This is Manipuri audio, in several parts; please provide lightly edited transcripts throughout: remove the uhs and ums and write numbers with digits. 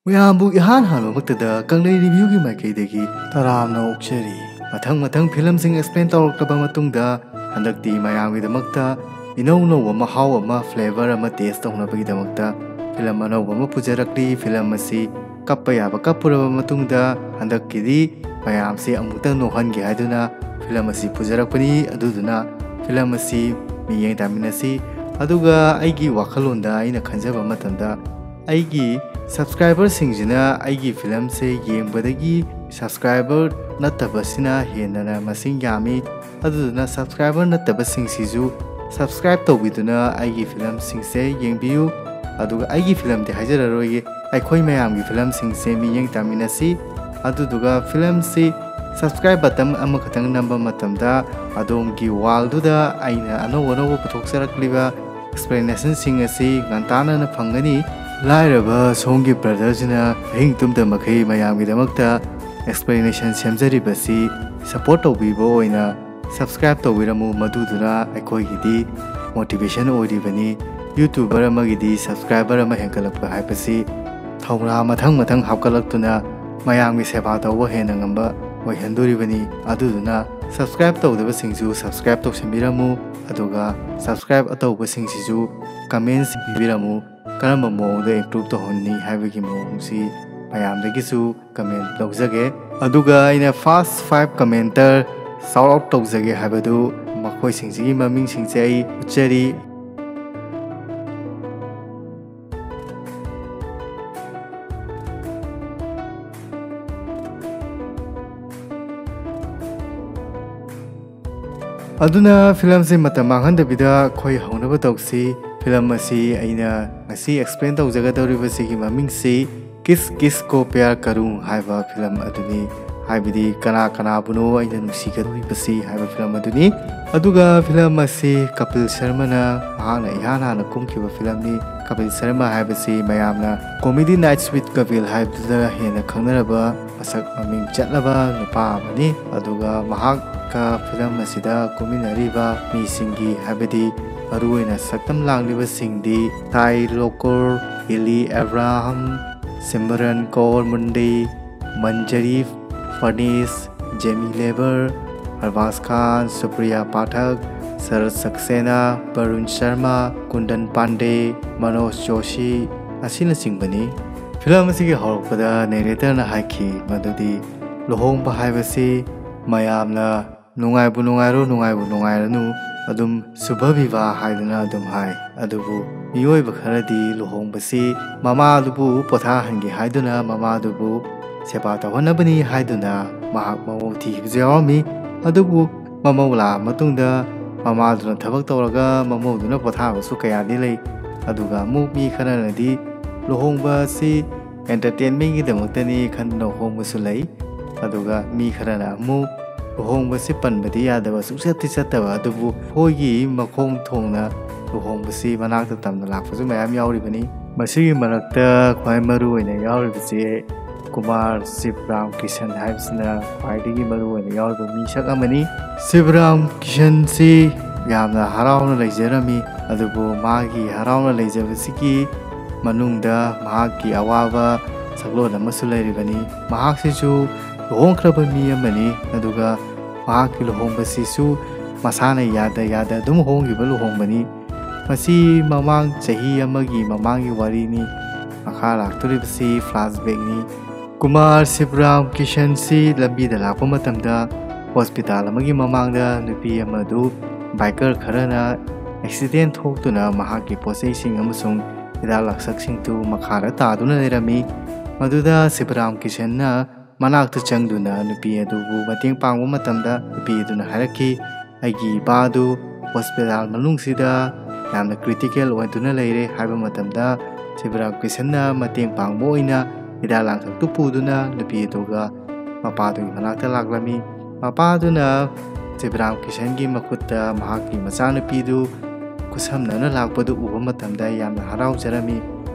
ꯃꯌꯥꯝꯕꯨ ꯏꯍꯥꯟ ꯍꯥꯟꯕꯃꯛꯇꯗ ꯀꯪꯂꯩ ꯔꯤꯚ꯭ꯌꯨꯒꯤ ꯃꯥꯏꯀꯩꯗꯒꯤ ꯇꯔꯥꯝꯅ ꯑꯣꯛꯆꯔꯤ꯫ ꯃꯊꯪ ꯐꯤꯂꯝꯁꯤꯡ ꯑꯦꯛꯁꯄ꯭ꯂꯦꯟ ꯇꯧꯔꯛꯂꯕ ꯃꯇꯨꯡꯗ ꯍꯟꯗꯛꯇꯤ ꯃꯌꯥꯝꯒꯤꯗꯃꯛꯇ ꯏꯅꯧ ꯅꯧꯕ ꯃꯍꯥꯎ ꯑꯃ ꯐ꯭ꯂꯦꯚꯔ ꯑꯃ ꯇꯦꯁ ꯇꯧꯅꯕꯒꯤꯗꯃꯛꯇ ꯐꯤꯂꯝ ꯑꯅꯧꯕ ꯑꯃ ꯄꯨꯖꯔꯛꯂꯤ꯫ ꯐꯤꯂꯝ ꯑꯁꯤ ꯀꯞꯄ ꯌꯥꯕ ꯀꯞꯄꯨꯔꯕ ꯃꯇꯨꯡꯗ ꯍꯟꯗꯛꯀꯤꯗꯤ ꯃꯌꯥꯝꯁꯦ ꯑꯃꯨꯛꯇꯪ ꯅꯣꯛꯍꯟꯒꯦ ꯍꯥꯏꯗꯨꯅ ꯐꯤꯂꯝ ꯑꯁꯤ ꯄꯨꯖꯔꯛꯄꯅꯤ꯫ ꯑꯗꯨꯗꯨꯅ ꯐꯤꯂꯝ ꯑꯁꯤ ꯃꯤꯠꯌꯦꯡ ꯇꯥꯃꯤꯟꯅꯁꯤ꯫ ꯑꯗꯨꯒ ꯑꯩꯒꯤ ꯋꯥꯈꯜꯂꯣꯟꯗ ꯑꯩꯅ ꯈꯟꯖꯕ ꯃꯇꯝꯗ ꯑꯩꯒꯤ ꯁꯕꯁꯀ꯭ꯔꯥꯏꯕꯔꯁꯤꯡꯁꯤꯅ ꯑꯩꯒꯤ ꯐꯤꯂꯝꯁꯦ ꯌꯦꯡꯕꯗꯒꯤ ꯁꯕꯁꯀ꯭ꯔꯥꯏꯕꯔ ꯅꯠꯇꯕꯁꯤꯅ ꯍꯦꯟꯅ ꯃꯁꯤꯡ ꯌꯥꯝꯃꯤ꯫ ꯑꯗꯨꯗꯨꯅ ꯁꯕꯁꯀ꯭ꯔꯥꯏꯕꯔ ꯅꯠꯇꯕꯁꯤꯡꯁꯤꯁꯨ ꯁꯕꯁꯀ꯭ꯔꯥꯏꯕ ꯇꯧꯕꯤꯗꯨꯅ ꯑꯩꯒꯤ ꯐꯤꯂꯝꯁꯤꯡꯁꯦ ꯌꯦꯡꯕꯤꯌꯨ꯫ ꯑꯗꯨꯒ ꯑꯩꯒꯤ ꯐꯤꯂꯝꯗꯤ ꯍꯥꯏꯖꯔꯔꯣꯏꯒꯦ, ꯑꯩꯈꯣꯏ ꯃꯌꯥꯝꯒꯤ ꯐꯤꯂꯝꯁꯤꯡꯁꯦ ꯃꯤꯠꯌꯦꯡ ꯇꯥꯃꯤꯟꯅꯁꯤ꯫ ꯑꯗꯨꯗꯨꯒ ꯐꯤꯂꯝꯁꯤ ꯁꯕꯁꯀ꯭ꯔꯥꯏꯕ ꯕꯇꯟ ꯑꯃꯈꯛꯇꯪ ꯅꯝꯕ ꯃꯇꯝꯗ ꯑꯗꯣꯝꯒꯤ ꯋꯥꯜꯗꯨꯗ ꯑꯩꯅ ꯑꯅꯧꯕ ꯄꯨꯊꯣꯛꯆꯔꯛꯂꯤꯕ ꯑꯦꯛꯁꯄ꯭ꯂꯦꯅꯦꯁꯟꯁꯤꯡ ꯑꯁꯤ ꯉꯟꯇꯥꯅ ꯐꯪꯒꯅꯤ꯫ ꯂꯥꯏꯔꯕ ꯁꯣꯝꯒꯤ ꯕ꯭ꯔꯗꯔꯁꯤꯅ ꯑꯍꯤꯡ ꯇꯨꯝꯗꯃꯈꯩ ꯃꯌꯥꯝꯒꯤꯗꯃꯛꯇ ꯑꯦꯛꯁꯄ꯭ꯂꯦꯅꯦꯁꯟ ꯁꯦꯝꯖꯔꯤꯕꯁꯤ ꯁꯄꯣꯔꯠ ꯇꯧꯕꯤꯕ ꯑꯣꯏꯅ ꯁꯕꯁꯀ꯭ꯔꯥꯏꯕ ꯇꯧꯕꯤꯔꯝꯃꯨ꯫ ꯃꯗꯨꯗꯨꯅ ꯑꯩꯈꯣꯏꯒꯤꯗꯤ ꯃꯣꯇꯤꯚꯦꯁꯟ ꯑꯣꯏꯔꯤꯕꯅꯤ꯫ ꯌꯨꯇ꯭ꯌꯨꯕꯔ ꯑꯃꯒꯤꯗꯤ ꯁꯕꯁꯀ꯭ꯔꯥꯏꯕꯔ ꯑꯃ ꯍꯦꯟꯒꯠꯂꯛꯄ ꯍꯥꯏꯕꯁꯤ ꯊꯧꯅꯥ ꯃꯊꯪ ꯍꯥꯞꯀꯠꯂꯛꯇꯨꯅ ꯃꯌꯥꯝꯒꯤ ꯁꯦꯕꯥ ꯇꯧꯕ ꯍꯦꯟꯅ ꯉꯝꯕ ꯑꯣꯏꯍꯟꯗꯣꯔꯤꯕꯅꯤ꯫ ꯑꯗꯨꯗꯨꯅ ꯁꯕꯁꯀ꯭ꯔꯥꯏꯕ ꯇꯧꯗꯕꯁꯤꯡꯁꯨ ꯁꯕꯁꯀ꯭ꯔꯥꯏꯕ ꯇꯧꯁꯤꯟꯕꯤꯔꯝꯃꯨ꯫ ꯑꯗꯨꯒ ꯁꯕꯁꯀ꯭ꯔꯥꯏꯕ ꯇꯧꯕꯁꯤꯡꯁꯤꯁꯨ ꯀꯃꯦꯟꯠꯁ ꯄꯤꯕꯤꯔꯝꯃꯨ꯫ ꯀꯔꯝꯕ ꯃꯑꯣꯡꯗ ꯏꯝꯄ꯭ꯔꯨꯚ ꯇꯧꯍꯟꯅꯤ ꯍꯥꯏꯕꯒꯤ ꯃꯑꯣꯡꯁꯤ ꯃꯌꯥꯝꯗꯒꯤꯁꯨ ꯀꯃꯦꯟꯠ ꯂꯧꯖꯒꯦ꯫ ꯑꯗꯨꯒ ꯑꯩꯅ ꯐꯥꯁ 5 ꯀꯃꯦꯟꯇꯔ ꯁꯥꯎꯠ ꯑꯥꯎꯠ ꯇꯧꯖꯒꯦ ꯍꯥꯏꯕꯗꯨ ꯃꯈꯣꯏꯁꯤꯡꯁꯤꯒꯤ ꯃꯃꯤꯡꯁꯤꯡꯁꯦ ꯑꯩ ꯎꯠꯆꯔꯤ꯫ ꯑꯗꯨꯅ ꯐꯤꯂꯝꯁꯤ ꯃꯇꯝ ꯃꯥꯡꯍꯟꯗꯕꯤꯗ ꯑꯩꯈꯣꯏ ꯍꯧꯅꯕ ꯇꯧꯁꯤ꯫ ꯐꯤꯂꯝ ꯑꯁꯤ ꯑꯩꯅ ꯉꯁꯤ ꯑꯦꯛꯁꯄ꯭ꯂꯦꯟ ꯇꯧꯖꯒꯗꯧꯔꯤꯕꯁꯤꯒꯤ ꯃꯃꯤꯡꯁꯤ ꯀꯤꯁ ꯀꯤꯁ ꯀꯣ ꯄ꯭ꯌꯥꯔ ꯀꯔꯨꯡ ꯍꯥꯏꯕ ꯐꯤꯂꯝ ꯑꯗꯨꯅꯤ꯫ ꯍꯥꯏꯕꯗꯤ ꯀꯅꯥꯕꯨꯅꯣ ꯑꯩꯅ ꯅꯨꯡꯁꯤꯒꯗꯧꯔꯤꯕꯁꯤ ꯍꯥꯏꯕ ꯐꯤꯂꯝ ꯑꯗꯨꯅꯤ꯫ ꯑꯗꯨꯒ ꯐꯤꯂꯝ ꯑꯁꯤ ꯀꯄꯤꯜ ꯁꯔꯃꯅ ꯃꯍꯥꯛꯅ ꯏꯍꯥꯟ ꯍꯥꯟꯅ ꯀꯨꯝꯈꯤꯕ ꯐꯤꯂꯝꯅꯤ꯫ ꯀꯄꯤꯜ ꯁꯔꯃ ꯍꯥꯏꯕꯁꯤ ꯃꯌꯥꯝꯅ ꯀꯣꯃꯦꯗꯤ ꯅꯥꯏꯠꯁ ꯋꯤꯠ ꯀꯄꯤꯜ ꯍꯥꯏꯕꯗꯨꯗ ꯍꯦꯟꯅ ꯈꯪꯅꯔꯕ ꯃꯁꯛ ꯃꯃꯤꯡ ꯆꯠꯂꯕ ꯅꯨꯄꯥ ꯑꯃꯅꯤ꯫ ꯑꯗꯨꯒ ꯃꯍꯥꯛꯀ ꯐꯤꯂꯝ ꯑꯁꯤꯗ ꯀꯨꯝꯃꯤꯟꯅꯔꯤꯕ ꯃꯤꯁꯤꯡꯒꯤ ꯍꯥꯏꯕꯗꯤ ꯃꯔꯨꯑꯣꯏꯅ ꯁꯛꯇꯝ ꯂꯥꯡꯂꯤꯕꯁꯤꯡꯗꯤ ꯁꯥꯏ ꯂꯣꯀꯨꯔ, ꯍꯤꯂꯤ ꯑꯦꯕ꯭ꯔꯥꯍꯝ, ꯁꯤꯃꯔꯟ ꯀꯧꯔ ꯃꯨꯟꯗꯦ, ꯃꯟꯖꯔꯤ ꯐꯔꯅꯤꯁ, ꯖꯦꯃꯤ ꯂꯦꯕꯔ, ꯑꯔꯕꯥꯖ ꯈꯥꯟ, ꯁꯨꯄ꯭ꯔꯤꯌꯥ ꯄꯥꯊꯛ, ꯁꯔꯠ ꯁꯛꯁꯦꯅꯥ, ꯕꯔꯨꯟ ꯁꯔꯃ, ꯀꯨꯟꯗꯟ ꯄꯥꯟꯗꯦ, ꯃꯅꯣꯖ ꯖꯣꯁꯤ ꯑꯁꯤꯅꯆꯤꯡꯕꯅꯤ꯫ ꯐꯤꯂꯝ ꯑꯁꯤꯒꯤ ꯍꯧꯔꯛꯄꯗ ꯅꯦꯔꯦꯇꯔꯅ ꯍꯥꯏꯈꯤ ꯃꯗꯨꯗꯤ ꯂꯨꯍꯣꯡꯕ ꯍꯥꯏꯕꯁꯤ ꯃꯌꯥꯝꯅ ꯅꯨꯡꯉꯥꯏꯕꯨ ꯅꯨꯡꯉꯥꯏꯔꯣ ꯅꯨꯡꯉꯥꯏꯕꯨ ꯅꯨꯡꯉꯥꯏꯔꯅꯨ ꯑꯗꯨꯝ ꯁꯨꯚ ꯕꯤꯕꯥ ꯍꯥꯏꯗꯨꯅ ꯑꯗꯨꯝ ꯍꯥꯏ꯫ ꯑꯗꯨꯕꯨ ꯃꯤꯑꯣꯏꯕ ꯈꯔꯗꯤ ꯂꯨꯍꯣꯡꯕꯁꯤ ꯃꯃꯥꯗꯨꯕꯨ ꯄꯣꯊꯥꯍꯟꯒꯦ ꯍꯥꯏꯗꯨꯅ ꯃꯃꯥꯗꯨꯕꯨ ꯁꯦꯕꯥ ꯇꯧꯍꯟꯅꯕꯅꯤ ꯍꯥꯏꯗꯨꯅ ꯃꯍꯥꯛ ꯃꯃꯧ ꯊꯤꯈꯤꯕꯁꯨ ꯌꯥꯎꯔꯝꯃꯤ꯫ ꯑꯗꯨꯕꯨ ꯃꯃꯧ ꯂꯥꯛꯑ ꯃꯇꯨꯡꯗ ꯃꯃꯥꯗꯨꯅ ꯊꯕꯛ ꯇꯧꯔꯒ ꯃꯃꯧꯗꯨꯅ ꯄꯣꯊꯥꯕꯁꯨ ꯀꯌꯥꯗꯤ ꯂꯩ꯫ ꯑꯗꯨꯒ ꯑꯃꯨꯛ ꯃꯤ ꯈꯔꯅꯗꯤ ꯂꯨꯍꯣꯡꯕ ꯑꯁꯤ ꯑꯦꯟꯇꯔꯇꯦꯟꯃꯦꯟꯒꯤꯗꯃꯛꯇꯅꯤ ꯈꯟꯗꯨꯅ ꯍꯣꯡꯕꯁꯨ ꯂꯩ꯫ ꯑꯗꯨꯒ ꯃꯤ ꯈꯔꯅ ꯑꯃꯨꯛ ꯂꯨꯍꯣꯡꯕꯁꯤ ꯄꯟꯕꯗꯤ ꯌꯥꯗꯕ ꯁꯨꯡꯆꯠꯇꯤ ꯆꯠꯇꯕ ꯑꯗꯨꯕꯨ ꯑꯩꯈꯣꯏꯒꯤ ꯃꯈꯣꯡ ꯊꯣꯡꯅ ꯂꯨꯍꯣꯡꯕꯁꯤ ꯃꯅꯥꯛꯇ ꯇꯝꯅ ꯂꯥꯛꯄꯁꯨ ꯃꯌꯥꯝ ꯌꯥꯎꯔꯤꯕꯅꯤ꯫ ꯃꯁꯤꯒꯤ ꯃꯔꯛꯇ ꯈ꯭ꯋꯥꯏ ꯃꯔꯨ ꯑꯣꯏꯅ ꯌꯥꯎꯔꯤꯕꯁꯤ ꯀꯨꯃꯥꯔ ꯁꯤꯕꯔꯥꯝ ꯀꯤꯁꯟ ꯍꯥꯏꯕꯁꯤꯅ ꯈ꯭ꯋꯥꯏꯗꯒꯤ ꯃꯔꯨ ꯑꯣꯏꯅ ꯌꯥꯎꯔꯤꯕ ꯃꯤꯁꯛ ꯑꯃꯅꯤ꯫ ꯁꯤꯕꯔꯥꯝ ꯀꯤꯁꯟꯁꯤ ꯌꯥꯝꯅ ꯍꯔꯥꯎꯅ ꯂꯩꯖꯔꯝꯃꯤ꯫ ꯑꯗꯨꯕꯨ ꯃꯥꯒꯤ ꯍꯔꯥꯎꯅ ꯂꯩꯖꯕꯁꯤꯒꯤ ꯃꯅꯨꯡꯗ ꯃꯍꯥꯛꯀꯤ ꯑꯋꯥꯕ ꯁꯛꯂꯣꯟ ꯑꯃꯁꯨ ꯂꯩꯔꯤꯕꯅꯤ꯫ ꯃꯍꯥꯛꯁꯤꯁꯨ ꯂꯨꯍꯣꯡꯈ꯭ꯔꯕ ꯃꯤ ꯑꯃꯅꯤ꯫ ꯑꯗꯨꯒ ꯃꯍꯥꯛꯀꯤ ꯂꯨꯍꯣꯡꯕꯁꯤꯁꯨ ꯃꯁꯥꯅ ꯌꯥꯗ ꯑꯗꯨꯝ ꯍꯣꯡꯈꯤꯕ ꯂꯨꯍꯣꯡꯕꯅꯤ꯫ ꯃꯁꯤ ꯃꯃꯥꯡ ꯆꯍꯤ ꯑꯃꯒꯤ ꯃꯃꯥꯡꯒꯤ ꯋꯥꯔꯤꯅꯤ꯫ ꯃꯈꯥ ꯂꯥꯛꯇꯣꯔꯤꯕꯁꯤ ꯐ꯭ꯂꯥꯁꯕꯦꯛꯅꯤ꯫ ꯀꯨꯃꯥꯔ ꯁꯤꯕꯔꯥꯝ ꯀꯤꯁꯟꯁꯤ ꯂꯝꯕꯤꯗ ꯂꯥꯛꯄ ꯃꯇꯝꯗ ꯍꯣꯁꯄꯤꯇꯥꯜ ꯑꯃꯒꯤ ꯃꯃꯥꯡꯗ ꯅꯨꯄꯤ ꯑꯃꯗꯨ ꯕꯥꯏꯀꯔ ꯈꯔꯅ ꯑꯦꯛꯁꯤꯗꯦꯟ ꯊꯣꯛꯇꯨꯅ ꯃꯍꯥꯛꯀꯤ ꯄꯣꯠꯆꯩꯁꯤꯡ ꯑꯃꯁꯨꯡ ꯍꯤꯗꯥꯛ ꯂꯥꯡꯊꯛꯁꯤꯡꯗꯨ ꯃꯈꯥꯗ ꯇꯥꯗꯨꯅ ꯂꯩꯔꯝꯃꯤ꯫ ꯃꯗꯨꯗ ꯁꯤꯕꯔꯥꯝ ꯀꯤꯁꯟꯅ ꯃꯅꯥꯛꯇ ꯆꯪꯗꯨꯅ ꯅꯨꯄꯤ ꯑꯗꯨꯕꯨ ꯃꯇꯦꯡ ꯄꯥꯡꯕ ꯃꯇꯝꯗ ꯅꯨꯄꯤ ꯑꯗꯨꯅ ꯍꯥꯏꯔꯛꯈꯤ, ꯑꯩꯒꯤ ꯏꯄꯥꯗꯨ ꯍꯣꯁꯄꯤꯇꯥꯜ ꯃꯅꯨꯡꯁꯤꯗ ꯌꯥꯝꯅ ꯀ꯭ꯔꯤꯇꯤꯀꯦꯜ ꯑꯣꯏꯗꯨꯅ ꯂꯩꯔꯦ ꯍꯥꯏꯕ ꯃꯇꯝꯗ ꯁꯤꯕꯔꯥꯝ ꯀꯤꯁꯟꯅ ꯃꯇꯦꯡ ꯄꯥꯡꯕ ꯑꯣꯏꯅ ꯍꯤꯗꯥꯛ ꯂꯥꯡꯊꯛꯇꯨ ꯄꯨꯗꯨꯅ ꯅꯨꯄꯤ ꯑꯗꯨꯒ ꯃꯄꯥꯗꯨꯒꯤ ꯃꯅꯥꯛꯇ ꯂꯥꯛꯂꯝꯃꯤ꯫ ꯃꯄꯥꯗꯨꯅ ꯁꯤꯕꯔꯥꯝ ꯀꯤꯁꯟꯒꯤ ꯃꯈꯨꯠꯇ ꯃꯍꯥꯛꯀꯤ ꯃꯆꯥꯅꯨꯄꯤꯗꯨ ꯈꯨꯠꯁꯝꯅꯅ ꯂꯥꯛꯄꯗꯨ ꯎꯕ ꯃꯇꯝꯗ ꯌꯥꯝꯅ ꯍꯔꯥꯎꯖꯔꯝꯃꯤ꯫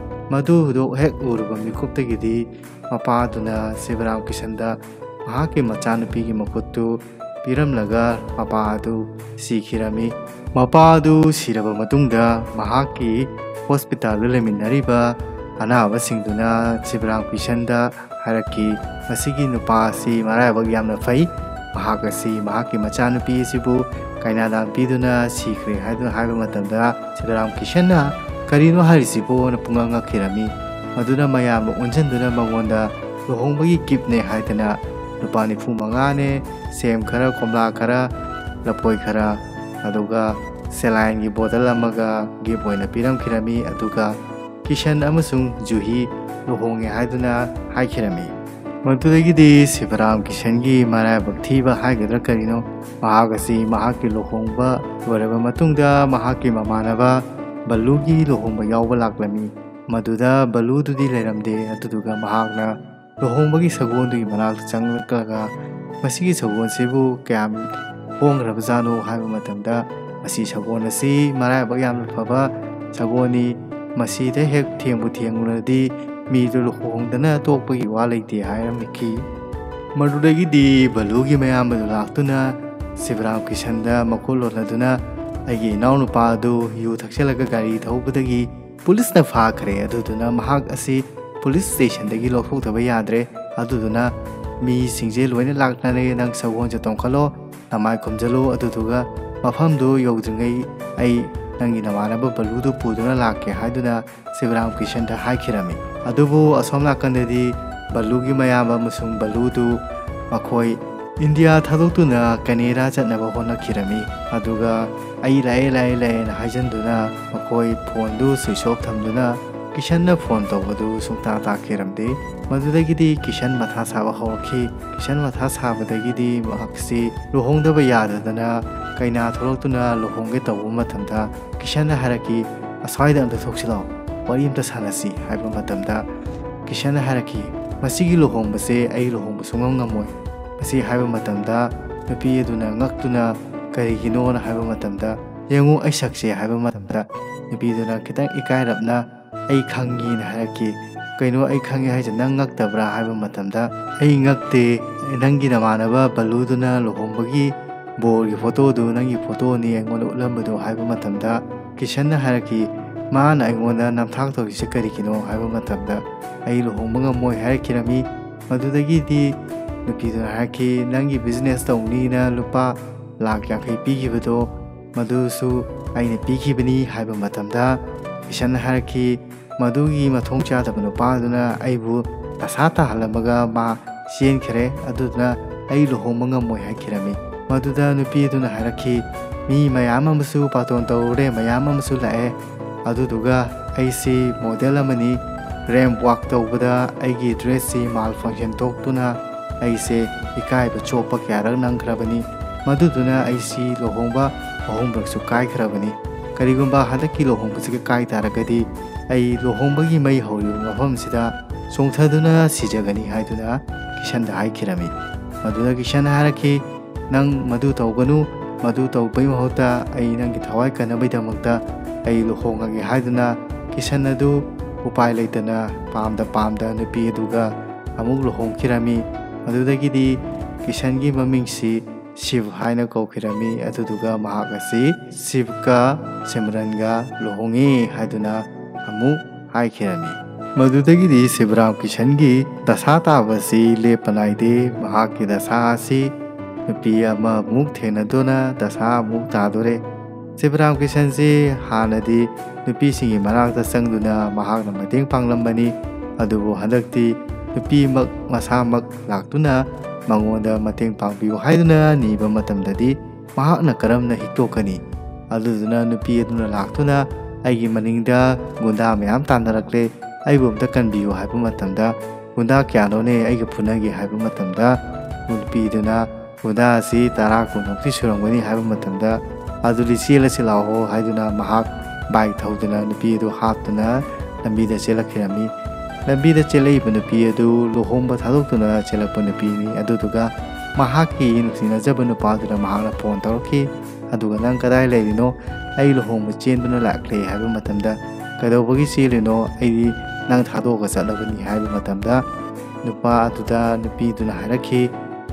ꯃꯗꯨꯗꯣ ꯍꯦꯛ ꯎꯔꯨꯕ ꯃꯤꯀꯨꯞꯇꯒꯤꯗꯤ ꯃꯄꯥꯗꯨꯅ ꯁꯤꯕꯔꯥꯝ ꯀꯤꯁꯟꯗ ꯃꯍꯥꯛꯀꯤ ꯃꯆꯥꯅꯨꯄꯤꯒꯤ ꯃꯈꯨꯠꯇꯨ ꯄꯤꯔꯝꯂꯒ ꯃꯄꯥ ꯑꯗꯨ ꯁꯤꯈꯤꯔꯝꯃꯤ꯫ ꯃꯄꯥ ꯑꯗꯨ ꯁꯤꯔꯕ ꯃꯇꯨꯡꯗ ꯃꯍꯥꯛꯀꯤ ꯍꯣꯁꯄꯤꯇꯥꯜꯗ ꯂꯩꯃꯤꯟꯅꯔꯤꯕ ꯑꯅꯥꯕꯁꯤꯡꯗꯨꯅ ꯁꯤꯕꯔꯥꯝ ꯀꯤꯁꯟꯗ ꯍꯥꯏꯔꯛꯈꯤ ꯃꯁꯤꯒꯤ ꯅꯨꯄꯥ ꯑꯁꯤ ꯃꯔꯥꯏꯕꯛ ꯌꯥꯝꯅ ꯐꯩ, ꯃꯍꯥꯛ ꯑꯁꯤ ꯃꯍꯥꯛꯀꯤ ꯃꯆꯥꯅꯨꯄꯤ ꯑꯁꯤꯕꯨ ꯀꯩꯅꯥꯗꯥꯟ ꯄꯤꯗꯨꯅ ꯁꯤꯈ꯭ꯔꯦ ꯍꯥꯏꯗꯨꯅ ꯍꯥꯏꯕ ꯃꯇꯝꯗ ꯁꯤꯕꯔꯥꯝ ꯀꯤꯁꯟꯅ ꯀꯔꯤꯅꯣ ꯍꯥꯏꯔꯤꯁꯤꯕꯣꯅ ꯄꯨꯡꯉꯛ ꯉꯛꯈꯤꯔꯝꯃꯤ꯫ ꯃꯗꯨꯅ ꯃꯌꯥꯝꯅ ꯑꯣꯟꯁꯤꯟꯗꯨꯅ ꯃꯉꯣꯟꯗ ꯂꯨꯍꯣꯡꯕꯒꯤ ꯒꯤꯐꯅꯦ ꯍꯥꯏꯗꯅ ꯂꯨꯄꯥ 95ꯅꯦ, ꯁꯦꯝ ꯈꯔ, ꯀꯣꯝꯂꯥ ꯈꯔ, ꯂꯐꯣꯏ ꯈꯔ, ꯑꯗꯨꯒ ꯁꯦꯂꯥꯏꯟꯒꯤ ꯕꯣꯇꯜ ꯑꯃꯒ ꯒꯤꯐ ꯑꯣꯏꯅ ꯄꯤꯔꯝꯈꯤꯔꯝꯃꯤ꯫ ꯑꯗꯨꯒ ꯀꯤꯁꯟ ꯑꯃꯁꯨꯡ ꯖꯨꯍꯤ ꯂꯨꯍꯣꯡꯉꯦ ꯍꯥꯏꯗꯨꯅ ꯍꯥꯏꯈꯤꯔꯝꯃꯤ꯫ ꯃꯗꯨꯗꯒꯤꯗꯤ ꯁꯤꯕꯔꯥꯝ ꯀꯤꯁꯟꯒꯤ ꯃꯔꯥꯏꯕꯛ ꯊꯤꯕ ꯍꯥꯏꯒꯗ꯭ꯔꯥ ꯀꯔꯤꯅꯣ, ꯃꯍꯥꯛ ꯑꯁꯤ ꯃꯍꯥꯛꯀꯤ ꯂꯨꯍꯣꯡꯕ ꯂꯣꯏꯔꯕ ꯃꯇꯨꯡꯗ ꯃꯍꯥꯛꯀꯤ ꯃꯃꯥꯟꯅꯕ ꯕꯜꯂꯨꯒꯤ ꯂꯨꯍꯣꯡꯕ ꯌꯥꯎꯕ ꯂꯥꯛꯂꯝꯃꯤ꯫ ꯃꯗꯨꯗ ꯕꯜꯂꯨꯗꯨꯗꯤ ꯂꯩꯔꯝꯗꯦ꯫ ꯑꯗꯨꯗꯨꯒ ꯃꯍꯥꯛꯅ ꯂꯨꯍꯣꯡꯕꯒꯤ ꯁꯒꯣꯜꯗꯨꯒꯤ ꯃꯅꯥꯛꯇ ꯆꯪꯂꯛꯂꯒ ꯃꯁꯤꯒꯤ ꯁꯒꯣꯜꯁꯤꯕꯨ ꯀꯌꯥꯝ ꯍꯣꯡꯈ꯭ꯔꯕꯖꯥꯠꯅꯣ ꯍꯥꯏꯕ ꯃꯇꯝꯗ ꯃꯁꯤ ꯁꯒꯣꯜ ꯑꯁꯤ ꯃꯔꯥꯏꯕꯛ ꯌꯥꯝꯅ ꯐꯕ ꯁꯒꯣꯜꯅꯤ, ꯃꯁꯤꯗ ꯍꯦꯛ ꯊꯦꯡꯕꯨ ꯊꯦꯡꯂꯨꯔꯗꯤ ꯃꯤꯗꯨ ꯂꯨꯍꯣꯡꯗꯅ ꯇꯣꯛꯄꯒꯤ ꯋꯥ ꯂꯩꯇꯦ ꯍꯥꯏꯔꯝꯈꯤ꯫ ꯃꯗꯨꯗꯒꯤꯗꯤ ꯕꯜꯂꯨꯒꯤ ꯃꯌꯥꯝꯕꯗꯨ ꯂꯥꯛꯇꯨꯅ ꯁꯤꯕꯔꯥꯝ ꯀꯤꯁꯟꯗ ꯃꯈꯨꯠ ꯂꯣꯟꯅꯗꯨꯅ ꯑꯩꯒꯤ ꯏꯅꯥꯎꯅꯨꯄꯥ ꯑꯗꯨ ꯌꯨ ꯊꯛꯆꯤꯜꯂꯒ ꯒꯥꯔꯤ ꯊꯧꯕꯗꯒꯤ ꯄꯨꯂꯤꯁꯅ ꯐꯥꯈ꯭ꯔꯦ, ꯑꯗꯨꯗꯨꯅ ꯃꯍꯥꯛ ꯑꯁꯤ ꯄꯨꯂꯤꯁ ꯁ꯭ꯇꯦꯁꯟꯗꯒꯤ ꯂꯧꯊꯣꯛꯇꯕ ꯌꯥꯗ꯭ꯔꯦ, ꯑꯗꯨꯗꯨꯅ ꯃꯤꯁꯤꯡꯁꯦ ꯂꯣꯏꯅ ꯂꯥꯛꯅꯔꯦ, ꯅꯪ ꯁꯒꯣꯜꯁꯦ ꯇꯣꯡꯈꯠꯂꯣ, ꯅꯃꯥꯏ ꯈꯨꯝꯖꯤꯜꯂꯨ, ꯑꯗꯨꯗꯨꯒ ꯃꯐꯝꯗꯨ ꯌꯧꯗ꯭ꯔꯤꯉꯩ ꯑꯩ ꯅꯪꯒꯤ ꯅꯃꯥꯟꯅꯕ ꯕꯜꯂꯨꯗꯨ ꯄꯨꯗꯨꯅ ꯂꯥꯛꯀꯦ ꯍꯥꯏꯗꯨꯅ ꯁꯤꯕꯔꯥꯝ ꯀꯤꯁꯟꯗ ꯍꯥꯏꯈꯤꯔꯝꯃꯤ꯫ ꯑꯗꯨꯕꯨ ꯑꯁꯣꯝ ꯅꯥꯀꯟꯗꯗꯤ ꯕꯜꯂꯨꯒꯤ ꯃꯌꯥꯝꯕ ꯑꯃꯁꯨꯡ ꯕꯜꯂꯨꯗꯨ ꯃꯈꯣꯏ ꯏꯟꯗꯤꯌꯥ ꯊꯥꯗꯣꯛꯇꯨꯅ ꯀꯦꯅꯦꯗꯥ ꯆꯠꯅꯕ ꯍꯣꯠꯅꯈꯤꯔꯝꯃꯤ꯫ ꯑꯗꯨꯒ ꯑꯩ ꯂꯥꯛꯑꯦꯅ ꯍꯥꯏꯖꯟꯗꯨꯅ ꯃꯈꯣꯏ ꯐꯣꯟꯗꯨ ꯁ꯭ꯋꯤꯆ ꯑꯣꯐ ꯊꯝꯗꯨꯅ ꯀꯤꯁꯟꯅ ꯐꯣꯟ ꯇꯧꯕꯗꯨ ꯁꯨꯡꯇꯥ ꯇꯥꯈꯤꯔꯝꯗꯦ꯫ ꯃꯗꯨꯗꯒꯤꯗꯤ ꯀꯤꯁꯟ ꯃꯊꯥ ꯁꯥꯕ ꯍꯧꯔꯛꯈꯤ꯫ ꯀꯤꯁꯟ ꯃꯊꯥ ꯁꯥꯕꯗꯒꯤꯗꯤ ꯃꯍꯥꯛꯁꯤ ꯂꯨꯍꯣꯡꯗꯕ ꯌꯥꯗꯗꯅ ꯀꯩꯅꯥ ꯊꯣꯛꯂꯛꯇꯨꯅ ꯂꯨꯍꯣꯡꯒꯦ ꯇꯧꯕ ꯃꯇꯝꯗ ꯀꯤꯁꯟꯅ ꯍꯥꯏꯔꯛꯈꯤ ꯑꯁ꯭ꯋꯥꯏꯗ ꯑꯝꯇ ꯊꯣꯛꯁꯤꯜꯂꯛꯑꯣ, ꯋꯥꯔꯤ ꯑꯝꯇ ꯁꯥꯟꯅꯁꯤ ꯍꯥꯏꯕ ꯃꯇꯝꯗ ꯀꯤꯁꯟꯅ ꯍꯥꯏꯔꯛꯈꯤ ꯃꯁꯤꯒꯤ ꯂꯨꯍꯣꯡꯕꯁꯦ ꯑꯩ ꯂꯨꯍꯣꯡꯕ ꯁꯨꯡꯉꯝ ꯉꯝꯃꯣꯏ꯫ ꯃꯁꯤ ꯍꯥꯏꯕ ꯃꯇꯝꯗ ꯅꯨꯄꯤ ꯑꯗꯨꯅ ꯉꯛꯇꯨꯅ ꯀꯔꯤꯒꯤꯅꯣꯅ ꯍꯥꯏꯕ ꯃꯇꯝꯗ ꯌꯦꯡꯉꯨ ꯑꯩ ꯁꯛꯁꯦ ꯍꯥꯏꯕ ꯃꯇꯝꯗ ꯅꯨꯄꯤꯗꯨꯅ ꯈꯤꯇꯪ ꯏꯀꯥꯏꯔꯞꯅ ꯑꯩ ꯈꯪꯉꯤꯅ ꯍꯥꯏꯔꯛꯈꯤ꯫ ꯀꯩꯅꯣ ꯑꯩ ꯈꯪꯉꯦ ꯍꯥꯏꯁꯦ ꯅꯪ ꯉꯛꯇꯕ꯭ꯔꯥ ꯍꯥꯏꯕ ꯃꯇꯝꯗ ꯑꯩ ꯉꯛꯇꯦ, ꯅꯪꯒꯤ ꯅꯃꯥꯟꯅꯕ ꯕꯜꯂꯨꯗꯨꯅ ꯂꯨꯍꯣꯡꯕꯒꯤ ꯕꯣꯔꯒꯤ ꯐꯣꯇꯣꯗꯨ ꯅꯪꯒꯤ ꯐꯣꯇꯣꯅꯤ ꯑꯩꯉꯣꯟꯗ ꯎꯠꯂꯝꯕꯗꯣ ꯍꯥꯏꯕ ꯃꯇꯝꯗ ꯀꯤꯁꯟꯅ ꯍꯥꯏꯔꯛꯈꯤ ꯃꯥꯅ ꯑꯩꯉꯣꯟꯗ ꯅꯝꯊꯥꯛ ꯇꯧꯔꯤꯁꯦ ꯀꯔꯤꯒꯤꯅꯣ ꯍꯥꯏꯕ ꯃꯇꯝꯗ ꯑꯩ ꯂꯨꯍꯣꯡꯕ ꯉꯝꯃꯣꯏ ꯍꯥꯏꯔꯛꯈꯤꯔꯝꯃꯤ꯫ ꯃꯗꯨꯗꯒꯤꯗꯤ ꯅꯨꯄꯤꯗꯨꯅ ꯍꯥꯏꯔꯛꯈꯤ ꯅꯪꯒꯤ ꯕꯤꯖꯤꯅꯦꯁ ꯇꯧꯅꯤꯅ ꯂꯨꯄꯥ ꯂꯥꯛ 50 ꯄꯤꯈꯤꯕꯗꯣ ꯃꯗꯨꯁꯨ ꯑꯩꯅ ꯄꯤꯈꯤꯕꯅꯤ ꯍꯥꯏꯕ ꯃꯇꯝꯗ ꯀꯤꯁꯟꯅ ꯍꯥꯏꯔꯛꯈꯤ ꯃꯗꯨꯒꯤ ꯃꯊꯣꯡ ꯆꯥꯗꯕ ꯅꯨꯄꯥꯗꯨꯅ ꯑꯩꯕꯨ ꯗꯁꯥ ꯇꯥꯍꯜꯂꯝꯃꯒ ꯃꯥ ꯆꯦꯟꯈ꯭ꯔꯦ, ꯑꯗꯨꯗꯨꯅ ꯑꯩ ꯂꯨꯍꯣꯡꯕ ꯉꯝꯃꯣꯏ ꯍꯥꯏꯈꯤꯔꯝꯃꯤ꯫ ꯃꯗꯨꯗ ꯅꯨꯄꯤ ꯑꯗꯨꯅ ꯍꯥꯏꯔꯛꯈꯤ ꯃꯤ ꯃꯌꯥꯝ ꯑꯃꯁꯨ ꯕꯥꯇꯣꯟ ꯇꯧꯔꯨꯔꯦ, ꯃꯌꯥꯝ ꯑꯃꯁꯨ ꯂꯥꯛꯑꯦ, ꯑꯗꯨꯗꯨꯒ ꯑꯩꯁꯤ ꯃꯣꯗꯦꯜ ꯑꯃꯅꯤ, ꯔꯦꯝꯞ ꯋꯥꯛ ꯇꯧꯕꯗ ꯑꯩꯒꯤ ꯗ꯭ꯔꯦꯁꯁꯤ ꯃꯥꯜ ꯐꯪꯁꯟ ꯊꯣꯛꯇꯨꯅ ꯑꯩꯁꯦ ꯏꯀꯥꯏꯕ ꯆꯣꯞꯄ ꯀꯌꯥꯔꯛ ꯅꯪꯈ꯭ꯔꯕꯅꯤ, ꯃꯗꯨꯗꯨꯅ ꯑꯩꯁꯤ ꯂꯨꯍꯣꯡꯕ 3ꯔꯛꯁꯨ ꯀꯥꯏꯈ꯭ꯔꯕꯅꯤ, ꯀꯔꯤꯒꯨꯝꯕ ꯍꯟꯗꯛꯀꯤ ꯂꯨꯍꯣꯡꯕꯁꯤꯒ ꯀꯥꯏ ꯇꯥꯔꯒꯗꯤ ꯑꯩ ꯂꯨꯍꯣꯡꯕꯒꯤ ꯃꯩ ꯍꯧꯔꯤꯕ ꯃꯐꯝꯁꯤꯗ ꯆꯣꯡꯊꯗꯨꯅ ꯁꯤꯖꯒꯅꯤ ꯍꯥꯏꯗꯨꯅ ꯀꯤꯁꯟꯗ ꯍꯥꯏꯈꯤꯔꯝꯃꯤ꯫ ꯃꯗꯨꯗ ꯀꯤꯁꯟꯅ ꯍꯥꯏꯔꯛꯈꯤ ꯅꯪ ꯃꯗꯨ ꯇꯧꯒꯅꯨ, ꯃꯗꯨ ꯇꯧꯕꯩ ꯃꯍꯨꯠꯇ ꯑꯩ ꯅꯪꯒꯤ ꯊꯋꯥꯏ ꯀꯟꯅꯕꯒꯤꯗꯃꯛꯇ ꯑꯩ ꯂꯨꯍꯣꯡꯉꯒꯦ ꯍꯥꯏꯗꯨꯅ ꯀꯤꯁꯟ ꯑꯗꯨ ꯎꯄꯥꯏ ꯂꯩꯇꯅ ꯄꯥꯝꯗ ꯅꯨꯄꯤ ꯑꯗꯨꯒ ꯑꯃꯨꯛ ꯂꯨꯍꯣꯡꯈꯤꯔꯝꯃꯤ꯫ ꯃꯗꯨꯗꯒꯤꯗꯤ ꯀꯤꯁꯟꯒꯤ ꯃꯃꯤꯡꯁꯤ ꯁꯤꯕ ꯍꯥꯏꯅ ꯀꯧꯈꯤꯔꯝꯃꯤ, ꯑꯗꯨꯗꯨꯒ ꯃꯍꯥꯛ ꯑꯁꯤ ꯁꯤꯕꯀ ꯁꯤꯝꯔꯟꯒ ꯂꯨꯍꯣꯡꯉꯤ ꯍꯥꯏꯗꯨꯅ ꯑꯃꯨꯛ ꯍꯥꯏꯈꯤꯔꯝꯃꯤ꯫ ꯃꯗꯨꯗꯒꯤꯗꯤ ꯁꯤꯕꯔꯥꯝ ꯀꯤꯁꯟꯒꯤ ꯗꯁꯥ ꯇꯥꯕꯁꯤ ꯂꯦꯞꯄ ꯅꯥꯏꯗꯦ꯫ ꯃꯍꯥꯛꯀꯤ ꯗꯁꯥ ꯑꯁꯤ ꯅꯨꯄꯤ ꯑꯃꯃꯨꯛ ꯊꯦꯡꯅꯗꯨꯅ ꯗꯁꯥ ꯑꯃꯨꯛ ꯇꯥꯗꯣꯔꯦ꯫ ꯁꯤꯕꯔꯥꯝ ꯀꯤꯁꯟꯁꯤ ꯍꯥꯟꯅꯗꯤ ꯅꯨꯄꯤꯁꯤꯡꯒꯤ ꯃꯅꯥꯛꯇ ꯆꯪꯗꯨꯅ ꯃꯍꯥꯛꯅ ꯃꯇꯦꯡ ꯄꯥꯡꯂꯝꯕꯅꯤ, ꯑꯗꯨꯕꯨ ꯍꯟꯗꯛꯇꯤ ꯅꯨꯄꯤꯃꯛ ꯃꯁꯥꯃꯛ ꯂꯥꯛꯇꯨꯅ ꯃꯉꯣꯟꯗ ꯃꯇꯦꯡ ꯄꯥꯡꯕꯤꯌꯨ ꯍꯥꯏꯗꯨꯅ ꯅꯤꯕ ꯃꯇꯝꯗꯗꯤ ꯃꯍꯥꯛꯅ ꯀꯔꯝꯅ ꯍꯤꯛꯇꯣꯛꯀꯅꯤ? ꯑꯗꯨꯗꯨꯅ ꯅꯨꯄꯤ ꯑꯗꯨꯅ ꯂꯥꯛꯇꯨꯅ ꯑꯩꯒꯤ ꯃꯅꯤꯡꯗ ꯒꯨꯟꯗꯥ ꯃꯌꯥꯝ ꯇꯥꯟꯅꯔꯛꯂꯦ, ꯑꯩꯕꯨ ꯑꯝꯇ ꯀꯟꯕꯤꯌꯨ ꯍꯥꯏꯕ ꯃꯇꯝꯗ ꯒꯨꯟꯗꯥ ꯀꯌꯥꯅꯣꯅꯦ ꯑꯩꯒ ꯐꯨꯅꯒꯦ ꯍꯥꯏꯕ ꯃꯇꯝꯗ ꯅꯨꯄꯤꯗꯨꯅ ꯒꯨꯟꯗꯥ ꯑꯁꯤ 10-20ꯃꯨꯛꯇꯤ ꯁꯨꯔꯝꯒꯅꯤ ꯍꯥꯏꯕ ꯃꯇꯝꯗ ꯑꯗꯨꯗꯤ ꯆꯦꯜꯂꯁꯤ ꯂꯥꯛꯑꯣ ꯍꯥꯏꯗꯨꯅ ꯃꯍꯥꯛ ꯕꯥꯏꯛ ꯊꯧꯗꯨꯅ ꯅꯨꯄꯤ ꯑꯗꯨ ꯍꯥꯠꯇꯨꯅ ꯂꯝꯕꯤꯗ ꯆꯦꯜꯂꯛꯈꯤꯔꯝꯃꯤ꯫ ꯂꯝꯕꯤꯗ ꯆꯦꯜꯂꯛꯏꯕ ꯅꯨꯄꯤ ꯑꯗꯨ ꯂꯨꯍꯣꯡꯕ ꯊꯥꯗꯣꯛꯇꯨꯅ ꯆꯦꯜꯂꯛꯄ ꯅꯨꯄꯤꯅꯤ, ꯑꯗꯨꯗꯨꯒ ꯃꯍꯥꯛꯀꯤ ꯅꯨꯡꯁꯤꯅꯖꯕ ꯅꯨꯄꯥꯗꯨꯅ ꯃꯍꯥꯛꯅ ꯐꯣꯟ ꯇꯧꯔꯛꯈꯤ, ꯑꯗꯨꯒ ꯅꯪ ꯀꯗꯥꯏ ꯂꯩꯔꯤꯅꯣ? ꯑꯩ ꯂꯨꯍꯣꯡꯕ ꯆꯦꯟꯗꯨꯅ ꯂꯥꯛꯂꯦ ꯍꯥꯏꯕ ꯃꯇꯝꯗ ꯀꯩꯗꯧꯕꯒꯤ ꯆꯦꯜꯂꯤꯅꯣ? ꯑꯩꯗꯤ ꯅꯪ ꯊꯥꯗꯣꯛꯑꯒ ꯆꯠꯂꯕꯅꯤ ꯍꯥꯏꯕ mătămda nupa aduda nupiduna harakhi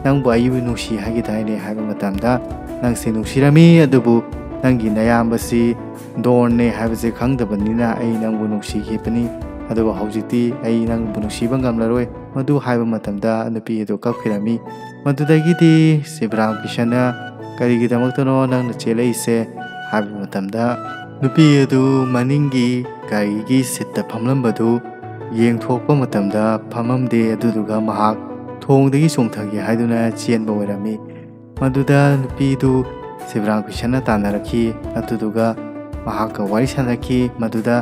nangbu ayibu nusi hagidhaine haiba matamda nangse nusirami adubu nangi nayambasi dorne haibase khangdabanina ai nangbu nusi khipani ꯑꯗꯨꯕꯨ ꯍꯧꯖꯤꯛꯇꯤ ꯑꯩ ꯅꯪꯕꯨ ꯅꯨꯡꯁꯤꯕ ꯉꯝꯂꯔꯣꯏ ꯃꯗꯨ ꯍꯥꯏꯕ ꯃꯇꯝꯗ ꯅꯨꯄꯤ ꯑꯗꯨ ꯀꯞꯈꯤꯔꯝꯃꯤ꯫ ꯃꯗꯨꯗꯒꯤꯗꯤ ꯁꯤꯕꯔꯥꯝ ꯀꯤꯁꯟꯅ ꯀꯔꯤꯒꯤꯗꯃꯛꯇꯅꯣ ꯅꯪꯅ ꯆꯦꯜꯂꯛꯏꯁꯦ ꯍꯥꯏꯕ ꯃꯇꯝꯗ ꯅꯨꯄꯤ ꯑꯗꯨ ꯃꯅꯤꯡꯒꯤ ꯒꯥꯔꯤꯒꯤ ꯁꯤꯠꯇ ꯐꯝꯂꯝꯕꯗꯨ ꯌꯦꯡꯊꯣꯛꯄ ꯃꯇꯝꯗ ꯐꯝꯃꯝꯗꯦ, ꯑꯗꯨꯗꯨꯒ ꯃꯍꯥꯛ ꯊꯣꯡꯗꯒꯤ ꯆꯣꯡꯊꯒꯦ ꯍꯥꯏꯗꯨꯅ ꯆꯦꯟꯕ ꯑꯣꯏꯔꯝꯃꯤ꯫ ꯃꯗꯨꯗ ꯅꯨꯄꯤꯗꯨ ꯁꯤꯕꯔꯥꯝ ꯀꯤꯁꯟꯅ ꯇꯥꯟꯅꯔꯛꯈꯤ, ꯑꯗꯨꯗꯨꯒ ꯃꯍꯥꯛꯀ ꯋꯥꯔꯤ ꯁꯥꯟꯅꯈꯤ꯫ ꯃꯗꯨꯗ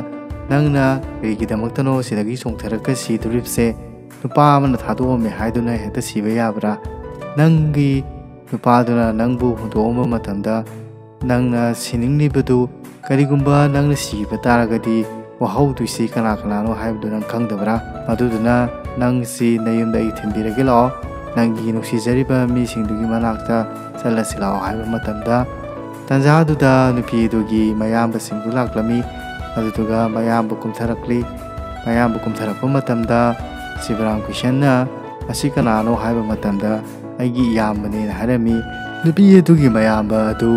ꯅꯪꯅ ꯀꯔꯤꯒꯤꯗꯃꯛꯇꯅꯣ ꯁꯤꯗꯒꯤ ꯆꯣꯡꯊꯔꯒ ꯁꯤꯗꯣꯔꯤꯕꯁꯦ? नुपा अमन थादोअमे हाइदुना हेक्ता सिबा याब्रा? नंगी नुपादुना नंगबु हुंदोअमा मतमदा नंगना सिनिंगलिबदु करिगुंबा नंगना सिबा तारगदि वहाउदुइसि कना कनानो हाइबदु नंग खंगदबरा? मदुदुना नंगसि नयुमदा इ थिंबिरगे लाओ, नंगी नुसिजरिबा मिसिंगदुगी मनाक्ता चलसि लाओ हाइबा मतमदा तंजादुदा नुपीदुगी मयामबसिंगदु लाक्लमी। अदुदुगा मयामबु कुमथरक्ली। मयामबु कुमथरक्पा मतमदा सिबराम किशनना असी कनानो हाइबा मतमदा अैगी इयामबनेना हाइरमी। नुपी अदुगी मयामबा अदु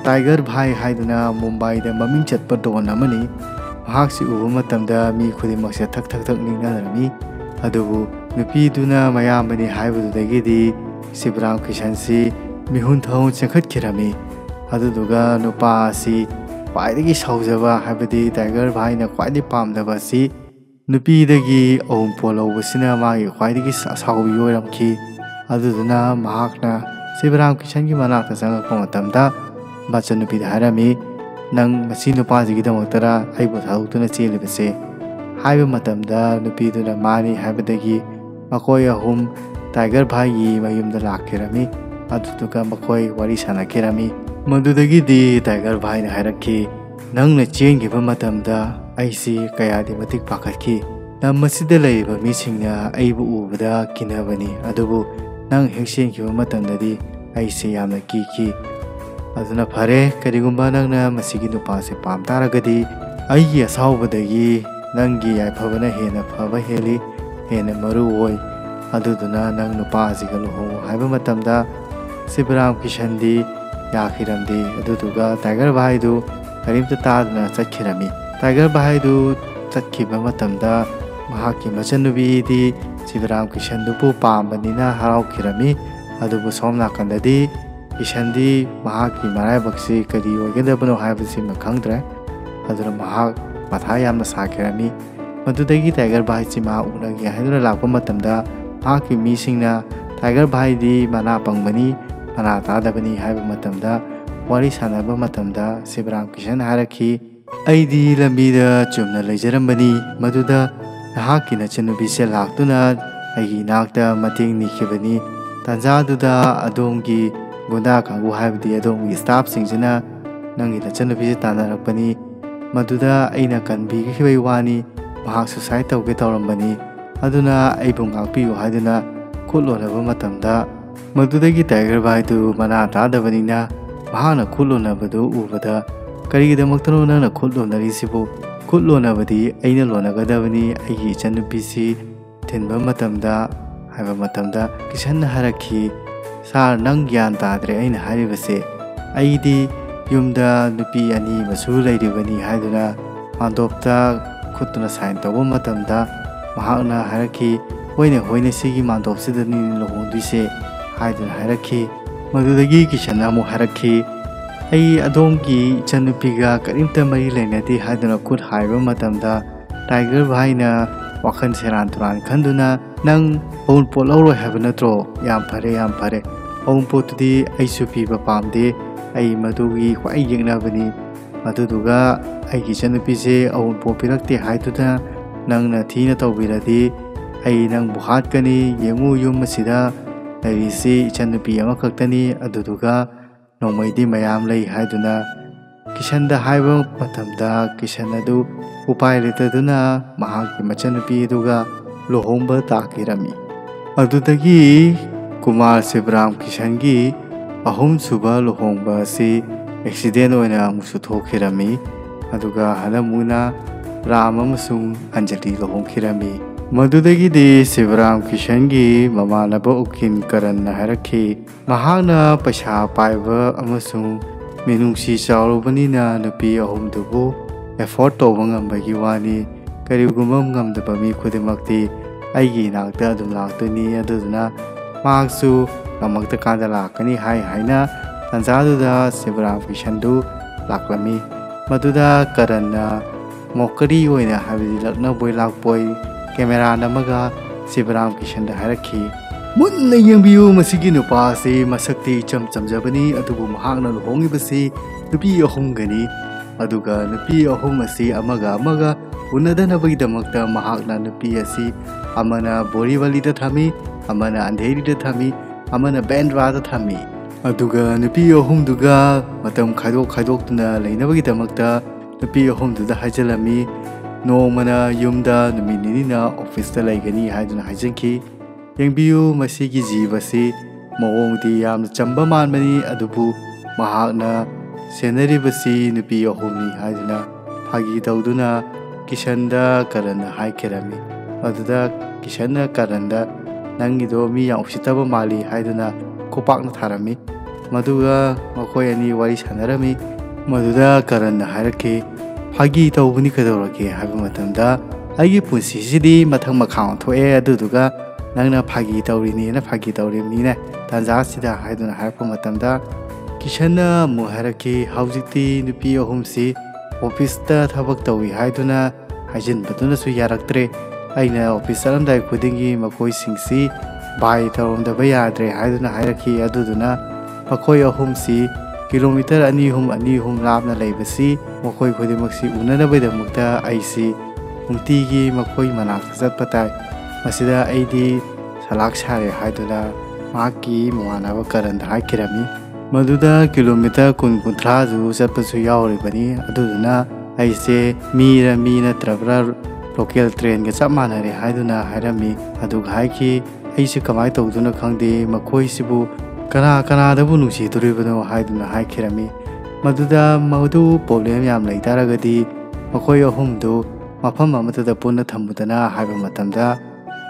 टाइगर भाई हाइदुना मुंबईदा ममिंग चटपा डॉन अमनी। महाक्सि उबा मतमदा मी खुदिमक्से थक थक थक निंगनरमी। अदुबु नुपीदुना मयामबने हाइबदुदगिदि सिबराम किशनसि मिहुनथौ चंखटखिरमी। अदुदुगा नुपा असि ख्वाइदगी सौजबा हाइबदि टाइगर भाईना ख्वाइदगी पामदबा असि नुपीदगी अवुंपो लौबसिना मागी ख्वाइदगी साउबि ओइरमखि। अदुदुना महाकना सिबराम किशनगी मनाक्ता चंगक्पा मतमदा मचनुपीदा हाइरमी, नंग मसी नुपाजिगिदमक्तरा अैबु थादोक्तुना चेलिबसे? हाइबा मतमदा नुपीदुना मानी हाइबदगी मखोय अहुम टाइगर भाईगी मयुमदा लाखिरमी। अदुदुगा मखोय वारी सानखिरमी। मदुदगिदि टाइगर भाईना हाइरक्खि, नंगना चेंगिबा मतमदा अैसि कयादि मतिक पाखत्खि। लम मसिदा लैरिबा मिसिंगना अैबु उबदा किनबनी, अदुबु नंग हेक चेंगिबा मतमददि अैसे यामना किखि। अदुना फरे, करिगुंबा नंगना मसिगी नुपासे पाम तारगदि अैगी असाउबदगी नंगी याइफबना हेना फबा हेली, हेना मरु ओइ। अदुदुना नंग नुपासिगा लुहोंगो हाइबा मतमदा सिबराम किशनदि याखिरमदि। अदुदुगा टाइगर भाईदु करिमता तादुना चटखिरमी। टाइगर भाईदु चटखिबा मतमदा महाकी मचनुबीदि सिबराम किशनदुबु पामबनिना हराउखिरमी। अदुबु सोम नाकंददि किशनदि महाकी मराइबक्सि करि ओइगदबनो हाइबसिमा खंगद्रे। अदुना महाक मथा यामना साखिरमी। मदुदगी टाइगर भाईसि मा उनगे हाइदुना लाक्पा मतमदा महाकी मिसिंगना टाइगर भाईदि मना पंगबनी मना तादबनी हाइबा मतमदा वारी सानबा मतमदा सिबराम किशन हाइरक्खि, अैदि लंबीदा चुमना लैजरमबनी। मदुदा नहाकी नचनुबीसे लाक्तुना अैगी नाक्ता मतेंग निखिबनी। तंजादुदा अदोमगी गुंडा कांगु हाइबदि अदोमगी स्टाफ सिंगजना नंगी नचनुबीसे तानरक्पनी। मदुदा अैना कनबीखिबै वानी महाक सुसाइड तौगे तौरमबनी। अदुना अैबु ngaꯛꯄꯤꯌꯨ हाइदुना खुदलोनबा मतमदा मदुदगी टाइगर भाईदु मना तादबनिना महाना खुदलोनबदु उबदा करिगिदमक्तनो नंगना खुदलोनरिसिबु? खुदलोनबदि अैना लोनगदबनी अैगी इचनुपीसि थिनबा मतमदा हाइबा मतमदा किशनना हाइरक्खि, सार नंग ग्यान ताद्रे अैना हाइरिबसे? अैदि युमदा नुपी अनि मसु लैरिबनी हाइदुना मांदोपता खुदतुना साइन तौबा मतमदा महाकना हाइरक्खि, होइने होइने सिगी मांदोपसिदनि लुहोंदुइसे हाइदुना हाइरक्खि। मदुदगी किशनना अमुक हाइरक्खि, अै अदोमगी इचनुपीगा करिमता मरी लैनदि हाइदुना खुद हाइबा मतमदा टाइगर भाईना वाखन सेरान तुरान खंदुना नंग अवुनपोट लौरोय हाइबा नत्रो? याम फरे अवुनपोटुदि अैसु पीबा पामदे, अै मदुगी ख्वाइ येंगनाबनी। मदुदुगा अैगी इचनुपीसे अवुनपोट पिरक्ते हाइदुना नंगना थीना तौबिरदि अै नंगबु हाटकनी। येंगु युम असिदा लैरिसि इचनुपी अमखक्तनी, अदुदुगा नोंमैदि मयाम लै हाइदुना किशनदा हाइबा मतमदा किशन अदु उपाय लेतदुना महाकी मचनुपी अदुगा लुहोंबा ताकिरमी। अदुदगी कुमार सिबराम किशनगी अहुम सुबा लुहोंबा असि एक्सीडेंट ओइना अमुसु थोखिरमी। अदुगा हनमुना राम अमसुंग अंजलि लुहोंखिरमी। मदुदगिदि सिबराम किशनगी ममानबा उकिन करन हाइरक्खि, महाकना पैसा पाइबा अमसुंग मिनुंगसि चाउरुबनिना नुपी अहुमदुबु एफोर्ड तौबा ngambagi वानी ꯀꯔꯤꯒꯨꯝꯕ ꯉꯝꯗꯕ ꯃꯤ ꯈꯨꯗꯤꯡꯃꯛꯇꯤ ꯑꯩꯒꯤ ꯏꯅꯥꯛꯇ ꯑꯗꯨꯝ ꯂꯥꯛꯇꯣꯏꯅꯤ ꯑꯗꯨꯗꯨꯅ ꯃꯍꯥꯛꯁꯨ ꯉꯝꯃꯛꯇ꯭ꯔꯀꯥꯟꯗ ꯂꯥꯛꯀꯅꯤ ꯍꯥꯏꯅ ꯇꯥꯟꯖꯥꯗꯨꯗ ꯁꯤꯕꯔꯥꯝ ꯀꯤꯁꯟꯗꯨ ꯂꯥꯛꯂꯝꯃꯤ꯫ ꯃꯗꯨꯗ ꯀꯔꯟꯅ ꯃꯣꯀꯔꯤ ꯑꯣꯏꯅ ꯍꯥꯏꯕꯗꯤ ꯂꯛꯅꯕꯣꯏ ꯂꯥꯛꯄꯣꯏ ꯀꯦꯃꯦꯔꯥ ꯅꯝꯃꯒ ꯁꯤꯕꯔꯥꯝ ꯀꯤꯁꯟꯗ ꯍꯥꯏꯔꯛꯈꯤ, ꯃꯨꯟꯅ ꯌꯦꯡꯕꯤꯌꯨ, ꯃꯁꯤꯒꯤ ꯅꯨꯄꯥ ꯑꯁꯤ ꯃꯁꯛꯇꯤ ꯏꯆꯝ ꯆꯝꯖꯕꯅꯤ ꯑꯗꯨꯕꯨ ꯃꯍꯥꯛꯅ ꯂꯨꯍꯣꯡꯉꯤꯕꯁꯤ ꯅꯨꯄꯤ 3ꯒꯅꯤ꯫ ꯑꯗꯨꯒ ꯅꯨꯄꯤ 3 ꯑꯁꯤ ꯑꯃꯒ ꯑꯃꯒ ꯎꯅꯗꯅꯕꯒꯤꯗꯃꯛꯇ ꯃꯍꯥꯛꯅ ꯅꯨꯄꯤ ꯑꯁꯤ ꯑꯃꯅ ꯕꯣꯔꯤꯋꯥꯂꯤꯗ ꯊꯝꯃꯤ, ꯑꯃꯅ ꯑꯟꯙꯦꯔꯤꯗ ꯊꯝꯃꯤ, ꯑꯃꯅ ꯕꯦꯟꯗ꯭ꯔꯥꯗ ꯊꯝꯃꯤ꯫ ꯑꯗꯨꯒ ꯅꯨꯄꯤ 3ꯗꯨꯒ ꯃꯇꯝ ꯈꯥꯏꯗꯣꯛꯇꯨꯅ ꯂꯩꯅꯕꯒꯤꯗꯃꯛꯇ ꯅꯨꯄꯤ 3ꯗꯨꯗ ꯍꯥꯏꯖꯤꯜꯂꯝꯃꯤ, ꯅꯣꯡꯃꯅ ꯌꯨꯝꯗ ꯅꯨꯃꯤꯠ 2ꯅ ꯑꯣꯐꯤꯁꯇ ꯂꯩꯒꯅꯤ ꯍꯥꯏꯗꯨꯅ ꯍꯥꯏꯖꯟꯈꯤ꯫ ꯌꯦꯡꯕꯤꯌꯨ, ꯃꯁꯤꯒꯤ ꯖꯤꯕꯁꯤ ꯃꯑꯣꯡꯗꯤ ꯌꯥꯝꯅ ꯆꯝꯕ ꯃꯥꯟꯕꯅꯤ ꯑꯗꯨꯕꯨ ꯃꯍꯥꯛꯅ ꯁꯦꯟꯅꯔꯤꯕꯁꯤ ꯅꯨꯄꯤ 3ꯅꯤ ꯍꯥꯏꯗꯨꯅ ꯐꯥꯒꯤ ꯇꯧꯗꯨꯅ ꯀꯤꯁꯟꯗ ꯀꯔꯟꯅ ꯍꯥꯏꯈꯤꯔꯝꯃꯤ꯫ ꯃꯗꯨꯗ ꯀꯤꯁꯟꯅ ꯀꯔꯟꯗ ꯅꯪꯒꯤꯗꯣ ꯃꯤ ꯌꯥꯝ ꯎꯁꯤꯠꯇꯕ ꯃꯥꯜꯂꯤ ꯍꯥꯏꯗꯨꯅ ꯈꯨꯄꯥꯛꯅ ꯊꯥꯔꯝꯃꯤ꯫ ꯃꯗꯨꯒ ꯃꯈꯣꯏ ꯑꯅꯤ ꯋꯥꯔꯤ ꯁꯥꯟꯅꯔꯝꯃꯤ꯫ ꯃꯗꯨꯗ ꯀꯔꯟꯅ ꯍꯥꯏꯔꯛꯈꯤ, ꯐꯥꯒꯤ ꯇꯧꯕꯅꯤ ꯀꯩꯗꯧꯔꯒꯦ ꯍꯥꯏꯕ ꯃꯇꯝꯗ ꯑꯩꯒꯤ ꯄꯨꯟꯁꯤꯁꯤꯗꯤ ꯃꯊꯪ ꯃꯈꯥ ꯑꯣꯟꯊꯣꯛꯑꯦ ꯑꯗꯨꯗꯨꯒ ꯅꯪꯅ ꯐꯥꯒꯤ ꯇꯧꯔꯤꯅꯦꯅ ꯐꯥꯒꯤ ꯇꯧꯔꯤꯕꯅꯤꯅꯦ ꯇꯥꯟꯖꯥꯁꯤꯗ ꯍꯥꯏꯗꯨꯅ ꯍꯥꯏꯔꯛꯄ ꯃꯇꯝꯗ ꯀꯤꯁꯟꯅ ꯑꯃꯨꯛ ꯍꯥꯏꯔꯛꯈꯤ, ꯍꯧꯖꯤꯛꯇꯤ ꯅꯨꯄꯤ 3ꯁꯤ ꯑꯣꯐꯤꯁꯇ ꯊꯕꯛ ꯇꯧꯏ ꯍꯥꯏꯗꯨꯅ ꯍꯥꯏꯖꯤꯟꯕꯗꯨꯅꯁꯨ ꯌꯥꯔꯛꯇ꯭ꯔꯦ꯫ ꯑꯩꯅ ꯑꯣꯐꯤꯁ ꯆꯠꯂꯝꯗꯥꯏ ꯈꯨꯗꯤꯡꯒꯤ ꯃꯈꯣꯏꯁꯤꯡꯁꯤ ꯕꯥꯏ ꯇꯧꯔꯝꯗꯕ ꯌꯥꯗ꯭ꯔꯦ ꯍꯥꯏꯗꯨꯅ ꯍꯥꯏꯔꯛꯈꯤ꯫ ꯑꯗꯨꯗꯨꯅ ꯃꯈꯣꯏ 3ꯁꯤ ꯀꯤꯂꯣꯃꯤꯇꯔ 2-3 ꯂꯥꯞꯅ ꯂꯩꯕꯁꯤ ꯃꯈꯣꯏ ꯈꯨꯗꯤꯡꯃꯛꯁꯤ ꯎꯅꯅꯕꯒꯤꯗꯃꯛꯇ ꯑꯩꯁꯤ ꯅꯨꯡꯇꯤꯒꯤ ꯃꯈꯣꯏ ꯃꯅꯥꯛꯇ ꯆꯠꯄ ꯇꯥꯏ꯫ ꯃꯁꯤꯗ ꯑꯩꯗꯤ ꯁꯂꯥꯛ ꯁꯥꯔꯦ ꯍꯥꯏꯗꯨꯅ ꯃꯍꯥꯛꯀꯤ ꯃꯃꯥꯟꯅꯕ ꯀꯔꯟꯗ ꯍꯥꯏꯈꯤꯔꯝꯃꯤ꯫ ꯃꯗꯨꯗ ꯀꯤꯂꯣꯃꯤꯇꯔ 20-30ꯁꯨ ꯆꯠꯄꯁꯨ ꯌꯥꯎꯔꯤꯕꯅꯤ꯫ ꯑꯗꯨꯗꯨꯅ ꯑꯩꯁꯦ ꯃꯤꯔ ꯃꯤ ꯅꯠꯇ꯭ꯔꯕ꯭ꯔꯥ ꯂꯣꯀꯦꯜ ꯇ꯭ꯔꯦꯟꯒ ꯆꯞ ꯃꯥꯟꯅꯔꯦ ꯍꯥꯏꯗꯨꯅ ꯍꯥꯏꯔꯝꯃꯤ꯫ ꯑꯗꯨꯒ ꯍꯥꯏꯈꯤ, ꯑꯩꯁꯦ ꯀꯃꯥꯏꯅ ꯇꯧꯗꯨꯅ ꯈꯪꯗꯦ, ꯃꯈꯣꯏꯁꯤꯕꯨ ꯀꯅꯥꯗꯕꯨ ꯅꯨꯡꯁꯤꯗꯣꯔꯤꯕꯅꯣ ꯍꯥꯏꯗꯨꯅ ꯍꯥꯏꯈꯤꯔꯝꯃꯤ꯫ ꯃꯗꯨ ꯄ꯭ꯔꯣꯕ꯭ꯂꯦꯝ ꯌꯥꯝ ꯂꯩꯇꯥꯔꯒꯗꯤ ꯃꯈꯣꯏ 3ꯗꯨ ꯃꯐꯝ ꯑꯃꯠꯇꯗ ꯄꯨꯟꯅ ꯊꯝꯃꯨꯗꯅ ꯍꯥꯏꯕ ꯃꯇꯝꯗ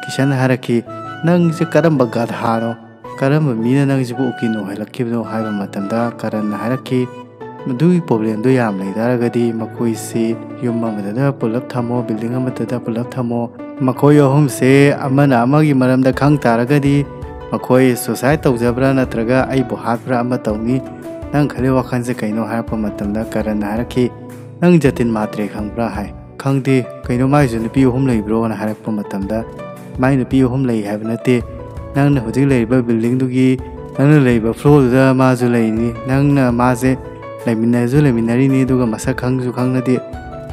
ꯀꯤꯁꯟꯅ ꯍꯥꯏꯔꯛꯈꯤ, ꯅꯪꯁꯦ ꯀꯔꯝꯕ ꯒꯙꯥꯅꯣ, ꯀꯔꯝꯕ ꯃꯤꯅ ꯅꯪꯁꯤꯕꯨ ꯎꯀꯤꯜ ꯑꯣꯏꯍꯜꯂꯛꯈꯤꯕꯅꯣ ꯍꯥꯏꯕ ꯃꯇꯝꯗ ꯀꯔꯟꯅ ꯍꯥꯏꯔꯛꯈꯤ, ꯃꯗꯨꯒꯤ ꯄ꯭ꯔꯣꯕ꯭ꯂꯦꯝꯗꯨ ꯌꯥꯝ ꯂꯩꯇꯥꯔꯒꯗꯤꯃꯈꯣꯏꯁꯤ ꯌꯨꯝ ꯑꯃꯗ ꯄꯨꯜꯂꯞ ꯊꯝꯃꯣ, ꯕꯤꯜꯗꯤꯡ ꯑꯃꯗ ꯄꯨꯜꯂꯞ ꯊꯝꯃꯣ꯫ ꯃꯈꯣꯏ 3ꯁꯦ ꯑꯃꯅ ꯑꯃꯒꯤ ꯃꯔꯝꯗ ꯈꯪ ꯇꯥꯔꯒꯗꯤ ꯃꯈꯣꯏ ꯁꯨꯁꯥꯏꯠ ꯇꯧꯖꯕ꯭ꯔꯥ ꯅꯠꯇ꯭ꯔꯒ ꯑꯩꯕꯨ ꯍꯥꯠꯄ꯭ꯔꯥ ꯑꯃ ꯇꯧꯅꯤ꯫ ꯅꯪ ꯈꯜꯂꯤ ꯋꯥꯈꯜꯁꯦ ꯀꯩꯅꯣ ꯍꯥꯏꯔꯛꯄ ꯃꯇꯝꯗ ꯀꯔꯟꯅ ꯍꯥꯏꯔꯛꯈꯤ, ꯅꯪ ꯖꯇꯤꯟ ꯃꯥꯇ꯭ꯔꯦ ꯈꯪꯕ꯭ꯔꯥ ꯍꯥꯏ꯫ ꯈꯪꯗꯦ, ꯀꯩꯅꯣ ꯃꯥꯏꯁꯨ ꯅꯨꯄꯤ 3 ꯂꯩꯕ꯭ꯔꯣꯅ ꯍꯥꯏꯔꯛꯄ ꯃꯇꯝꯗ ꯃꯥꯏ ꯅꯨꯄꯤ 3 ꯂꯩ ꯍꯥꯏꯕ ꯅꯠꯇꯦ, ꯅꯪꯅ ꯍꯧꯖꯤꯛ ꯂꯩꯔꯤꯕ ꯕꯤꯜꯗꯤꯡꯗꯨꯒꯤ ꯅꯪꯅ ꯂꯩꯔꯤꯕ ꯐ꯭ꯂꯣꯔꯗꯨꯗ ꯃꯥꯁꯨ ꯂꯩꯔꯤꯅꯤ, ꯅꯪꯅ ꯃꯥꯁꯦ ꯂꯩꯃꯤꯟꯅꯔꯤꯅꯤ ꯑꯗꯨꯒ ꯃꯁꯛ ꯈꯪꯁꯨ ꯈꯪꯅꯗꯦ꯫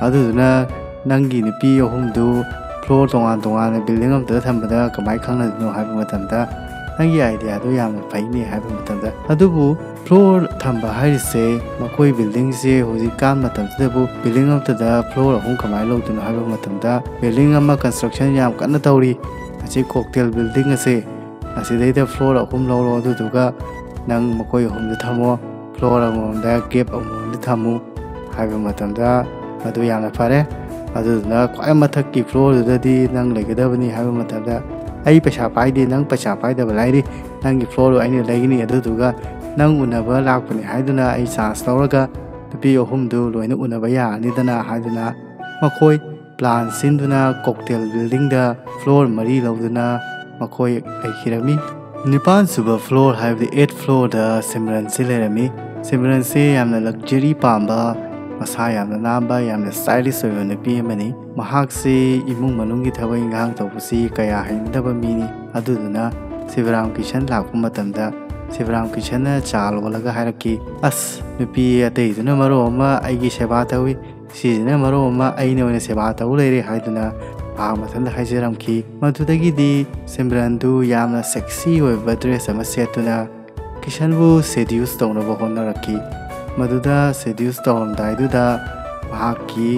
ꯑꯗꯨꯗꯨꯅ ꯅꯪꯒꯤ ꯅꯨꯄꯤ 3ꯗꯨ ꯐ꯭ꯂꯣꯔ ꯇꯣꯉꯥꯟꯅ ꯕꯤꯜꯗꯤꯡ ꯑꯃꯗ ꯊꯝꯕꯗ ꯀꯃꯥꯏꯅ ꯈꯪꯅꯗꯣꯏꯅೋ ꯍꯥꯏꯕ ꯃꯇꯝꯗ ꯅꯪꯒꯤ ꯑꯥꯏꯗꯤꯌꯥꯗꯣ ꯌꯥꯝꯅ ꯐꯩꯅꯦ ꯍꯥꯏꯕ ꯃꯇꯝꯗ, ꯑꯗꯨꯕꯨ ꯐ꯭ꯂꯣꯔ ꯊꯝꯕ ꯍꯥꯏꯔꯤꯁꯦ ꯃꯈꯣꯏ ꯕꯤꯜꯗꯤꯡꯁꯦ ꯍꯧꯖꯤꯛꯀꯥꯟ ꯃꯇꯝꯁꯤꯗꯕꯨ ꯕꯤꯜꯗꯤꯡ ꯑꯃꯠꯇꯗ ꯐ꯭ꯂꯣꯔ 3 ꯀꯃꯥꯏꯅ ꯂꯧꯗꯣꯏꯅꯣ ꯍꯥꯏꯕ ꯃꯇꯝꯗ ꯕꯤꯜꯗꯤꯡ ꯑꯃ ꯀꯟꯁꯇ꯭ꯔꯛꯁꯟ ꯌꯥꯝ ꯀꯟꯅ ꯇꯧꯔꯤ, ꯑꯁꯤ ꯀꯣꯛꯇꯦꯜ ꯕꯤꯜꯗꯤꯡ ꯑꯁꯦ ꯑꯁꯤꯗꯩꯗ ꯐ꯭ꯂꯣꯔ 3 ꯂꯧꯔꯣ ꯑꯗꯨꯗꯨꯒ ꯅꯪ ꯃꯈꯣꯏ 3ꯗ ꯊꯝꯃꯣ, ꯐ꯭ꯂꯣꯔ ꯑꯃꯃꯝꯗ ꯒꯦꯞ ꯑꯃꯃꯝꯗ ꯊꯝꯃꯨ ꯍꯥꯏꯕ ꯃꯇꯝꯗ ꯃꯗꯨ ꯌꯥꯝꯅ ꯐꯔꯦ꯫ ꯑꯗꯨꯗꯨꯅ ꯈ꯭ꯋꯥꯏ ꯃꯊꯛꯀꯤ ꯐ꯭ꯂꯣꯔꯗꯨꯗꯗꯤ ꯅꯪ ꯂꯩꯒꯗꯕꯅꯤ ꯍꯥꯏꯕ ꯃꯇꯝꯗ ꯑꯩ ꯄꯩꯁꯥ ꯄꯥꯏꯗꯦ, ꯅꯪ ꯄꯩꯁా ꯄꯥꯏꯗꯕ ꯂꯥꯏꯔꯤ, ꯅꯪꯒꯤ ꯐ꯭ꯂꯣꯔꯗꯨ ꯑꯩꯅ ꯂꯩꯒꯅꯤ ꯑꯗꯨꯗꯨꯒ ꯅꯪ ꯎꯅꯕ ꯂꯥꯛꯄꯅꯤ ꯍꯥꯏꯗꯨꯅ ꯑꯩ ꯆꯥꯟꯁ ꯂꯧꯔꯒ ꯅꯨꯄꯤ 3ꯗꯨ ꯂꯣꯏꯅ ꯎꯅꯕ ꯌꯥꯔꯅꯤꯗꯅ ꯍꯥꯏꯗꯨꯅ ꯃꯈꯣꯏ ꯄ꯭ꯂꯥꯟ ꯁꯤꯟꯗꯨꯅ ꯀꯣꯛꯇꯦꯜ ꯕꯤꯜꯗꯤꯡꯗ ꯐ꯭ꯂꯣꯔ 3 ꯂꯧꯗꯨꯅ ꯃꯈꯣꯏ ꯂꯩꯈꯤꯔꯝꯃꯤ꯫ 9ꯁꯨꯕ ꯐ꯭ꯂꯣꯔ ꯍꯥꯏꯕꯗꯤ 8th ꯐ꯭ꯂꯣꯔꯗ ꯁꯤꯝꯔꯟꯁꯤ ꯂꯩꯔꯝꯃꯤ꯫ ꯁꯤꯝꯔꯟꯁꯤ ꯌꯥꯝꯅ ꯂꯛꯖꯔꯤ ꯄꯥꯝꯕ, ꯃꯁꯥ ꯌꯥꯝꯅ ꯅꯥꯟꯕ, ꯌꯥꯝꯅ ꯁ꯭ꯇꯥꯏꯂꯤꯁ ꯑꯣꯏꯕ ꯅꯨꯄꯤ ꯑꯃꯅꯤ꯫ ꯃꯍꯥꯛꯁꯤ ꯏꯃꯨꯡ ꯃꯅꯨꯡꯒꯤ ꯊꯕꯛ ꯏꯟꯈꯥꯡ ꯇꯧꯕꯁꯤ ꯀꯌా ꯍꯩꯅꯗꯕ ꯃꯤꯅꯤ꯫ ꯑꯗꯨꯗꯨꯅ ꯁꯤꯕꯔꯥꯝ ꯀꯤꯁꯟ ꯂꯥꯛꯄ ꯃꯇꯝꯗ ꯁꯤꯕꯔꯥꯝ ꯀꯤꯁꯟꯅ ꯆꯥ ꯂꯣꯜꯂꯒ ꯍꯥꯏꯔꯛꯈꯤ, ꯑꯁ ꯅꯨꯄꯤ ꯑꯇꯩꯗꯨꯅ ꯃꯔꯣꯟ ꯑꯃ ꯑꯩꯒꯤ ꯁꯦꯕꯥ ꯇꯧꯏ, ꯁꯤꯁꯤꯅ ꯃꯔꯣꯟ ꯑꯃ ꯑꯩꯅ ꯑꯣꯏꯅ ꯁꯦꯕꯥ ꯇꯧ ꯂꯩꯔꯦ ꯍꯥꯏꯗꯨꯅ ꯃꯍꯥꯛ ꯃꯊꯟꯇ ꯍꯥꯏꯖꯔꯝꯈꯤ꯫ ꯃꯗꯨꯗꯒꯤꯗꯤ ꯁꯤꯝꯔꯟꯗꯨ ꯌꯥꯝꯅ ꯁꯦꯛꯁꯤ ꯑꯣꯏꯕ ꯗ꯭ꯔꯦꯁ ꯑꯃ ꯁꯦꯠꯇꯨꯅ ꯀꯤꯁꯟꯕꯨ ꯁꯦꯗ꯭ꯌꯨꯁ ꯇꯧꯅꯕ ꯍꯣꯠꯅꯔꯛꯈꯤ꯫ ꯃꯗꯨꯗ ꯁꯦꯗ꯭ꯌꯨꯁ ꯇꯧꯔꯝꯗꯥꯏꯗꯨꯗ ꯃꯍꯥꯛꯀꯤ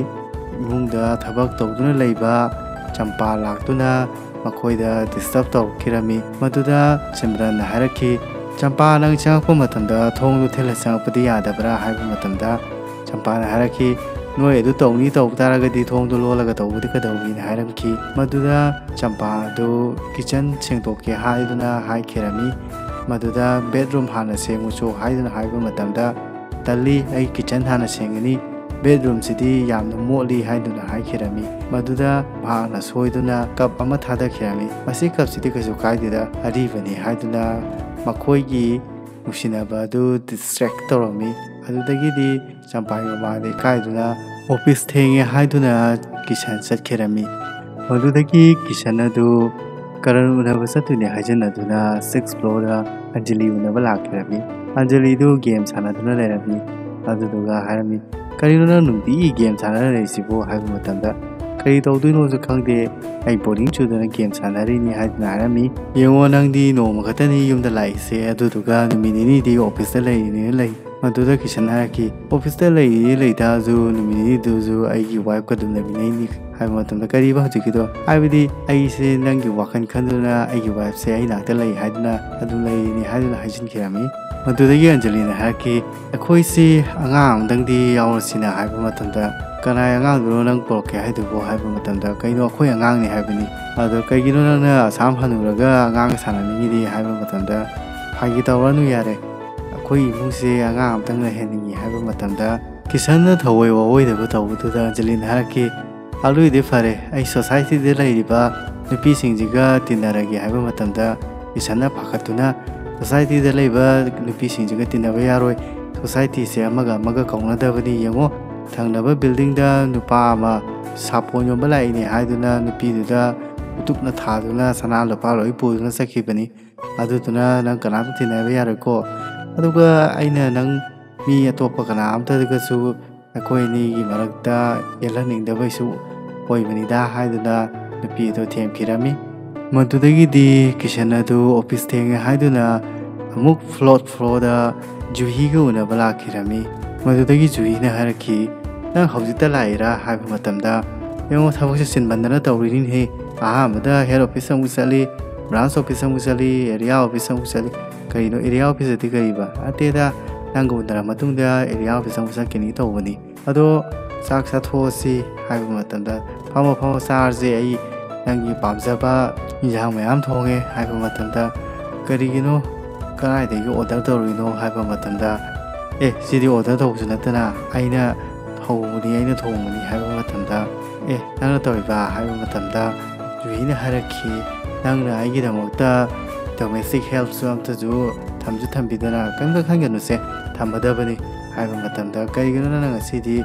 ꯏꯃꯨꯡꯗ ꯊꯕꯛ ꯇꯧꯗꯨꯅ ꯂꯩꯕ ꯆꯝꯄꯥ ꯂꯥꯛꯇꯨꯅ ꯃꯈꯣꯏꯗ ꯗꯤꯁꯇꯔꯕ ꯇꯧꯔꯛꯈꯤꯔꯝꯃꯤ꯫ ꯃꯗꯨꯗ ꯁꯤꯝꯔꯟꯅ ꯍꯥꯏꯔꯛꯈꯤ, ꯆꯝꯄꯥ ꯅꯪ ꯆꯪꯉꯛꯄ ꯃꯇꯝꯗ ꯊꯣꯡꯗꯨ ꯊꯤꯜꯂ ꯆꯪꯉꯛꯄꯗꯤ ꯌꯥꯗꯕ꯭ꯔꯥ ꯍꯥꯏꯕ ꯃꯇꯝꯗ ꯆꯝꯄꯥꯅ ꯍꯥꯏꯔꯛꯈꯤ, ꯅꯣꯏ ꯑꯗꯨ ꯇꯧꯕ ꯇꯥꯔꯒꯗꯤ ꯊꯣꯡꯗꯨ ꯂꯣꯜꯂꯒ ꯇꯧꯕꯗꯤ ꯀꯩꯗꯧꯏꯅ ꯍꯥꯏꯔꯝꯈꯤ꯫ ꯃꯗꯨꯗ ꯆꯝꯄꯥꯗꯨ ꯀꯤꯆꯟ ꯁꯦꯡꯗꯣꯛꯀꯦ ꯍꯥꯏꯗꯨꯅ ꯍꯥꯏꯈꯤꯔꯝꯃꯤ꯫ ꯃꯗꯨꯗ ꯕꯦꯠꯔꯨꯝ ꯍꯥꯟꯅ ꯁꯦꯡꯉꯨꯆꯣ ꯍꯥꯏꯗꯨꯅ ꯍꯥꯏꯕ ꯃꯇꯝꯗ ꯇꯜꯂꯤ, ꯑꯩ ꯀꯤꯆꯟ ꯍꯥꯟꯅ ꯁꯦꯡꯒꯅꯤ, bedroom-sidi yamna motli haiduna haikirami maduda mahakna soiduna cup ama thadakhirami masi cup-sidi kaisu kaidida aribani haiduna makhoigi nusinaba adu distract torami adudagidi champai mamade kaiduna office thenge haiduna Kishan satkirami madudagi Kishan adu karan unaba satune hajanaduna 6th floor da Anjali unaba lakirami Anjali du game sanaduna lerami aduduga harami karina nungdi game sanara resibo haibu matanda kari tawduino su khangde ai boarding chudana game sanari ni haidna harami yengo nangdi no makatani yumda laise aduduga numini di office da lai maduda Kishan haraki office da lai da zu numini du zu aigi wife ka dumna binai haibu matanda kari ba hujikido aibidi aise nangi wakan khanduna aigi wife se ai nakta lai haidna adu lai ni haidna hajin kirami madudagi Anjali na haraki akhoi si angang dangdi yaurasina haibu matanda kanai angang duro nang porke haidubo haibu matanda kaino akhoi angang ni haibani ado kaigino nangna asam hanuraga angang sanani di haibu matanda hagi tawranu yare akhoi imungse angang amtangna heningi haibu matanda Kishan na thawai wawai da tawbuda Anjali na haraki alui de fare ai society de lairiba nupi singjiga tinaragi haibu matanda Kishan na phakatuna society da laiba nupi singjiga tinaba yaroi society se amaga kaunadabani yengo thangnaba building da nupa ama sapon yomba laini haiduna nupi duda utukna thaduna sana lopa loi puduna sakhibani aduduna nang kanam tinaba yaroi ko aduga aina nang mi atopa kana amta daga su akoi ni gi marakta yelaning da baisu oibani da haiduna nupi do them kirami madudagi di Kishan adu office thenge haiduna amuk floor da Juhi ga unaba lakirami madudagi Juhi na haraki nang haujita laira haibu matamda yengo thabak sinbandana tawrin he ahamada head office amu sali branch office amu sali area office amu sali kaino area office ati kariba ateda nango dara matungda area office amu sakini tawbani ado sak sathosi haibu matamda phamo sarje ai nangi pamjaba injang mayam thonge haibu matamda karigino karai de order torino haiba matamda sidi order tawsu natana aina thonguni haiba matamda nangna toiba haiba matamda Juhina haraki nangna aigi damakta domestic help su amta ju thamju thambidana kanga khangenu se thambadabani haiba matamda karigino nang sidi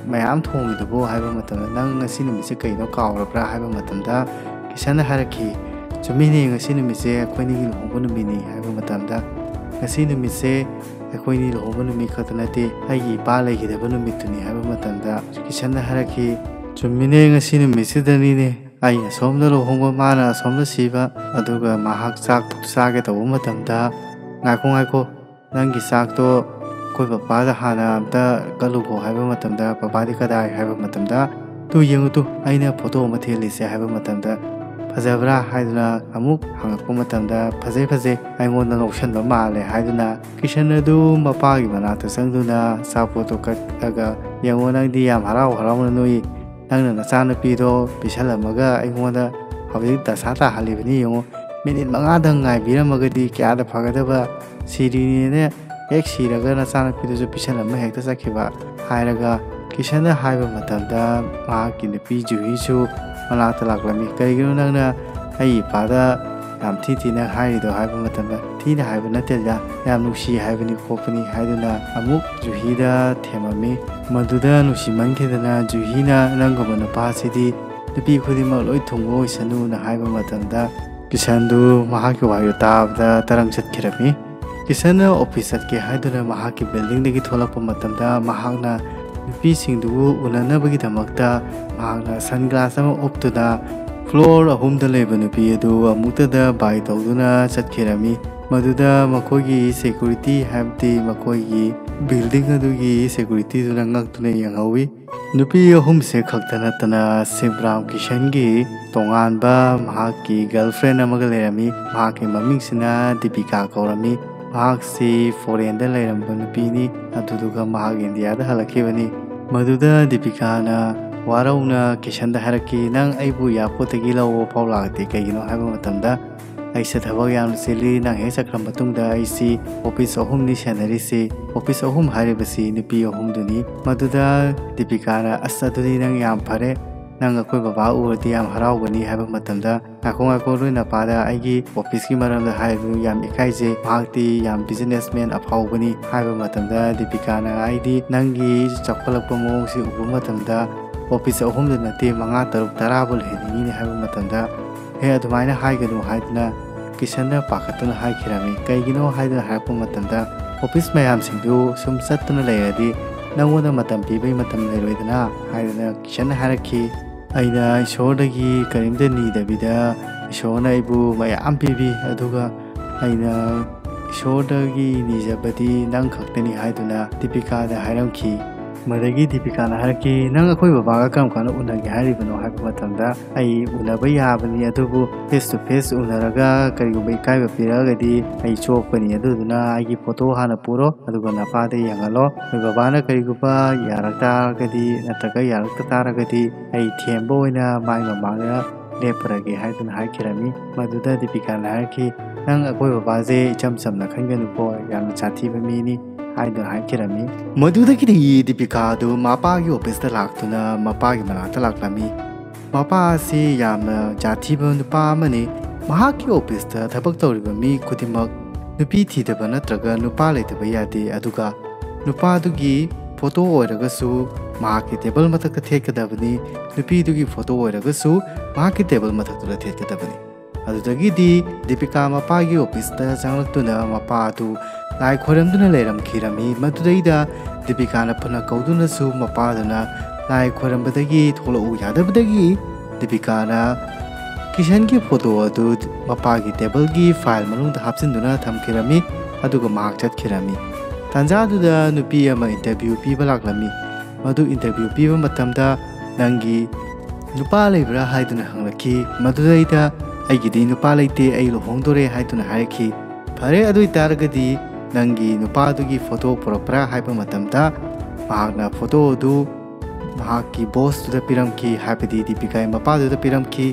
mayam thongidubo haiba matamda nang ngasi numise kaino kawrabra haiba matamda Kishan haraki Chumini ngasi numise akhoni gi luhongba numini haiba matamda ngasi numise akhoni luhongba numi khatanate aigi pa laigidaba numituni haiba matamda Kishan haraki chumini ngasi numise dani ne aina somda luhongba mana somda siba aduga mahak chak sage tabu matamda ngaiko nangi sak to koi papa da hana amta kalugo haiba matamda papa di kadai haiba matamda tu yengu tu aina photo ma thelise haiba matamda Fazabra haiduna amuk hangakpa matamda phazai aingonda nokshanba male haiduna Kishan adu mapagi manata sangduna sapoto kataga yengo nangdi yam harau nui nangna nachanupi do pisalamaga aingonda hawjik dasata halibani yengo minute manga dang ngaibiramagadi kyada phagadaba sirini ne ek siraga nachanupi do pisalama hekta sakhiba hairaga Kishan haiba matamda mahaki nupi Juhi su manata laklami karigino nangna ai pada yam thina hairido haiba matamda thina haiba natela yam nusi haibani khopani haiduna amuk Juhi da themami maduda nusi mankidana Juhi na nangobana pasidi nupi khudima loi thungo isanu na haiba matamda Kishan du mahaki wayu tabda tarang chatkirami Kishan office atke haiduna mahaki building dagi tholakpa matamda mahakna nupi singdu unanabagi damakta mahakna sunglass ama optuna floor ahumda leba nupi adu amuktada bai tawduna chatkirami maduda makogi security habdi makogi building adugi security duna ngaktuna yanghawi nupi ahum se khaktana tana Sibram Kishan gi tonganba mahaki girlfriend amaga lerami mahaki mamingsina Deepika kaurami mahaksi foreign da leramba nupini aduduga mahak India da halakibani maduda Deepika na warauna Kishan da haraki nang aibu yapotagi lawo paulagte kaigino haiba matamda ꯑꯩꯁꯦ ꯊꯕꯛ ꯌꯥꯝꯅ ꯆꯤꯜꯂꯤ ꯅꯪ ꯍꯦꯛ ꯆꯠꯈ꯭ꯔ ꯃꯇꯨꯡꯗ ꯑꯩꯁꯤ ꯑꯣꯐꯤꯁ ꯑꯍꯨꯝꯅꯤ ꯁꯦꯟꯅꯔꯤꯁꯤ ꯑꯣꯐꯤꯁ ꯑꯍꯨꯝ ꯍꯥꯏꯔꯤꯕꯁꯤ ꯅꯨꯄꯤ ꯑꯍꯨꯝꯗꯨꯅꯤ ꯃꯗꯨꯗ ꯗꯤꯄꯤꯀꯥꯅ ꯑꯁ ꯑꯗꯨꯗꯤ ꯅꯪ ꯌꯥꯝ ꯐꯔꯦ ꯅꯪ ꯑꯩꯈꯣꯏ ꯕꯕꯥ ꯎꯔꯗꯤ ꯌꯥꯝ ꯍꯔꯥꯎꯒꯅꯤ ꯍꯥꯏꯕ ꯃꯇꯝꯗ ꯉꯥꯏꯈꯣ ꯅꯣꯏ ꯅꯄꯥꯗ ꯑꯩꯒꯤ ꯑꯣꯐꯤꯁꯀꯤ ꯃꯔꯝꯗ ꯍꯥꯏꯕꯗꯨ ꯌꯥꯝ ꯏꯀꯥꯏꯖꯩ ꯃꯍꯥꯛꯇꯤ ꯌꯥꯝ ꯕꯤꯖꯤꯅꯦꯁꯃꯦꯟ ꯑꯐꯥꯎꯕꯅꯤ ꯍꯥꯏꯕ ꯃꯇꯝꯗ ꯗꯤꯄꯤꯀꯥꯅ ꯑꯩꯗꯤ ꯅꯪꯒꯤ ꯆꯥꯎꯈꯠꯂꯛꯄ ꯃꯑꯣꯡꯁꯤ ꯎꯕ ꯃꯇꯝꯗ ꯑꯣꯐꯤꯁ ꯑꯍꯨꯝꯗ ꯅꯠꯇꯦ 5 6 10 ꯂꯩꯍꯟꯅꯤꯡꯉꯤꯅꯤ ꯍꯥꯏꯕ ꯃꯇꯝꯗ ꯍꯦ ꯑꯗꯨꯃꯥꯏꯅ ꯍꯥꯏꯒꯅꯨ ꯍꯥꯏꯗꯨꯅ ꯀꯤꯁꯟꯅ ꯄꯥꯈꯠꯇꯨꯅ ꯍꯥꯏꯈꯤꯔꯝꯃꯤ ꯀꯩꯒꯤꯅꯣ ꯍꯥꯏꯗꯨꯅ ꯍꯥꯏꯔꯛꯄ ꯃꯇꯝꯗ ꯑꯣꯐꯤꯁ ꯃꯌꯥꯝꯁꯤꯡꯗꯨ ꯁꯨꯝ ꯆꯠꯇꯨꯅ ꯂꯩꯔꯗꯤ ꯅꯪꯉꯣꯟꯗ ꯃꯇꯝ ꯄꯤꯕꯩ ꯃꯇꯝ ꯂꯩꯔꯣꯏꯗꯅ ꯍꯥꯏꯗꯨꯅ ꯀꯤꯁꯟꯅ ꯍꯥꯏꯔꯛꯈꯤ ꯑꯩꯅ ꯏꯁꯣꯔꯗꯒꯤ ꯀꯔꯤꯝꯇ ꯅꯤꯗꯕꯤꯗ ꯏꯁꯣꯔꯅ ꯑꯩꯕꯨ ꯃꯌꯥꯝ ꯄꯤꯕꯤ ꯑꯗꯨꯒ ꯑꯩꯅ ꯏꯁꯣꯔꯗꯒꯤ ꯅꯤꯖꯕꯗꯤ ꯅꯪ ꯈꯛꯇꯅꯤ ꯍꯥꯏꯗꯨꯅ ꯗꯤꯄꯤꯀꯥꯗ ꯍꯥꯏꯔꯝꯈꯤ ꯃꯗꯒꯤ ꯗꯤꯄꯤꯀꯥꯅ ꯍꯥꯏꯔꯛꯈꯤ ꯅꯪ ꯑꯩꯈꯣꯏ ꯕꯕꯥꯒ ꯀꯔꯝ ꯀꯥꯟꯗ ꯎꯅꯒꯦ ꯍꯥꯏꯔꯤꯕꯅꯣ ꯍꯥꯏꯕ ꯃꯇꯝꯗ ꯑꯩ ꯎꯅꯕ ꯌꯥꯕꯅꯤ ꯑꯗꯨꯕꯨ ꯐꯦꯁ ꯇꯨ ꯐꯦꯁ ꯎꯅꯔꯒ ꯀꯔꯤꯒꯨꯝꯕ ꯏꯀꯥꯏꯕ ꯄꯤꯔꯛꯑꯒꯗꯤ ꯑꯩ ꯆꯣꯞꯀꯅꯤ ꯑꯗꯨꯗꯨꯅ ꯑꯩꯒꯤ ꯐꯣꯇꯣ ꯍꯥꯟꯅ ꯄꯨꯔꯣ ꯑꯗꯨꯒ ꯅꯄꯥꯗ ꯌꯦꯡꯍꯜꯂꯣ ꯅꯣꯏ ꯕꯕꯥꯅ ꯀꯔꯤꯒꯨꯝꯕ ꯌꯥꯔꯛ ꯇꯥꯔꯒꯗꯤ ꯅꯠꯇ꯭ꯔꯒ ꯌꯥꯔꯛꯇ ꯇꯥꯔꯒꯗꯤ ꯑꯩ ꯊꯦꯝꯕ ꯑꯣꯏꯅ ꯃꯥꯏ ꯃꯃꯥꯡꯗ ꯂꯦꯞꯄꯔꯒꯦ ꯍꯥꯏꯗꯨꯅ ꯍꯥꯏꯈꯤꯔꯝꯃꯤ ꯃꯗꯨꯗ ꯗꯤꯄꯤꯀꯥꯅ ꯍꯥꯏꯔꯛꯈꯤ ꯅꯪ ꯑꯩꯈꯣꯏ ꯕꯕꯥꯁꯦ ꯏꯆꯝ ꯆꯝꯅ ꯈꯟꯒꯅꯨꯀꯣ ꯌꯥꯝꯅ ꯁꯥꯊꯤꯕ ꯃꯤꯅꯤ ꯍꯥꯏꯗꯨꯅ ꯍꯥꯏꯈꯤꯔꯝꯃꯤ ꯃꯗꯨꯗꯒꯤꯗꯤ ꯗꯤꯄꯤꯀꯥꯗꯨ ꯃꯄꯥꯒꯤ ꯑꯣꯐꯤꯁꯇ ꯂꯥꯛꯇꯨꯅ ꯃꯄꯥꯒꯤ ꯃꯅꯥꯛꯇ ꯂꯥꯛꯂꯝꯃꯤ ꯃꯄꯥ ꯑꯁꯤ ꯌꯥꯝꯅ ꯖꯥꯊꯤꯕ ꯅꯨꯄꯥ ꯑꯃꯅꯤ ꯃꯍꯥꯛꯀꯤ ꯑꯣꯐꯤꯁꯇ ꯊꯕꯛ ꯇꯧꯔꯤꯕ ꯃꯤ ꯈꯨꯗꯤꯡꯃꯛ ꯅꯨꯄꯤ ꯊꯤꯗꯕ ꯅꯠꯇ꯭ꯔꯒ ꯅꯨꯄꯥ ꯂꯩꯇꯕ ꯌꯥꯗꯦ ꯑꯗꯨꯒ ꯅꯨꯄꯥꯗꯨꯒꯤ ꯐꯣꯇो ꯑꯣꯏꯔꯒꯁꯨ ꯃꯍꯥꯛꯀꯤ ꯇꯦꯕꯜ ꯃꯊꯛꯇ ꯊꯦꯠꯀꯗꯕꯅꯤ ꯅꯨꯄꯤꯗꯨꯒꯤ ꯐꯣꯇो ꯑꯣꯏꯔꯒꯁꯨ ꯃꯍꯥꯛꯀꯤ ꯇꯦꯕꯜ ꯃꯊꯛꯇꯨꯗ ꯊꯦꯠꯀꯗꯕꯅꯤ ꯑꯗꯨꯗꯒꯤꯗꯤ ꯗꯤꯄꯤꯀꯥ ꯃꯄꯥꯒꯤ ꯑꯣꯐꯤꯁꯇ ꯆꯪꯂꯛꯇꯨꯅ ꯃꯄꯥ ꯑꯗꯨ ꯂꯥꯏ ꯈꯣꯏꯔꯝꯗꯨꯅ ꯂꯩꯔꯝꯈꯤꯔꯝꯃꯤ ꯃꯗꯨꯗꯩꯗ ꯗꯤꯄꯤꯀꯥꯅ ꯐꯅ ꯀꯧꯗꯨꯅꯁꯨ ꯃꯄꯥꯗꯨꯅ ꯂꯥꯏ ꯈꯣꯏꯔꯝꯕꯗꯒꯤ ꯊꯣꯛꯂꯛꯎ ꯌꯥꯗꯕꯗꯒꯤ ꯗꯤꯄꯤꯀꯥꯅ ꯀꯤꯁꯟꯒꯤ ꯐꯣꯇꯣ ꯑꯗꯨ ꯃꯄꯥꯒꯤ ꯇꯦꯕꯜꯒꯤ ꯐꯥꯏꯜ ꯃꯅꯨꯡꯗ ꯍꯥꯞꯆꯤꯟꯗꯨꯅ ꯊꯝꯈꯤꯔꯝꯃꯤ ꯑꯗꯨꯒ ꯃꯍꯥꯛ ꯆꯠꯈꯤꯔꯝꯃꯤ ꯇꯥꯟꯖꯥꯗꯨꯗ ꯅꯨꯄꯤ ꯑꯃ ꯏꯟꯇꯔꯚ꯭ꯌꯨ ꯄꯤꯕ ꯂꯥꯛꯂꯝꯃꯤ ꯃꯗꯨ ꯏꯟꯇꯔꯚ꯭ꯌꯨ ꯄꯤꯕ ꯃꯇꯝꯗ ꯅꯪꯒꯤ ꯅꯨꯄꯥ ꯂꯩꯕ꯭ꯔꯥ ꯍꯥꯏꯗꯨꯅ ꯍꯪꯂꯛꯈꯤ ꯃꯗꯨꯗꯩꯗ ꯑꯩꯒꯤꯗꯤ ꯅꯨꯄꯥ ꯂꯩꯇꯦ ꯑꯩ ꯂꯨꯍꯣꯡꯗꯣꯔꯦ ꯍꯥꯏꯗꯨꯅ ꯍꯥꯏꯔꯛꯈꯤ ꯐꯔꯦ ꯑꯗꯨ ꯑꯣꯏꯇꯥꯔꯒꯗꯤ ꯅꯪꯒꯤ ꯅꯨꯄꯥꯗꯨꯒꯤ ꯐꯣꯇꯣ ꯄꯨꯔꯛꯄ꯭ꯔꯥ ꯍꯥꯏꯕ ꯃꯇꯝꯗ ꯃꯍꯥꯛꯅ ꯐꯣꯇꯣ ꯑꯗꯨ ꯃꯍꯥꯛꯀꯤ ꯕꯣꯁꯇꯨꯗ ꯄꯤꯔꯝꯈꯤ ꯍꯥꯏꯕꯗꯤ ꯗꯤꯄꯤꯀꯥꯒꯤ ꯃꯄꯥꯗꯨꯗ ꯄꯤꯔꯝꯈꯤ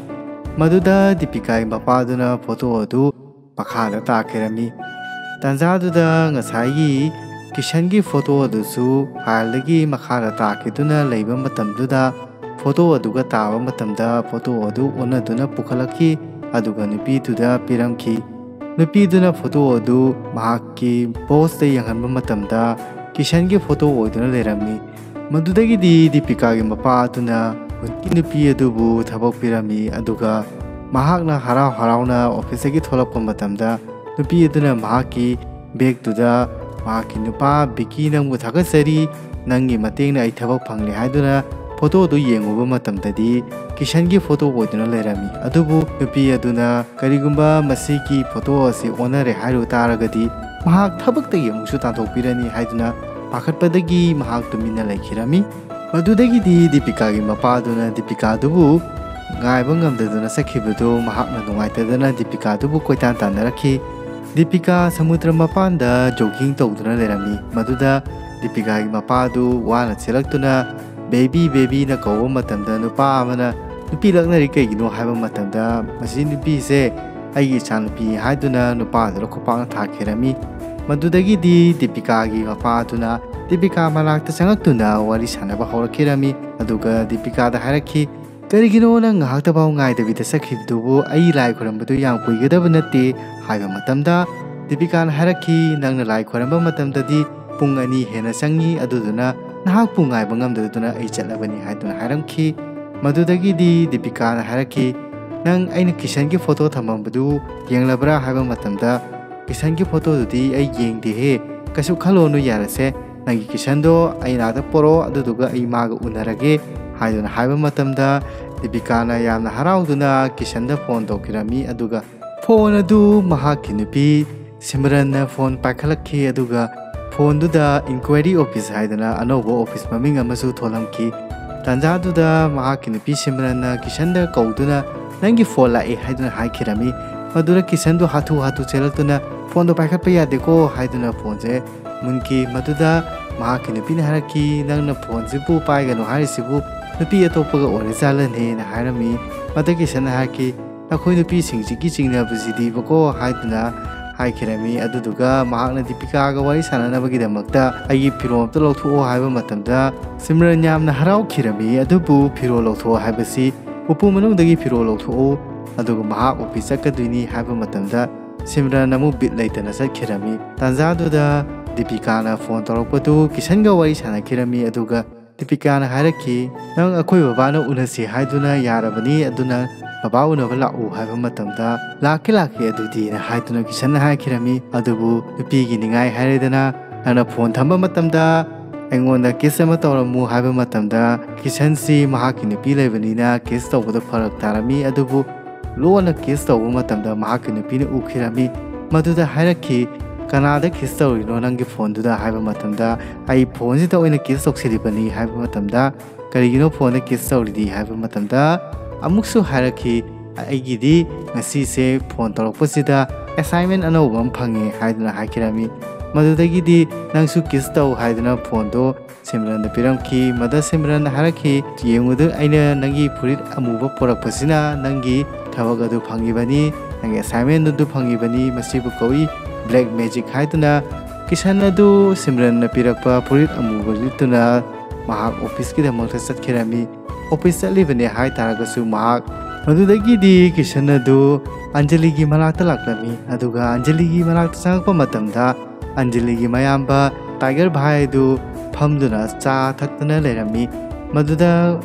ꯃꯗꯨꯗ ꯗꯤꯄꯤꯀꯥꯒꯤ ꯃꯄꯥꯗꯨꯅ ꯐꯣꯇꯣ ꯑꯗꯨ ꯃꯈꯥꯗ ꯇꯥꯈꯤꯔꯝꯃꯤ ꯇꯥꯟꯖꯥꯗꯨꯗ ꯉꯁꯥꯏꯒꯤ ꯀꯤꯁꯟꯒꯤ ꯐꯣꯇꯣ ꯑꯗꯨꯁꯨ ꯐꯥꯏꯜꯗꯒꯤ ꯃꯈꯥꯗ ꯇꯥꯈꯤꯗꯨꯅ ꯂꯩꯕ ꯃꯇꯝꯗꯨꯗ ꯐꯣꯇꯣ ꯑꯗꯨꯒ ꯇꯥꯕ ꯃꯇꯝꯗ ꯐꯣꯇꯣ ꯑꯗꯨ ꯑꯣꯟꯅꯗꯨꯅ ꯄꯨꯈꯠꯂꯛꯈꯤ ꯑꯗꯨꯒ ꯅꯨꯄꯤꯗꯨꯗ ꯄꯤꯔꯝꯈꯤ ꯅꯨꯄꯤꯗꯨꯅ ꯐꯣꯇꯣ ꯑꯗꯨ ꯃꯍꯥꯛꯀꯤ ꯕꯣꯁꯇ ꯌꯦꯡꯍꯟꯕ ꯃꯇꯝꯗ ꯀꯤꯁꯟꯒꯤ ꯐꯣꯇꯣ ꯑꯣꯏꯗꯨꯅ ꯂꯩꯔꯝꯃꯤ ꯃꯗꯨꯗꯒꯤꯗꯤ ꯗꯤꯄꯤꯀꯥꯒꯤ ꯃꯄꯥ ꯑꯗꯨꯅ ꯍꯧꯖꯤꯛꯀꯤ ꯅꯨꯄꯤ ꯑꯗꯨꯕꯨ ꯊꯕꯛ ꯄꯤꯔꯝꯃꯤ ꯑꯗꯨꯒ ꯃꯍꯥꯛꯅ ꯍꯔꯥꯎ ꯍꯔꯥꯎꯅ ꯑꯣꯐꯤꯁꯇꯒꯤ ꯊꯣꯛꯂꯛꯄ ꯃꯇꯝꯗ ꯅꯨꯄꯤ ꯑꯗꯨꯅ ꯃꯍꯥꯛꯀꯤ ꯕꯦꯒꯇꯨꯗ ꯃꯍꯥꯛꯀꯤ ꯅꯨꯄꯥ ꯕꯤꯀꯤ ꯅꯪꯕꯨ ꯊꯥꯒꯠꯆꯔꯤ ꯅꯪꯒꯤ ꯃꯇꯦꯡꯅ ꯑꯩ ꯊꯕꯛ ꯐꯪꯂꯦ ꯍꯥꯏꯗꯨꯅ ꯐꯣꯇꯣ ꯑꯗꯨ ꯌꯦꯡꯉꯨꯕ ꯃꯇꯝꯗꯗꯤ ꯀꯤꯁꯟꯒꯤ ꯐꯣꯇꯣ ꯑꯣꯏꯗꯨꯅ ꯂꯩꯔꯝꯃꯤ ꯑꯗꯨꯕꯨ ꯅꯨꯄꯤ ꯑꯗꯨꯅ ꯀꯔꯤꯒꯨꯝꯕ ꯃꯁꯤꯒꯤ ꯐꯣꯇꯣ ꯑꯁꯤ ꯑꯣꯟꯅꯔꯦ ꯍꯥꯏꯔꯨ ꯇꯥꯔꯒꯗꯤ ꯃꯍꯥꯛ ꯊꯕꯛꯇꯒꯤ ꯑꯃꯨꯛꯁꯨ ꯇꯥꯟꯊꯣꯛꯄꯤꯔꯅꯤ ꯍꯥꯏꯗꯨꯅ ꯄꯥꯈꯠꯄꯗꯒꯤ ꯃꯍꯥꯛ ꯇꯨꯃꯤꯟꯅ ꯂꯩꯈꯤꯔꯝꯃꯤ ꯃꯗꯨꯗꯒꯤꯗꯤ ꯗꯤꯄꯤꯀꯥꯒꯤ ꯃꯄꯥꯗꯨꯅ ꯗꯤꯄꯤꯀꯥꯗꯨꯕꯨ ꯉꯥꯏꯕ ꯉꯝꯗꯗꯨꯅ ꯆꯠꯈꯤꯕꯗꯨ ꯃꯍꯥꯛꯅ ꯅꯨꯡꯉꯥꯏꯇꯗꯅ ꯗꯤꯄꯤꯀꯥꯗꯨꯕꯨ ꯀꯣꯏꯇꯥꯟ ꯇꯥꯟꯅꯔꯛꯈꯤ ꯗꯤꯄꯤꯀꯥ ꯁꯃꯨꯗ꯭ꯔ ꯃꯄꯥꯟꯗ ꯖꯣꯒꯤꯡ ꯇꯧꯗꯨꯅ ꯂꯩꯔꯝꯃꯤ ꯃꯗꯨꯗ ꯗꯤꯄꯤꯀꯥꯒꯤ ꯃꯄꯥꯗꯨ ꯋꯥꯅ ꯆꯦꯜꯂꯛꯇꯨꯅ ꯕꯦꯕꯤꯅ ꯀꯧꯕ ꯃꯇꯝꯗ ꯅꯨꯄꯥ ꯑꯃꯅ ꯅꯨꯄꯤ ꯂꯛꯅꯔꯤ ꯀꯩꯒꯤꯅꯣ ꯍꯥꯏꯕ ꯃꯇꯝꯗ ꯃꯁꯤ ꯅꯨꯄꯤꯁꯦ ꯑꯩꯒꯤ ꯏꯆꯥꯅꯨꯄꯤ ꯍꯥꯏꯗꯨꯅ ꯅꯨꯄꯥꯗꯨꯗ ꯈꯨꯄꯥꯛꯅ ꯊꯥꯈꯤꯔꯝꯃꯤ ꯃꯗꯨꯗꯒꯤꯗꯤ ꯗꯤꯄꯤꯀꯥꯒꯤ ꯃꯄꯥꯗꯨꯅ ꯗꯤꯄꯤꯀꯥ ꯃꯅꯥꯛꯇ ꯆꯪꯂꯛꯇꯨꯅ ꯋꯥꯔꯤ ꯁꯥꯟꯅꯕ ꯍꯧꯔꯛꯈꯤꯔꯝꯃꯤ ꯑꯗꯨꯒ ꯗꯤꯄꯤꯀꯥꯗ ꯍꯥꯏꯔꯛꯈꯤ ꯀꯔꯤꯒꯤꯅꯣ ꯅꯪ ꯉꯥꯏꯍꯥꯛꯇꯐꯥꯎ ꯉꯥꯏꯗꯕꯤꯗ ꯆꯠꯈꯤꯕꯗꯨꯕꯨ ꯑꯩ ꯂꯥꯏ ꯈꯣꯏꯔꯝꯕꯗꯨ ꯌꯥꯝ ꯀꯨꯏꯒꯗꯕ ꯅꯠꯇꯦ ꯍꯥꯏꯕ ꯃꯇꯝꯗ ꯗꯤꯄꯤꯀꯥꯅ ꯍꯥꯏꯔꯛꯈꯤ ꯅꯪꯅ ꯂꯥꯏ ꯈꯣꯏꯔꯝꯕ ꯃꯇꯝꯗꯗꯤ ꯄꯨꯡ 2 ꯍꯦꯟꯅ ꯆꯪꯉꯤ ꯑꯗꯨꯗꯨꯅ ꯅꯍꯥꯛꯄꯨ ꯉꯥꯏꯕ ꯉꯝꯗꯗꯨꯅ ꯑꯩ ꯆꯠꯂꯕꯅꯤ ꯍꯥꯏꯗꯨꯅ ꯍꯥꯏꯔꯝꯈꯤ ꯃꯗꯨꯗꯒꯤꯗꯤ ꯗꯤꯄꯤꯀꯥꯅ ꯍꯥꯏꯔꯛꯈꯤ ꯅꯪ ꯑꯩꯅ ꯀꯤꯁꯟꯒꯤ ꯐꯣꯇꯣ ꯊꯝꯃꯝꯕꯗꯨ ꯌꯦꯡꯂꯕ꯭ꯔꯥ ꯍꯥꯏꯕ ꯃꯇꯝꯗ ꯀꯤꯁꯟꯒꯤ ꯐꯣꯇꯣꯗꯨꯗꯤ ꯑꯩ ꯌꯦꯡꯗꯦꯍꯦ ꯀꯩꯁꯨ ꯈꯜꯂꯣꯅꯨ ꯌꯥꯔꯁꯦ ꯅꯪꯒꯤ ꯀꯤꯁꯟꯗꯣ ꯑꯩ ꯅꯥꯛꯇ ꯄꯣꯔꯣ ꯑꯗꯨꯗꯨꯒ ꯑꯩ ꯃꯥꯒ ꯎꯅꯔꯒꯦ ꯍꯥꯏꯗꯨꯅ ꯍꯥꯏꯕ ꯃꯇꯝꯗ ꯗꯤꯄꯤꯀꯥꯅ ꯌꯥꯝꯅ ꯍꯔꯥꯎꯗꯨꯅ ꯀꯤꯁꯟꯗ ꯐꯣꯟ ꯇꯧꯈꯤꯔꯝꯃꯤ ꯑꯗꯨꯒ ꯐꯣꯟ ꯑꯗꯨ ꯃꯍꯥꯛꯀꯤ ꯅꯨꯄꯤ ꯁꯤꯃꯔꯟꯅ ꯐꯣꯟ ꯄꯥꯏꯈꯠꯂꯛꯈꯤ ꯑꯗꯨꯒ ꯐꯣꯟꯗꯨꯗ ꯏꯟꯀ꯭ꯋꯥꯏꯔꯤ ꯑꯣꯐꯤꯁ ꯍꯥꯏꯗꯅ ꯑꯅꯧꯕ ꯑꯣꯐꯤꯁ ꯃꯃꯤꯡ ꯑꯃꯁꯨ ꯊꯣꯜꯂꯝꯈꯤ ꯇꯥꯟꯖꯥꯗꯨꯗ ꯃꯍꯥꯛꯀꯤ ꯅꯨꯄꯤ ꯁꯤꯃꯔꯟꯅ ꯀꯤꯁꯟꯗ ꯀꯧꯗꯨꯅ ꯅꯪꯒꯤ ꯐꯣꯟ ꯂꯥꯛꯑꯦ ꯍꯥꯏꯗꯨꯅ ꯍꯥꯏꯈꯤꯔꯝꯃꯤ ꯃꯗꯨꯗ ꯀꯤꯁꯟꯗꯨ ꯍꯥꯊꯨ ꯆꯦꯜꯂꯛꯇꯨꯅ ꯐꯣꯟꯗꯣ ꯄꯥꯏꯈꯠꯄ ꯌꯥꯗꯦꯀꯣ ꯍꯥꯏꯗꯨꯅ ꯐꯣꯟꯁꯦ ꯃꯨꯟꯈꯤ ꯃꯗꯨꯗ ꯃꯍꯥꯛꯀꯤ ꯅꯨꯄꯤꯅ ꯍꯥꯏꯔꯛꯈꯤ ꯅꯪꯅ ꯐꯣꯟꯁꯤꯕꯨ ꯄꯥꯏꯒꯅꯨ ꯍꯥꯏꯔꯤꯁꯤꯕꯨ ꯅꯨꯄꯤ ꯑꯇꯣꯞꯄꯒ ꯑꯣꯏꯔꯖꯥꯠꯂꯅꯦꯅ ꯍꯥꯏꯔꯝꯃꯤ ꯃꯗꯨ ꯀꯤꯁꯟꯅ ꯍꯥꯏꯔꯛꯈꯤ ꯑꯩꯈꯣꯏ ꯅꯨꯄꯤꯁꯤꯡꯁꯤꯒꯤ ꯆꯤꯡꯅꯕꯁꯤꯗꯤꯕꯀꯣ ꯍꯥꯏꯗꯨꯅ ꯍꯥꯏꯈꯤꯔꯝꯃꯤ ꯑꯗꯨꯗꯨꯒ ꯃꯍꯥꯛꯅ ꯗꯤꯄꯤꯀꯥꯒ ꯋꯥꯔꯤ ꯁꯥꯟꯅꯅꯕꯒꯤꯗꯃꯛꯇ ꯑꯩꯒꯤ ꯐꯤꯔꯣꯜ ꯑꯝꯇ ꯂꯧꯊꯣꯛꯑꯣ ꯍꯥꯏꯕ ꯃꯇꯝꯗ ꯁꯤꯝꯔꯟ ꯌꯥꯝꯅ ꯍꯔꯥꯎꯈꯤꯔꯝꯃꯤ ꯑꯗꯨꯕꯨ ꯐꯤꯔꯣꯜ ꯂꯧꯊꯣꯛꯑꯣ ꯍꯥꯏꯕꯁꯤ ꯎꯄꯨ ꯃꯅꯨꯡꯗꯒꯤ ꯐꯤꯔꯣꯜ ꯂꯧꯊꯣꯛꯎ ꯑꯗꯨꯒ ꯃꯍꯥꯛ ꯑꯣꯐꯤꯁ ꯆꯠꯀꯗꯣꯏꯅꯤ ꯍꯥꯏꯕ ꯃꯇꯝꯗ ꯁꯤꯝꯔꯟ ꯑꯃꯨꯛ ꯕꯤꯠ ꯂꯩꯇꯅ ꯆꯠꯈꯤꯔꯝꯃꯤ ꯇꯥꯟꯖꯥꯗꯨꯗ ꯗꯤꯄꯤꯀꯥꯅ ꯐꯣꯟ ꯇꯧꯔꯛꯄꯗꯨ ꯀꯤꯁꯟꯒ ꯋꯥꯔꯤ ꯁꯥꯟꯅꯈꯤꯔꯝꯃꯤ ꯑꯗꯨꯒ ꯗꯤꯄꯤꯀꯥꯅ ꯍꯥꯏꯔꯛꯈꯤ ꯅꯪ ꯑꯩꯈꯣꯏ ꯕꯕꯥꯅ ꯎꯅꯁꯤ ꯍꯥꯏꯗꯨꯅ ꯌꯥꯔꯕꯅꯤ ꯑꯗꯨꯅ ꯕꯕꯥ ꯎꯅꯕ ꯂꯥꯛꯎ ꯍꯥꯏꯕ ꯃꯇꯝꯗ ꯂꯥꯛꯀꯦ ꯑꯗꯨꯗꯤꯅ ꯍꯥꯏꯗꯨꯅ ꯀꯤꯁꯟꯅ ꯍꯥꯏꯈꯤꯔꯝꯃꯤ ꯑꯗꯨꯕꯨ ꯅꯨꯄꯤꯒꯤ ꯅꯤꯡꯉꯥꯏ ꯍꯥꯏꯔꯦꯗꯅ ꯅꯪꯅ ꯐꯣꯟ ꯊꯝꯕ ꯃꯇꯝꯗ ꯑꯩꯉꯣꯟꯗ ꯀꯤꯁ ꯑꯃ ꯇꯧꯔꯝꯃꯨ ꯍꯥꯏꯕ ꯃꯇꯝꯗ ꯀꯤꯁꯟꯁꯤ ꯃꯍꯥꯛꯀꯤ ꯅꯨꯄꯤ ꯂꯩꯕꯅꯤꯅ ꯀꯤꯁ ꯇꯧꯕꯗ ꯐꯔꯛ ꯇꯥꯔꯝꯃꯤ ꯑꯗꯨꯕꯨ ꯂꯣꯟꯅ ꯀꯤꯁ ꯇꯧꯕ ꯃꯇꯝꯗ ꯃꯍꯥꯛꯀꯤ ꯅꯨꯄꯤꯅ ꯎꯈꯤꯔꯝꯃꯤ ꯃꯗꯨꯗ ꯍꯥꯏꯔꯛꯈꯤ ꯀꯅꯥꯗ ꯀꯤꯁ ꯇꯧꯔꯤꯅꯣ ꯅꯪꯒꯤ ꯐꯣꯟꯗꯨꯗ ꯍꯥꯏꯕ ꯃꯇꯝꯗ ꯑꯩ ꯐꯣꯟꯁꯤꯗ ꯑꯣꯏꯅ ꯀꯤꯁ ꯇꯧꯁꯤꯜꯂꯤꯕꯅꯤ ꯍꯥꯏꯕ ꯃꯇꯝꯗ ꯀꯔꯤꯒꯤꯅꯣ ꯐꯣꯟꯗ ꯀꯤꯁ ꯇꯧꯔꯤꯗꯤ ꯍꯥꯏꯕ ꯃꯇꯝꯗ ꯑꯃꯨꯛꯁꯨ ꯍꯥꯏꯔꯛꯈꯤ ꯑꯩꯒꯤꯗꯤ ꯉꯁꯤꯁꯦ ꯐꯣꯟ ꯇꯧꯔꯛꯄꯁꯤꯗ ꯑꯦꯁꯥꯏꯟꯃꯦꯟ ꯑꯅꯧꯕ ꯑꯃ ꯐꯪꯉꯦ ꯍꯥꯏꯗꯨꯅ ꯍꯥꯏꯈꯤꯔꯝꯃꯤ ꯃꯗꯨꯗꯒꯤꯗꯤ ꯅꯪꯁꯨ ꯀꯤꯁ ꯇꯧ ꯍꯥꯏꯗꯨꯅ ꯐꯣꯟꯗꯣ ꯁꯤꯝꯔꯟꯗ ꯄꯤꯔꯝꯈꯤ ꯃꯗ ꯁꯤꯝꯔꯟꯅ ꯍꯥꯏꯔꯛꯈꯤ ꯌꯦꯡꯉꯨꯗꯨ ꯑꯩꯅ ꯅꯪꯒꯤ ꯐꯨꯔꯤꯠ ꯑꯃꯨꯕ ꯄꯣꯔꯛꯄꯁꯤꯅ ꯅꯪꯒꯤ ꯊꯕꯛ ꯑꯗꯨ ꯐꯪꯉꯤꯕꯅꯤ ꯅꯪꯒꯤ ꯑꯦꯁꯥꯏꯟꯃꯦꯟ ꯑꯗꯨ ꯐꯪꯉꯤꯕꯅꯤ ꯃꯁꯤꯕꯨ ꯀꯧꯏ ꯕ꯭ꯂꯦꯛ ꯃꯦꯖꯤꯛ ꯍꯥꯏꯗꯨꯅ ꯀꯤꯁꯟ ꯑꯗꯨ ꯁꯤꯝꯔꯟꯅ ꯄꯤꯔꯛꯄ ꯐꯨꯔꯤꯠ ꯑꯃꯨꯕ ꯂꯤꯠꯇꯨꯅ ꯃꯍꯥꯛ ꯑꯣꯐꯤꯁꯀꯤꯗꯃꯛꯇ ꯆꯠꯈꯤꯔꯝꯃꯤ ꯑꯣꯐꯤꯁ ꯆꯠꯂꯤꯕꯅꯦ ꯍꯥꯏꯇꯥꯔꯒꯁꯨ ꯃꯍꯥꯛ ꯃꯗꯨꯗꯒꯤꯗꯤ ꯀꯤꯁꯟ ꯑꯗꯨ ꯑꯟꯖꯂꯤꯒꯤ ꯃꯅꯥꯛꯇ ꯂꯥꯛꯂꯝꯃꯤ ꯑꯗꯨꯒ ꯑꯟꯖꯂꯤꯒꯤ ꯃꯅꯥꯛꯇ ꯆꯪꯉꯛꯄ ꯃꯇꯝꯗ ꯑꯟꯖꯂꯤꯒꯤ ꯃꯌꯥꯝꯕ ꯇꯥꯏꯒꯔ ꯚꯥꯏ ꯑꯗꯨ ꯐꯝꯗꯨꯅ ꯆꯥ ꯊꯛꯇꯨꯅ ꯂꯩꯔꯝꯃꯤ ꯃꯗꯨꯗ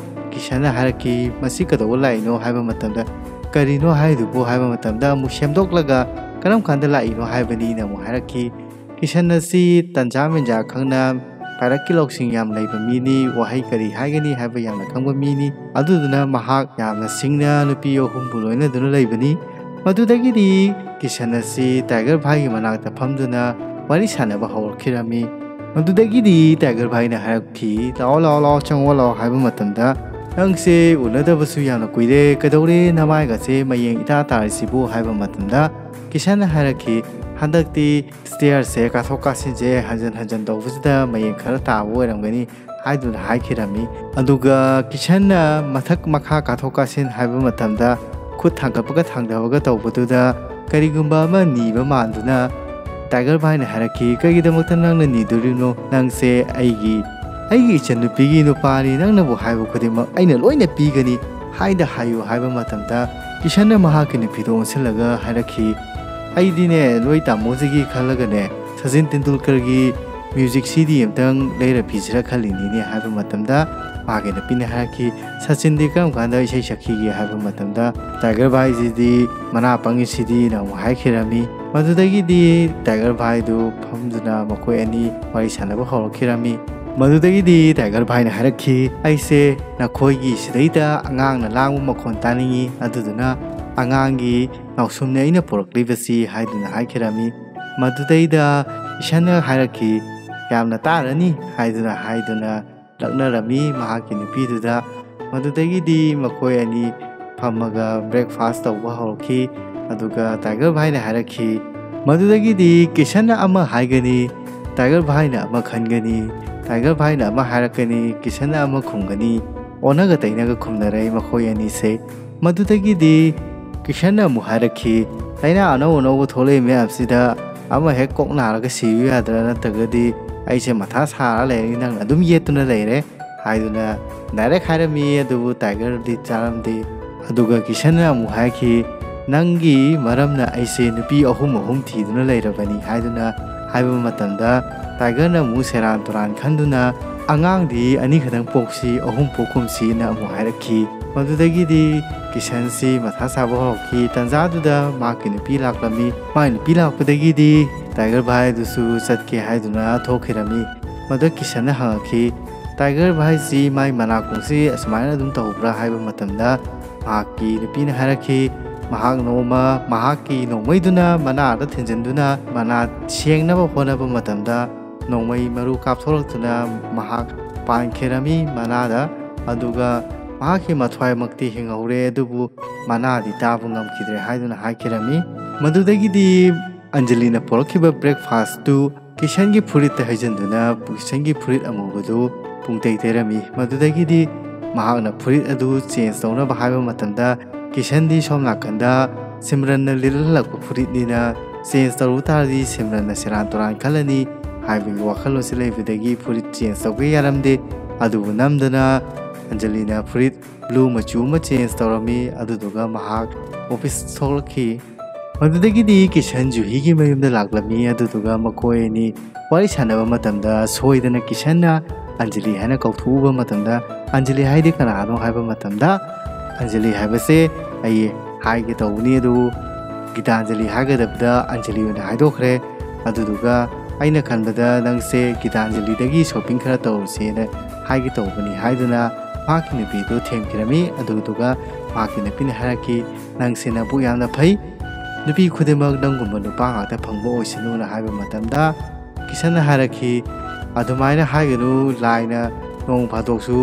ꯀꯤꯁꯟꯅ ꯍꯥꯏꯔꯛꯈꯤ ꯃꯁꯤ ꯀꯩꯗꯧꯕ ꯂꯥꯛꯏꯅꯣ ꯍꯥꯏꯕ ꯃꯇꯝꯗ ꯀꯔꯤꯅꯣ ꯍꯥꯏꯗꯨꯕꯨ ꯍꯥꯏꯕ ꯃꯇꯝꯗ ꯑꯃꯨꯛ ꯁꯦꯝꯗꯣꯛꯂꯒ ꯀꯔꯝ ꯀꯥꯟꯗ ꯂꯥꯛꯏꯅꯣ ꯍꯥꯏꯕꯅꯤꯅ ꯑꯃꯨꯛ ꯍꯥꯏꯔꯛꯈꯤ ꯀꯤꯁꯟ ꯑꯁꯤ ꯇꯟꯖꯥ ꯃꯦꯟꯖꯥ ꯈꯪꯅ ꯄꯥꯏꯔꯛꯀꯤ ꯂꯧꯁꯤꯡ ꯌꯥꯝ ꯂꯩꯕ ꯃꯤꯅꯤ ꯋꯥꯍꯩ ꯀꯔꯤ ꯍꯥꯏꯒꯅꯤ ꯍꯥꯏꯕ ꯌꯥꯝꯅ ꯈꯪꯕ ꯃꯤꯅꯤ ꯑꯗꯨꯗꯨꯅ ꯃꯍꯥꯛ ꯌꯥꯝꯅ ꯁꯤꯡꯅ ꯅꯨꯄꯤ ꯑꯍꯨꯝꯕꯨ ꯂꯣꯏꯅꯗꯨꯅ ꯂꯩꯕꯅꯤ ꯃꯗꯨꯗꯒꯤꯗꯤ ꯀꯤꯁꯟ ꯑꯁꯤ ꯇꯥꯏꯒꯔ ꯚꯥꯏꯒꯤ ꯃꯅꯥꯛꯇ ꯐꯝꯗꯨꯅ ꯋꯥꯔꯤ ꯁꯥꯟꯅꯕ ꯍꯧꯔꯛꯈꯤꯔꯝꯃꯤ ꯃꯗꯨꯗꯒꯤꯗꯤ ꯇꯥꯏꯒꯔ ꯚꯥꯏꯅ ꯍꯥꯏꯔꯛꯈꯤ ꯂꯥꯛꯑꯣ ꯂꯥꯛꯑꯣ ꯂꯥꯛꯑꯣ ꯆꯪꯉꯣ ꯂꯥꯛꯑꯣ ꯍꯥꯏꯕ ꯃꯇꯝꯗ ꯅꯪꯁꯦ ꯎꯅꯗꯕꯁꯨ ꯌꯥꯝꯅ ꯀꯨꯏꯔꯦ ꯀꯩꯗꯧꯔꯦ ꯅꯃꯥꯏꯒꯁꯦ ꯃꯌꯦꯡ ꯏꯇꯥ ꯇꯥꯔꯤꯁꯤꯕꯨ ꯍꯥꯏꯕ ꯃꯇꯝꯗ ꯀꯤꯁꯟꯅ ꯍꯥꯏꯔꯛꯈꯤ ꯍꯟꯗꯛꯇꯤ ꯁ꯭ꯇꯦꯌꯔꯁꯦ ꯀꯥꯊꯣꯛ ꯀꯥꯁꯤꯟꯁꯦ ꯍꯟꯖꯟ ꯍꯟꯖꯟ ꯇꯧꯕꯁꯤꯗ ꯃꯌꯦꯡ ꯈꯔ ꯇꯥꯕ ꯑꯣꯏꯔꯝꯒꯅꯤ ꯍꯥꯏꯗꯨꯅ ꯍꯥꯏꯈꯤꯔꯝꯃꯤ ꯑꯗꯨꯒ ꯀꯤꯁꯟꯅ ꯃꯊꯛ ꯃꯈꯥ ꯀꯥꯊꯣꯛ ꯀꯥꯁꯤꯟ ꯍꯥꯏꯕ ꯃꯇꯝꯗ ꯈꯨꯠ ꯊꯥꯡꯒꯠꯄꯒ ꯊꯥꯡꯊꯕꯒ ꯇꯧꯕꯗꯨꯗ ꯀꯔꯤꯒꯨꯝꯕ ꯑꯃ ꯅꯤꯕ ꯃꯥꯟꯗꯨꯅ ꯇꯥꯏꯒꯔ ꯚꯥꯏꯅ ꯍꯥꯏꯔꯛꯈꯤ ꯀꯔꯤꯒꯤꯗꯃꯛꯇ ꯅꯪꯅ ꯅꯤꯗꯣꯔꯤꯅꯣ ꯅꯪꯁꯦ ꯑꯩꯒꯤ ꯏꯆꯟꯅꯨꯄꯤꯒꯤ ꯅꯨꯄꯥꯅꯤ ꯅꯪꯅꯕꯨ ꯍꯥꯏꯕ ꯈꯨꯗꯤꯡꯃꯛ ꯑꯩꯅ ꯂꯣꯏꯅ ꯄꯤꯒꯅꯤ ꯍꯥꯏꯌꯨ ꯍꯥꯏꯕ ꯃꯇꯝꯗ ꯀꯤꯁꯟꯅ ꯃꯍꯥꯛꯀꯤ ꯅꯨꯄꯤꯗꯣ ꯑꯣꯟꯁꯤꯜꯂꯒ ꯍꯥꯏꯔꯛꯈꯤ ꯑꯩꯗꯤꯅꯦ ꯅꯣꯏ ꯇꯥꯃꯣꯁꯤꯒꯤ ꯈꯜꯂꯒꯅꯦ ꯁꯆꯤꯟ ꯇꯦꯟꯗꯨꯜꯀꯔꯒꯤ ꯃ꯭ꯌꯨꯖꯤꯛ CD ꯑꯝꯇꯪ ꯂꯩꯔ ꯄꯤꯁꯤꯔ ꯈꯜꯂꯤꯅꯤꯅꯦ ꯍꯥꯏꯕ ꯃꯇꯝꯗ ꯃꯥꯒꯤ ꯅꯨꯄꯤꯅ ꯍꯥꯏꯔꯛꯈꯤ ꯁꯆꯤꯟꯗꯤ ꯀꯔꯝ ꯀꯥꯟꯗ ꯏꯁꯩ ꯁꯛꯈꯤꯒꯦ ꯍꯥꯏꯕ ꯃꯇꯝꯗ ꯇꯥꯏꯒꯔ ꯚꯥꯏꯁꯤꯗꯤ ꯃꯅꯥ ꯄꯪꯉꯤꯁꯤꯗꯤꯅ ꯑꯃꯨꯛ ꯍꯥꯏꯈꯤꯔꯝꯃꯤ ꯃꯗꯨꯗꯒꯤꯗꯤ ꯇꯥꯏꯒꯔ ꯚꯥꯏꯗꯨ ꯐꯝꯗꯨꯅ ꯃꯈꯣꯏ ꯑꯅꯤ ꯋꯥꯔꯤ ꯁꯥꯟꯅꯕ ꯍꯧꯔꯛꯈꯤꯔꯝꯃꯤ ꯃꯗꯨꯗꯒꯤꯗꯤ ꯇꯥꯏꯒꯔ ꯚꯥꯏꯅ ꯍꯥꯏꯔꯛꯈꯤ ꯑꯩꯁꯦ ꯅꯈꯣꯏꯒꯤ ꯁꯤꯗꯩꯗ ꯑꯉꯥꯡꯅ ꯂꯥꯡꯕ ꯃꯈꯣꯟ ꯇꯥꯅꯤꯡꯉꯤ ꯑꯗꯨꯗꯨꯅ ꯑꯉꯥꯡꯒꯤ ꯅꯥꯎꯁꯨꯝꯅ ꯑꯩꯅ ꯄꯨꯔꯛꯂꯤꯕꯁꯤ ꯍꯥꯏꯗꯨꯅ ꯍꯥꯏꯈꯤꯔꯝꯃꯤ ꯃꯗꯨꯗꯩꯗ ꯀꯤꯁꯟꯅ ꯍꯥꯏꯔꯛꯈꯤ ꯌꯥꯝꯅ ꯇꯥꯔꯅꯤ ꯍꯥꯏꯗꯨꯅ ꯂꯛꯅꯔꯝꯃꯤ ꯃꯍꯥꯛꯀꯤ ꯅꯨꯄꯤꯗꯨꯗ ꯃꯗꯨꯗꯒꯤꯗꯤ ꯃꯈꯣꯏ ꯑꯅꯤ ꯐꯝꯃꯒ ꯕ꯭ꯔꯦꯛꯐꯥꯁ ꯇꯧꯕ ꯍꯧꯔꯛꯈꯤ ꯑꯗꯨꯒ ꯇꯥꯏꯒꯔ ꯚꯥꯏꯅ ꯍꯥꯏꯔꯛꯈꯤ ꯃꯗꯨꯗꯒꯤꯗꯤ ꯀꯤꯁꯟꯅ ꯑꯃ ꯍꯥꯏꯒꯅꯤ ꯇꯥꯏꯒꯔ ꯚꯥꯏꯅ ꯑꯃ ꯈꯟꯒꯅꯤ ꯇꯥꯏꯒꯔ ꯚꯥꯏꯅ ꯑꯃ ꯍꯥꯏꯔꯛꯀꯅꯤ ꯀꯤꯁꯟꯅ ꯑꯃ ꯈꯨꯝꯒꯅꯤ ꯑꯣꯟꯅꯒ ꯇꯩꯅꯒ ꯈꯨꯝꯅꯔꯛꯏ ꯃꯈꯣꯏ ꯑꯅꯤꯁꯦ ꯃꯗꯨꯗꯒꯤꯗꯤ ꯀꯤꯁꯟꯅ ꯑꯃꯨꯛ ꯍꯥꯏꯔꯛꯈꯤ ꯂꯥꯏꯅꯥ ꯑꯅꯧ ꯑꯅꯧꯕ ꯊꯣꯛꯂꯛꯏ ꯃꯌꯥꯝꯁꯤꯗ ꯑꯃ ꯍꯦꯛ ꯀꯣꯛ ꯅꯥꯔꯒ ꯁꯤꯌꯨ ꯌꯥꯗ꯭ꯔꯥ ꯅꯠꯇ꯭ꯔꯒꯗꯤ ꯑꯩꯁꯦ ꯃꯊꯥ ꯁꯥꯔ ꯂꯩꯔꯅꯤ ꯅꯪꯅ ꯑꯗꯨꯝ ꯌꯦꯠꯇꯨꯅ ꯂꯩꯔꯦ ꯍꯥꯏꯗꯨꯅ ꯗꯥꯏꯔꯦꯛ ꯍꯥꯏꯔꯝꯃꯤ ꯑꯗꯨꯕꯨ ꯇꯥꯏꯒꯔꯗꯤ ꯆꯥꯔꯝꯗꯦ ꯑꯗꯨꯒ ꯀꯤꯁꯟꯅ ꯑꯃꯨꯛ ꯍꯥꯏꯈꯤ ꯅꯪꯒꯤ ꯃꯔꯝꯅ ꯑꯩꯁꯦ ꯅꯨꯄꯤ ꯑꯍꯨꯝ ꯊꯤꯗꯨꯅ ꯂꯩꯔꯕꯅꯤ ꯍꯥꯏꯗꯨꯅ ꯍꯥꯏꯕ ꯃꯇꯝꯗ ꯇꯥꯏꯒꯔꯅ ꯑꯃꯨꯛ ꯁꯦꯔꯥꯟ ꯇꯨꯔꯥꯟ ꯈꯟꯗꯨꯅ ꯑꯉꯥꯡꯗꯤ 2 ꯈꯛꯇꯪ ꯄꯣꯛꯁꯤ 3 ꯄꯣꯛꯀꯨꯝꯁꯤꯅ ꯑꯃꯨꯛ ꯍꯥꯏꯔꯛꯈꯤ ꯃꯗꯨꯗꯒꯤꯗꯤ ꯀꯤꯁꯟꯁꯤ ꯃꯊꯥ ꯁꯥꯕ ꯍꯧꯔꯛꯈꯤ ꯇꯟꯖꯥꯗꯨꯗ ꯃꯍꯥꯛꯀꯤ ꯅꯨꯄꯤ ꯂꯥꯛꯂꯝꯃꯤ ꯃꯥꯒꯤ ꯅꯨꯄꯤ ꯂꯥꯛꯄꯗꯒꯤꯗꯤ ꯇꯥꯏꯒꯔ ꯚꯥꯏ ꯑꯗꯨꯁꯨ ꯆꯠꯀꯦ ꯍꯥꯏꯗꯨꯅ ꯊꯣꯛꯈꯤꯔꯝꯃꯤ ꯃꯗꯨ ꯀꯤꯁꯟꯅ ꯍꯪꯉꯛꯈꯤ ꯇꯥꯏꯒꯔ ꯚꯥꯏꯁꯤ ꯃꯥꯒꯤ ꯃꯅꯥꯀꯣꯡꯁꯤ ꯑꯁꯨꯃꯥꯏꯅ ꯑꯗꯨꯝ ꯇꯧꯕ꯭ꯔꯥ ꯍꯥꯏꯕ ꯃꯇꯝꯗ ꯃꯍꯥꯛꯀꯤ ꯅꯨꯄꯤꯅ ꯍꯥꯏꯔꯛꯈꯤ ꯃꯍꯥꯛ ꯅꯣꯡꯃ ꯃꯍꯥꯛꯀꯤ ꯅꯣꯡꯃꯩꯗꯨꯅ ꯃꯅꯥꯗ ꯊꯤꯟꯖꯤꯟꯗꯨꯅ ꯃꯅꯥ ꯁꯦꯡꯅꯕ ꯍꯣꯠꯅꯕ ꯃꯇꯝꯗ ꯅꯣꯡꯃꯩ ꯃꯔꯨ ꯀꯥꯞꯊꯣꯔꯛꯇꯨꯅ ꯃꯍꯥꯛ ꯄꯥꯟꯈꯤꯔꯝꯃꯤ ꯃꯅꯥꯗ ꯑꯗꯨꯒ ꯃꯍꯥꯛꯀꯤ ꯃꯊ꯭ꯋꯥꯏꯃꯛꯇꯤ ꯍꯤꯡꯍꯧꯔꯦ ꯑꯗꯨꯕꯨ ꯃꯅꯥꯗꯤ ꯇꯥꯕ ꯉꯝꯈꯤꯗ꯭ꯔꯦ ꯍꯥꯏꯗꯨꯅ ꯍꯥꯏꯈꯤꯔꯝꯃꯤ ꯃꯗꯨꯗꯒꯤꯗꯤ ꯑꯟꯖꯂꯤꯅ ꯄꯣꯔꯛꯈꯤꯕ ꯕ꯭ꯔꯦꯛꯐꯥꯁꯇꯨ ꯀꯤꯁꯟꯒꯤ ꯐꯨꯔꯤꯠꯇ ꯍꯩꯖꯤꯟꯗꯨꯅ ꯀꯤꯁꯟꯒꯤ ꯐꯨꯔꯤꯠ ꯑꯃꯨꯕꯗꯨ ꯄꯨꯡꯇꯩ ꯇꯩꯔꯝꯃꯤ ꯃꯗꯨꯗꯒꯤꯗꯤ ꯃꯍꯥꯛꯅ ꯐꯨꯔꯤꯠ ꯑꯗꯨ ꯆꯦꯟꯖ ꯇꯧꯅꯕ ꯍꯥꯏꯕ ꯃꯇꯝꯗ ꯀꯤꯁꯟꯗꯤ ꯁꯣꯝ ꯅꯥꯀꯟꯗ ꯁꯤꯝꯔꯟꯅ ꯂꯤꯠꯍꯜꯂꯛꯄ ꯐꯨꯔꯤꯠꯅꯤꯅ ꯆꯦꯟꯖ ꯇꯧꯔꯨ ꯇꯥꯔꯗꯤ ꯁꯤꯝꯔꯟꯅ ꯁꯦꯔꯥꯟ ꯇꯨꯔꯥꯟ ꯈꯜꯂꯅꯤ ꯍꯥꯏꯕꯒꯤ ꯋꯥꯈꯜꯂꯣꯟꯁꯤ ꯂꯩꯕꯗꯒꯤ ꯐꯨꯔꯤꯠ ꯆꯦꯟꯖ ꯇꯧꯕ ꯌꯥꯔꯝꯗꯦ ꯑꯗꯨꯕꯨ ꯅꯝꯗꯅ ꯑꯟꯖꯂꯤꯅ ꯐꯨꯔꯤꯠ ꯕ꯭ꯂꯨ ꯃꯆꯨ ꯑꯃ ꯆꯦꯟꯖ ꯇꯧꯔꯝꯃꯤ ꯑꯗꯨꯗꯨꯒ ꯃꯍꯥꯛ ꯑꯣꯐꯤꯁ ꯊꯣꯛꯂꯛꯈꯤ ꯃꯗꯨꯗꯒꯤꯗꯤ ꯀꯤꯁꯟ ꯖꯨꯍꯤꯒꯤ ꯃꯌꯨꯝꯗ ꯂꯥꯛꯂꯝꯃꯤ ꯑꯗꯨꯗꯨꯒ ꯃꯈꯣꯏ ꯑꯅꯤ ꯋꯥꯔꯤ ꯁꯥꯟꯅꯕ ꯃꯇꯝꯗ ꯁꯣꯏꯗꯅ ꯀꯤꯁꯟꯅ ꯑꯟꯖꯂꯤ ꯍꯥꯏꯅ ꯀꯧꯊꯣꯛꯎꯕ ꯃꯇꯝꯗ ꯑꯟꯖꯂꯤ ꯍꯥꯏꯗꯤ ꯀꯅꯥꯅꯣ ꯍꯥꯏꯕ ꯃꯇꯝꯗ ꯑꯟꯖꯂꯤ ꯍꯥꯏꯕꯁꯦ ꯑꯩ ꯍꯥꯏꯒꯦ ꯇꯧꯕꯅꯤ ꯑꯗꯨꯕꯨ ꯒꯤꯇꯥꯟꯖꯂꯤ ꯍꯥꯏꯒꯗꯕꯗ ꯑꯟꯖꯂꯤ ꯑꯣꯏꯅ ꯍꯥꯏꯗꯣꯛꯈ꯭ꯔꯦ ꯑꯗꯨꯗꯨꯒ ꯑꯩꯅ ꯈꯟꯕꯗ ꯅꯪꯁꯦ ꯒꯤꯇꯥꯟꯖꯂꯤꯗꯒꯤ ꯁꯣꯞꯄꯤꯡ ꯈꯔ ꯇꯧꯔꯨꯁꯦꯅ ꯍꯥꯏꯒꯦ ꯇꯧꯕꯅꯤ ꯍꯥꯏꯗꯨꯅ ꯃꯍꯥꯛꯀꯤ ꯅꯨꯄꯤꯗꯨ ꯊꯦꯝꯈꯤꯔꯝꯃꯤ ꯑꯗꯨꯗꯨꯒ ꯃꯍꯥꯛꯀꯤ ꯅꯨꯄꯤꯅ ꯍꯥꯏꯔꯛꯈꯤ ꯅꯪꯁꯦ ꯅꯕꯨꯛ ꯌꯥꯝꯅ ꯐꯩ ꯅꯨꯄꯤ ꯈꯨꯗꯤꯡꯃꯛ ꯅꯪꯒꯨꯝꯕ ꯅꯨꯄꯥ ꯉꯥꯛꯇ ꯐꯪꯕ ꯑꯣꯏꯁꯅꯨꯅ ꯍꯥꯏꯕ ꯃꯇꯝꯗ ꯀꯤꯁꯟꯅ ꯍꯥꯏꯔꯛꯈꯤ ꯑꯗꯨꯃꯥꯏꯅ ꯍꯥꯏꯒꯅꯨ ꯂꯥꯏꯅ ꯅꯣꯡ ꯐꯥꯗꯣꯛꯁꯨ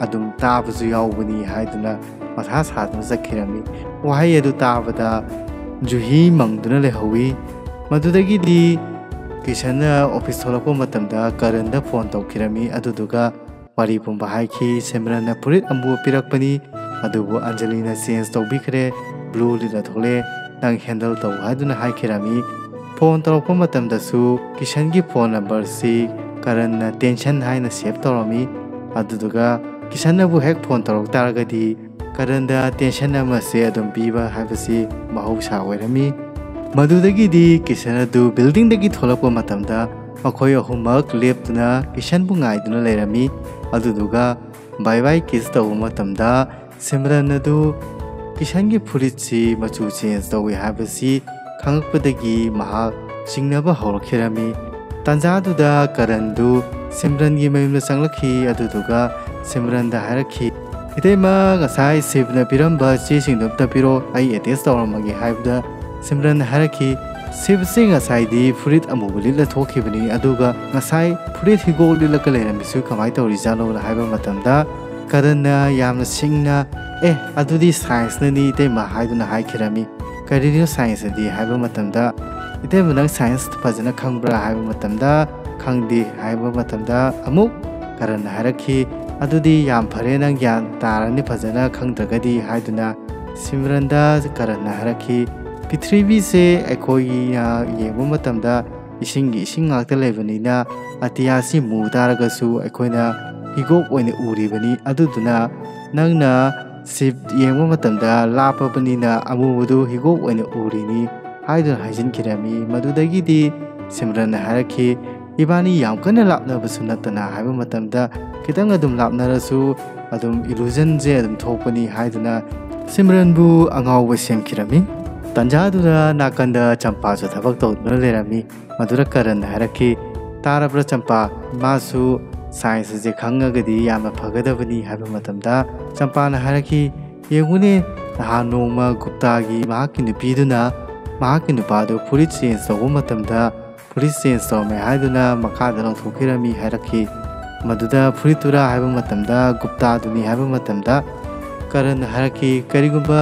ꯑꯗꯨꯝ ꯇꯥꯕꯁꯨ ꯌꯥꯎꯕꯅꯤ ꯍꯥꯏꯗꯨꯅ ꯃꯊꯥ ꯁꯥꯗꯨꯅ ꯆꯠꯈꯤꯔꯝꯃꯤ ꯋꯥꯍꯩ ꯑꯗꯨ ꯇꯥꯕꯗ ꯖꯨꯍꯤ ꯃꯪꯗꯨꯅ ꯂꯩꯍꯧꯋꯤ ꯃꯗꯨꯗꯒꯤꯗꯤ ꯀꯤꯁꯟꯅ ꯑꯣꯐꯤꯁ ꯊꯣꯛꯂꯛꯄ ꯃꯇꯝꯗ ꯀꯔꯟꯗ ꯐꯣꯟ ꯇꯧꯈꯤꯔꯝꯃꯤ ꯑꯗꯨꯗꯨꯒ ꯋꯥꯔꯤ ꯄꯨꯝꯕ ꯍꯥꯏꯈꯤ ꯁꯤꯝꯔꯟꯅ ꯐꯨꯔꯤꯠ ꯑꯃꯨꯕ ꯄꯤꯔꯛꯄꯅꯤ ꯑꯗꯨꯕꯨ ꯑꯟꯖꯂꯤꯅ ꯆꯦꯟꯖ ꯇꯧꯕꯤꯈ꯭ꯔꯦ ꯕ꯭ꯂꯨ ꯂꯤꯠꯂ ꯊꯣꯛꯂꯛꯑꯦ ꯅꯪ ꯍꯦꯟꯗꯜ ꯇꯧ ꯍꯥꯏꯗꯨꯅ ꯍꯥꯏꯈꯤꯔꯝꯃꯤ ꯐꯣꯟ ꯇꯧꯔꯛꯄ ꯃꯇꯝꯗꯁꯨ ꯀꯤꯁꯟꯒꯤ ꯐꯣꯟ ꯅꯝꯕꯔꯁꯤ ꯀꯔꯟꯅ ꯇꯦꯟꯁꯟ ꯍꯥꯏꯅ ꯁꯦꯞ ꯇꯧꯔꯝꯃꯤ ꯑꯗꯨꯗꯨꯒ ꯀꯤꯁꯟꯅꯕꯨ ꯍꯦꯛ ꯐꯣꯟ ꯇꯧꯔꯛ ꯇꯥꯔꯒꯗꯤ ꯀꯔꯟꯗ ꯇꯦꯟꯁꯟ ꯑꯃꯁꯦ ꯑꯗꯨꯝ ꯄꯤꯕ ꯍꯥꯏꯕꯁꯤ ꯃꯍꯧꯁꯥ ꯑꯣꯏꯔꯝꯃꯤ ꯃꯗꯨꯗꯒꯤꯗꯤ ꯀꯤꯁꯟ ꯑꯗꯨ ꯕꯤꯜꯗꯤꯡꯗꯒꯤ ꯊꯣꯛꯂꯛꯄ ꯃꯇꯝꯗ ꯃꯈꯣꯏ ꯑꯍꯨꯝꯃꯛ ꯂꯦꯞꯇꯨꯅ ꯀꯤꯁꯟꯕꯨ ꯉꯥꯏꯗꯨꯅ ꯂꯩꯔꯝꯃꯤ ꯑꯗꯨꯗꯨꯒ ꯕꯥꯏ ꯕꯥꯏ ꯀꯤꯁ ꯇꯧꯕ ꯃꯇꯝꯗ ꯁꯤꯝꯔꯟ ꯑꯗꯨ ꯀꯤꯁꯟꯒꯤ ꯐꯨꯔꯤꯠꯁꯤ ꯃꯆꯨ ꯆꯦꯟꯖ ꯇꯧꯏ ꯍꯥꯏꯕꯁꯤ ꯈꯪꯉꯛꯄꯗꯒꯤ ꯃꯍꯥꯛ ꯆꯤꯡꯅꯕ ꯍꯧꯔꯛꯈꯤꯔꯝꯃꯤ ꯇꯥꯟꯖꯥꯗꯨꯗ ꯀꯔꯟꯗꯨ ꯁꯤꯝꯔꯟꯒꯤ ꯃꯌꯨꯝꯗ ꯆꯪꯂꯛꯈꯤ ꯑꯗꯨꯗꯨꯒ ꯁꯤꯝꯔꯟꯗ ꯍꯥꯏꯔꯛꯈꯤ ꯏꯇꯩꯃ ꯉꯁꯥꯏ ꯁꯤꯕꯅ ꯄꯤꯔꯝꯕ ꯆꯦꯁꯤꯡꯗꯨ ꯑꯝꯇ ꯄꯤꯔꯣ ꯑꯩ ꯑꯦꯇꯦꯁ ꯇꯧꯔꯝꯃꯒꯦ ꯍꯥꯏꯕꯗ ꯁꯤꯝꯔꯟꯅ ꯍꯥꯏꯔꯛꯈꯤ ꯁꯤꯕꯁꯤ ꯉꯁꯥꯏꯗꯤ ꯐꯨꯔꯤꯠ ꯑꯃꯨꯕ ꯂꯤꯠꯂ ꯊꯣꯛꯈꯤꯕꯅꯤ ꯑꯗꯨꯒ ꯉꯁꯥꯏ ꯐꯨꯔꯤꯠ ꯍꯤꯒꯣꯛ ꯂꯤꯠꯂꯒ ꯂꯩꯔꯝꯃꯤꯁꯨ ꯀꯃꯥꯏꯅ ꯇꯧꯔꯤꯖꯥꯠꯅꯣꯅ ꯍꯥꯏꯕ ꯃꯇꯝꯗ ꯀꯔꯟꯅ ꯌꯥꯝꯅ ꯁꯤꯡꯅ ꯑꯗꯨꯗꯤ ꯁꯥꯏꯟꯁꯅꯅꯤ ꯏꯇꯩꯃ ꯍꯥꯏꯗꯨꯅ ꯍꯥꯏꯈꯤꯔꯝꯃꯤ ꯀꯔꯤꯅꯣ ꯁꯥꯏꯟꯁꯅꯗꯤ ꯍꯥꯏꯕ ꯃꯇꯝꯗ ꯏꯇꯩꯃ ꯅꯪ ꯁꯥꯏꯟꯁ ꯐꯖꯅ ꯈꯪꯕ꯭ꯔꯥ ꯍꯥꯏꯕ ꯃꯇꯝꯗ ꯈꯪꯗꯦ ꯍꯥꯏꯕ ꯃꯇꯝꯗ ꯑꯃꯨꯛ ꯀꯔꯟꯅ ꯍꯥꯏꯔꯛꯈꯤ ꯑꯗꯨꯗꯤ ꯌꯥꯝ ꯐꯔꯦ ꯅꯪ ꯒ꯭ꯌꯥꯟ ꯇꯥꯔꯅꯤ ꯐꯖꯅ ꯈꯪꯗ꯭ꯔꯒꯗꯤ ꯍꯥꯏꯗꯨꯅ ꯁꯤꯝꯔꯟꯗ ꯀꯔꯟꯅ ꯍꯥꯏꯔꯛꯈꯤ ꯄ꯭ꯔꯤꯊꯤꯕꯤꯁꯦ ꯑꯩꯈꯣꯏꯅ ꯌꯦꯡꯕ ꯃꯇꯝꯗ ꯏꯁꯤꯡꯒꯤ ꯏꯁꯤꯡ ꯉꯥꯛꯇ ꯂꯩꯕꯅꯤꯅ ꯑꯇꯤꯌꯥꯁꯤ ꯃꯨ ꯇꯥꯔꯒꯁꯨ ꯑꯩꯈꯣꯏꯅ ꯍꯤꯒꯣꯛ ꯑꯣꯏꯅ ꯎꯔꯤꯕꯅꯤ ꯑꯗꯨꯗꯨꯅ ꯅꯪꯅ ꯁꯤꯞ ꯌꯦꯡꯕ ꯃꯇꯝꯗ ꯂꯥꯞꯄꯕꯅꯤꯅ ꯑꯃꯨꯕꯗꯨ ꯍꯤꯒꯣꯛ ꯑꯣꯏꯅ ꯎꯔꯤꯅꯤ ꯍꯥꯏꯗꯨꯅ ꯍꯥꯏꯖꯤꯟꯈꯤꯔꯝꯃꯤ ꯃꯗꯨꯗꯒꯤꯗꯤ ꯁꯤꯝꯔꯟꯅ ꯍꯥꯏꯔꯛꯈꯤ ꯏꯕꯥꯅꯤ ꯌꯥꯝ ꯀꯟꯅ ꯂꯥꯞꯅꯕꯁꯨ ꯅꯠꯇꯅ ꯍꯥꯏꯕ ꯃꯇꯝꯗ ꯈꯤꯇꯪ ꯑꯗꯨꯝ ꯂꯥꯞꯅꯔꯁꯨ ꯑꯗꯨꯝ ꯏꯂꯨꯖꯟꯁꯦ ꯑꯗꯨꯝ ꯊꯣꯛꯄꯅꯤ ꯍꯥꯏꯗꯨꯅ ꯁꯤꯝꯔꯟꯕꯨ ꯑꯉꯥꯎꯕ ꯁꯦꯝꯈꯤꯔꯝꯃꯤ ꯇꯟꯖꯥꯗꯨꯗ ꯅꯥꯀꯟꯗ ꯆꯝꯄꯥꯁꯨ ꯊꯕꯛ ꯇꯧꯗꯨꯅ ꯂꯩꯔꯝꯃꯤ ꯃꯗꯨꯗ ꯀꯔꯟꯅ ꯍꯥꯏꯔꯛꯈꯤ ꯇꯥꯔꯕ꯭ꯔꯥ ꯆꯝꯄꯥ ꯃꯥꯁꯨ ꯁꯥꯏꯟꯁ ꯑꯁꯦ ꯈꯪꯉꯒꯗꯤ ꯌꯥꯝꯅ ꯐꯒꯗꯕꯅꯤ ꯍꯥꯏꯕ ꯃꯇꯝꯗ ꯆꯝꯄꯥꯅ ꯍꯥꯏꯔꯛꯈꯤ ꯌꯦꯡꯉꯨꯅꯦ ꯅꯍꯥꯟ ꯅꯣꯡꯃ ꯒꯨꯞꯇꯥꯒꯤ ꯃꯍꯥꯛꯀꯤ ꯅꯨꯄꯤꯗꯨꯅ ꯃꯍꯥꯛꯀꯤ ꯅꯨꯄꯥꯗꯨ ꯐꯨꯔꯤꯠ ꯆꯦꯟꯖ ꯇꯧꯕ ꯃꯇꯝꯗ ꯐꯨꯔꯤꯠ ꯆꯦꯟꯖ ꯇꯧꯔꯝꯃꯦ ꯍꯥꯏꯗꯨꯅ ꯃꯈꯥꯗ ꯂꯪꯊꯣꯛꯈꯤꯔꯝꯃꯤ ꯍꯥꯏꯔꯛꯈꯤ ꯃꯗꯨꯗ ꯐꯨꯔꯤꯠꯇꯨꯔꯥ ꯍꯥꯏꯕ ꯃꯇꯝꯗ ꯒꯨꯞꯇꯥꯗꯨꯅꯤ ꯍꯥꯏꯕ ꯃꯇꯝꯗ ꯀꯔꯟꯅ ꯍꯥꯏꯔꯛꯈꯤ ꯀꯔꯤꯒꯨꯝꯕ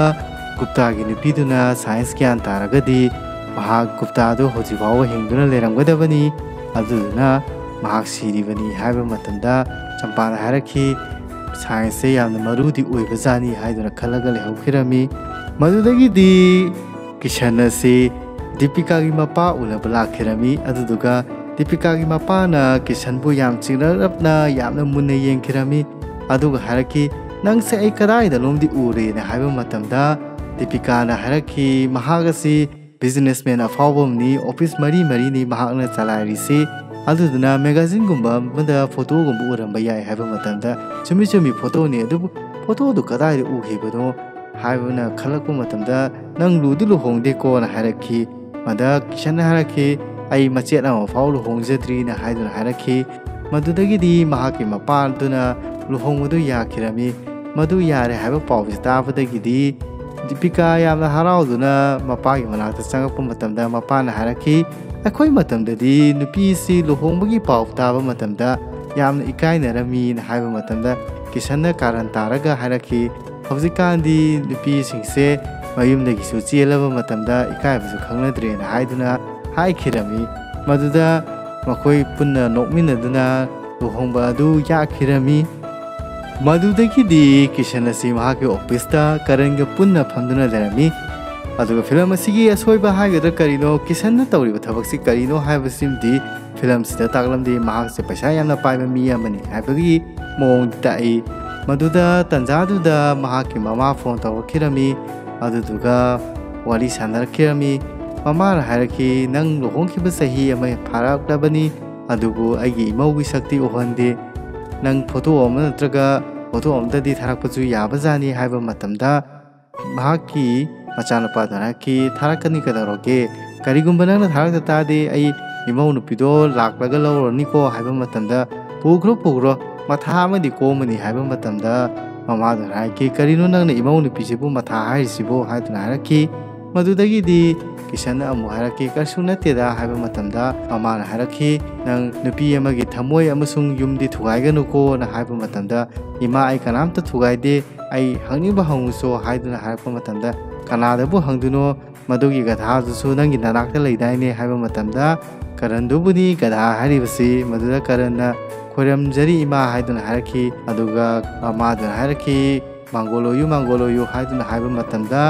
ꯒꯨꯞꯇꯥꯒꯤ ꯅꯨꯄꯤꯗꯨꯅ ꯁꯥꯏꯟꯁ ꯒ꯭ꯌꯥꯟ ꯇꯥꯔꯒꯗꯤ ꯃꯍꯥꯛ ꯒꯨꯞꯇꯥꯗꯨ ꯍꯧꯖꯤꯛ ꯐꯥꯎꯕ ꯍꯤꯡꯗꯨꯅ ꯂꯩꯔꯝꯒꯗꯕꯅꯤ ꯑꯗꯨꯗꯨꯅ ꯃꯍꯥꯛ ꯁꯤꯔꯤꯕꯅꯤ ꯍꯥꯏꯕ ꯃꯇꯝꯗ ꯆꯝꯄꯥꯅ ꯍꯥꯏꯔꯛꯈꯤ ꯁꯥꯏꯟꯁꯁꯦ ꯌꯥꯝꯅ ꯃꯔꯨꯗꯤ ꯑꯣꯏꯕꯖꯥꯠꯅꯤ ꯍꯥꯏꯗꯨꯅ ꯈꯜꯂꯒ ꯂꯩꯍꯧꯈꯤꯔꯝꯃꯤ ꯃꯗꯨꯗꯒꯤꯗꯤ ꯀꯤꯁꯟ ꯑꯁꯤ ꯗꯤꯄꯤꯀꯥꯒꯤ ꯃꯄꯥ ꯎꯅꯕ ꯂꯥꯛꯈꯤꯔꯝꯃꯤ ꯑꯗꯨꯗꯨꯒ ꯗꯤꯄꯤꯀꯥꯒꯤ ꯃꯄꯥꯅ ꯀꯤꯁꯟꯕꯨ ꯌꯥꯝ ꯆꯤꯡꯅꯔꯞꯅ ꯌꯥꯝꯅ ꯃꯨꯟꯅ ꯌꯦꯡꯈꯤꯔꯝꯃꯤ ꯑꯗꯨꯒ ꯍꯥꯏꯔꯛꯈꯤ ꯅꯪꯁꯦ ꯑꯩ ꯀꯗꯥꯏꯗꯅꯣꯝꯗꯤ ꯎꯔꯦꯅ ꯍꯥꯏꯕ ꯃꯇꯝꯗ ꯗꯤꯄꯤꯀꯥꯅ ꯍꯥꯏꯔꯛꯈꯤ ꯃꯍꯥꯛ ꯑꯁꯤ ꯕꯤꯖꯤꯅꯦꯁꯃꯦꯟ ꯑꯐꯥꯎꯕ ꯑꯃꯅꯤ ꯑꯣꯐꯤꯁ ꯃꯔꯤꯅꯤ ꯃꯍꯥꯛꯅ ꯆꯂꯥꯏꯔꯤꯁꯤ ꯑꯗꯨꯗꯨꯅ ꯃꯦꯒꯥꯖꯤꯟꯒꯨꯝꯕ ꯑꯃꯗ ꯐꯣꯇꯣꯒꯨꯝꯕ ꯎꯔꯝꯕ ꯌꯥꯏ ꯍꯥꯏꯕ ꯃꯇꯝꯗ ꯆꯨꯝꯃꯤ ꯐꯣꯇꯣꯅꯤ ꯑꯗꯨꯕꯨ ꯐꯣꯇꯣꯗꯨ ꯀꯗꯥꯏꯗ ꯎꯈꯤꯕꯅꯣ ꯍꯥꯏꯕꯅ ꯈꯜꯂꯛꯄ ꯃꯇꯝꯗ ꯅꯪ ꯂꯨꯗꯤ ꯂꯨꯍꯣꯡꯗꯦꯀꯣꯅ ꯍꯥꯏꯔꯛꯈꯤ ꯃꯗ ꯀꯤꯁꯟꯅ ꯍꯥꯏꯔꯛꯈꯤ ꯑꯩ ꯃꯆꯦꯠ ꯑꯃꯐꯥꯎ ꯂꯨꯍꯣꯡꯖꯗ꯭ꯔꯤꯅ ꯍꯥꯏꯗꯨꯅ ꯍꯥꯏꯔꯛꯈꯤ ꯃꯗꯨꯗꯒꯤꯗꯤ ꯃꯍꯥꯛꯀꯤ ꯃꯄꯥꯗꯨꯅ ꯂꯨꯍꯣꯡꯕꯗꯨ ꯌꯥꯈꯤꯔꯝꯃꯤ ꯃꯗꯨ ꯌꯥꯔꯦ ꯍꯥꯏꯕ ꯄꯥꯎꯁꯤ ꯇꯥꯕꯗꯒꯤꯗꯤ ꯗꯤꯄꯤꯀꯥ ꯌꯥꯝꯅ ꯍꯔꯥꯎꯗꯨꯅ ꯃꯄꯥꯒꯤ ꯃꯅꯥꯛꯇ ꯆꯪꯉꯛꯄ ꯃꯇꯝꯗ ꯃꯄꯥꯅ ꯍꯥꯏꯔꯛꯈꯤ ꯑꯩꯈꯣꯏ ꯃꯇꯝꯗꯗꯤ ꯅꯨꯄꯤꯁꯤ ꯂꯨꯍꯣꯡꯕꯒꯤ ꯄꯥꯎ ꯇꯥꯕ ꯃꯇꯝꯗ ꯌꯥꯝꯅ ꯏꯀꯥꯏꯅꯔꯝꯃꯤꯅ ꯍꯥꯏꯕ ꯃꯇꯝꯗ ꯀꯤꯁꯟꯅ ꯀꯥꯔꯟ ꯇꯥꯔꯒ ꯍꯥꯏꯔꯛꯈꯤ ꯍꯧꯖꯤꯛꯀꯥꯟꯗꯤ ꯅꯨꯄꯤꯁꯤꯡꯁꯦ ꯃꯌꯨꯝꯗꯒꯤꯁꯨ ꯆꯦꯜꯂꯕ ꯃꯇꯝꯗ ꯏꯀꯥꯏꯕꯁꯨ ꯈꯪꯅꯗ꯭ꯔꯦꯅ ꯍꯥꯏꯗꯨꯅ ꯍꯥꯏꯈꯤꯔꯝꯃꯤ ꯃꯗꯨꯗ ꯃꯈꯣꯏ ꯄꯨꯟꯅ ꯅꯣꯛꯃꯤꯟꯅꯗꯨꯅ ꯂꯨꯍꯣꯡꯕ ꯑꯗꯨ ꯌꯥꯈꯤꯔꯝꯃꯤ ꯃꯗꯨꯗꯒꯤꯗꯤ ꯀꯤꯁꯟ ꯑꯁꯤ ꯃꯍꯥꯛꯀꯤ ꯑꯣꯐꯤꯁꯇ ꯀꯔꯟꯒ ꯄꯨꯟꯅ ꯐꯝꯗꯨꯅ ꯂꯩꯔꯝꯃꯤ ꯑꯗꯨꯒ ꯐꯤꯂꯝ ꯑꯁꯤꯒꯤ ꯑꯁꯣꯏꯕ ꯍꯥꯏꯒꯗ꯭ꯔꯥ ꯀꯔꯤꯅꯣ ꯀꯤꯁꯟꯅ ꯇꯧꯔꯤꯕ ꯊꯕꯛꯁꯤ ꯀꯔꯤꯅꯣ ꯍꯥꯏꯕꯁꯤꯃꯗꯤ ꯐꯤꯂꯝꯁꯤꯗ ꯇꯥꯛꯂꯝꯗꯦ ꯃꯍꯥꯛꯁꯦ ꯄꯩꯁꯥ ꯌꯥꯝꯅ ꯄꯥꯏꯕ ꯃꯤ ꯑꯃꯅꯤ ꯍꯥꯏꯕꯒꯤ ꯃꯑꯣꯡꯗ ꯇꯥꯛꯏ ꯃꯗꯨꯗ ꯇꯟꯖꯥꯗꯨꯗ ꯃꯍꯥꯛꯀꯤ ꯃꯃꯥ ꯐꯣꯟ ꯇꯧꯔꯛꯈꯤꯔꯝꯃꯤ ꯑꯗꯨꯗꯨꯒ ꯋꯥꯔꯤ ꯁꯥꯟꯅꯔꯛꯈꯤꯔꯝꯃꯤ ꯃꯃꯥꯅ ꯍꯥꯏꯔꯛꯈꯤ ꯅꯪ ꯂꯨꯍꯣꯡꯈꯤꯕ ꯆꯍꯤ ꯑꯃ ꯐꯥꯔꯛꯂꯕꯅꯤ ꯑꯗꯨꯕꯨ ꯑꯩꯒꯤ ꯏꯃꯧꯒꯤ ꯁꯛꯇꯤ ꯎꯍꯟꯗꯦ ꯅꯪ ꯐꯣꯇꯣ ꯑꯃ ꯅꯠꯇ꯭ꯔꯒ ꯐꯣꯇꯣ ꯑꯃꯗꯗꯤ ꯊꯥꯔꯛꯄꯁꯨ ꯌꯥꯕꯖꯥꯠꯅꯤ ꯍꯥꯏꯕ ꯃꯇꯝꯗ ꯃꯍꯥꯛꯀꯤ ꯃꯆꯥꯅꯨꯄꯥꯗꯨꯅ ꯍꯥꯏꯔꯛꯈꯤ ꯊꯥꯔꯛꯀꯅꯤ ꯀꯩꯗꯧꯔꯒꯦ ꯀꯔꯤꯒꯨꯝꯕ ꯅꯪꯅ ꯊꯥꯔꯛꯇ ꯇꯥꯔꯗꯤ ꯑꯩ ꯏꯃꯧ ꯅꯨꯄꯤꯗꯣ ꯂꯥꯛꯂꯒ ꯂꯧꯔꯅꯤꯀꯣ ꯍꯥꯏꯕ ꯃꯇꯝꯗ ꯄꯨꯈ꯭ꯔꯣ ꯃꯊꯥ ꯑꯃꯗꯤ ꯀꯣꯝꯃꯅꯤ ꯍꯥꯏꯕ ꯃꯇꯝꯗ ꯃꯃꯥꯗꯨꯅ ꯍꯥꯏꯔꯛꯈꯤ ꯀꯔꯤꯅꯣ ꯅꯪꯅ ꯏꯃꯧ ꯅꯨꯄꯤꯁꯤꯕꯨ ꯃꯊꯥ ꯍꯥꯏꯔꯤꯁꯤꯕꯨ ꯍꯥꯏꯗꯨꯅ ꯍꯥꯏꯔꯛꯈꯤ ꯃꯗꯨꯗꯒꯤꯗꯤ ꯀꯤꯁꯟꯅ ꯑꯃꯨꯛ ꯍꯥꯏꯔꯛꯈꯤ ꯀꯩꯁꯨ ꯅꯠꯇꯦꯗ ꯍꯥꯏꯕ ꯃꯇꯝꯗ ꯃꯃꯥꯅ ꯍꯥꯏꯔꯛꯈꯤ ꯅꯪ ꯅꯨꯄꯤ ꯑꯃꯒꯤ ꯊꯃꯣꯏ ꯑꯃꯁꯨꯡ ꯌꯨꯝꯗꯤ ꯊꯨꯒꯥꯏꯒꯅꯨꯀꯣꯅ ꯍꯥꯏꯕ ꯃꯇꯝꯗ ꯏꯃꯥ ꯑꯩ ꯀꯅꯥꯝꯇ ꯊꯨꯒꯥꯏꯗꯦ ꯑꯩ ꯍꯪꯅꯤꯡꯕ ꯍꯪꯉꯨꯆꯣ ꯍꯥꯏꯗꯨꯅ ꯍꯥꯏꯔꯛꯄ ꯃꯇꯝꯗ ꯀꯅꯥꯗꯕꯨ ꯍꯪꯗꯨꯅꯣ ꯃꯗꯨꯒꯤ ꯒꯙꯥꯗꯨꯁꯨ ꯅꯪꯒꯤ ꯅꯅꯥꯛꯇ ꯂꯩꯗꯥꯏꯅꯦ ꯍꯥꯏꯕ ꯃꯇꯝꯗ ꯀꯔꯟꯗꯨꯕꯨꯅꯤ ꯒꯙꯥ ꯍꯥꯏꯔꯤꯕꯁꯤ ꯃꯗꯨꯗ ꯀꯔꯟꯅ ꯈꯣꯏꯔꯝꯖꯔꯤ ꯏꯃꯥ ꯍꯥꯏꯗꯨꯅ ꯍꯥꯏꯔꯛꯈꯤ ꯑꯗꯨꯒ ꯃꯃꯥꯗꯨꯅ ꯍꯥꯏꯔꯛꯈꯤ ꯃꯥꯡꯒꯣꯜ ꯑꯣꯏꯌꯨ ꯍꯥꯏꯗꯨꯅ ꯍꯥꯏꯕ ꯃꯇꯝꯗ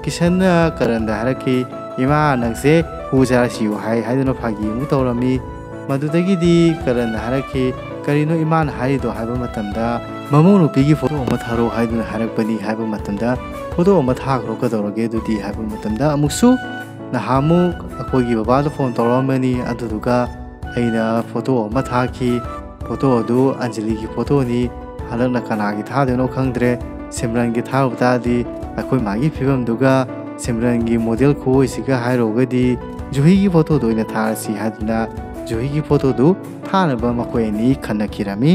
ꯀꯤꯁꯟꯅ ꯀꯔꯟꯗ ꯍꯥꯏꯔꯛꯈꯤ ꯏꯃꯥ ꯅꯪꯁꯦ ꯍꯨ ꯆꯥꯔꯁꯤꯌꯨ ꯍꯥꯏꯗꯨꯅ ꯐꯥꯒꯤ ꯑꯃꯨꯛ ꯇꯧꯔꯝꯃꯤ ꯃꯗꯨꯗꯒꯤꯗꯤ ꯀꯔꯟꯅ ꯍꯥꯏꯔꯛꯈꯤ ꯀꯔꯤꯅꯣ ꯏꯃꯥꯅ ꯍꯥꯏꯔꯤꯗꯣ ꯍꯥꯏꯕ ꯃꯇꯝꯗ ꯃꯃꯧ ꯅꯨꯄꯤꯒꯤ ꯐꯣꯇꯣ ꯑꯃ ꯊꯥꯔꯣ ꯍꯥꯏꯗꯨꯅ ꯍꯥꯏꯔꯛꯄꯅꯤ ꯍꯥꯏꯕ ꯃꯇꯝꯗ ꯐꯣꯇꯣ ꯑꯃ ꯊꯥꯈ꯭ꯔꯣ ꯀꯩꯗꯧꯔꯒꯦ ꯑꯗꯨꯗꯤ ꯍꯥꯏꯕ ꯃꯇꯝꯗ ꯑꯃꯨꯛꯁꯨ ꯅꯍꯥꯟꯃꯨꯛ ꯑꯩꯈꯣꯏꯒꯤ ꯕꯕꯥꯗ ꯐꯣꯟ ꯇꯧꯔꯛꯑꯝꯕꯅꯤ ꯑꯗꯨꯗꯨꯒ ꯑꯩꯅ ꯐꯣꯇꯣ ꯑꯃ ꯊꯥꯈꯤ ꯐꯣꯇꯣ ꯑꯗꯨ ꯑꯟꯖꯂꯤꯒꯤ ꯐꯣꯇꯣꯅꯤ ꯍꯟꯗꯛꯅ ꯀꯅꯥꯒꯤ ꯊꯥꯗꯣꯏꯅꯣ ꯈꯪꯗ꯭ꯔꯦ ꯁꯤꯝꯔꯟꯒꯤ ꯊꯥꯔꯨꯕ ꯇꯥꯔꯗꯤ ꯑꯩꯈꯣꯏ ꯃꯥꯒꯤ ꯐꯤꯕꯝꯗꯨꯒ ꯁꯤꯝꯔꯟꯒꯤ ꯃꯣꯗꯦꯜ ꯈꯨꯑꯣꯏꯁꯤꯒ ꯍꯥꯏꯔꯨꯔꯒꯗꯤ ꯖꯨꯍꯤꯒꯤ ꯐꯣꯇꯣꯗꯣ ꯑꯣꯏꯅ ꯊꯥꯔꯁꯤ ꯍꯥꯏꯗꯨꯅ ꯖꯨꯍꯤꯒꯤ ꯐꯣꯇꯣꯗꯨ ꯊꯥꯅꯕ ꯃꯈꯣꯏ ꯑꯅꯤ ꯈꯟꯅꯈꯤꯔꯝꯃꯤ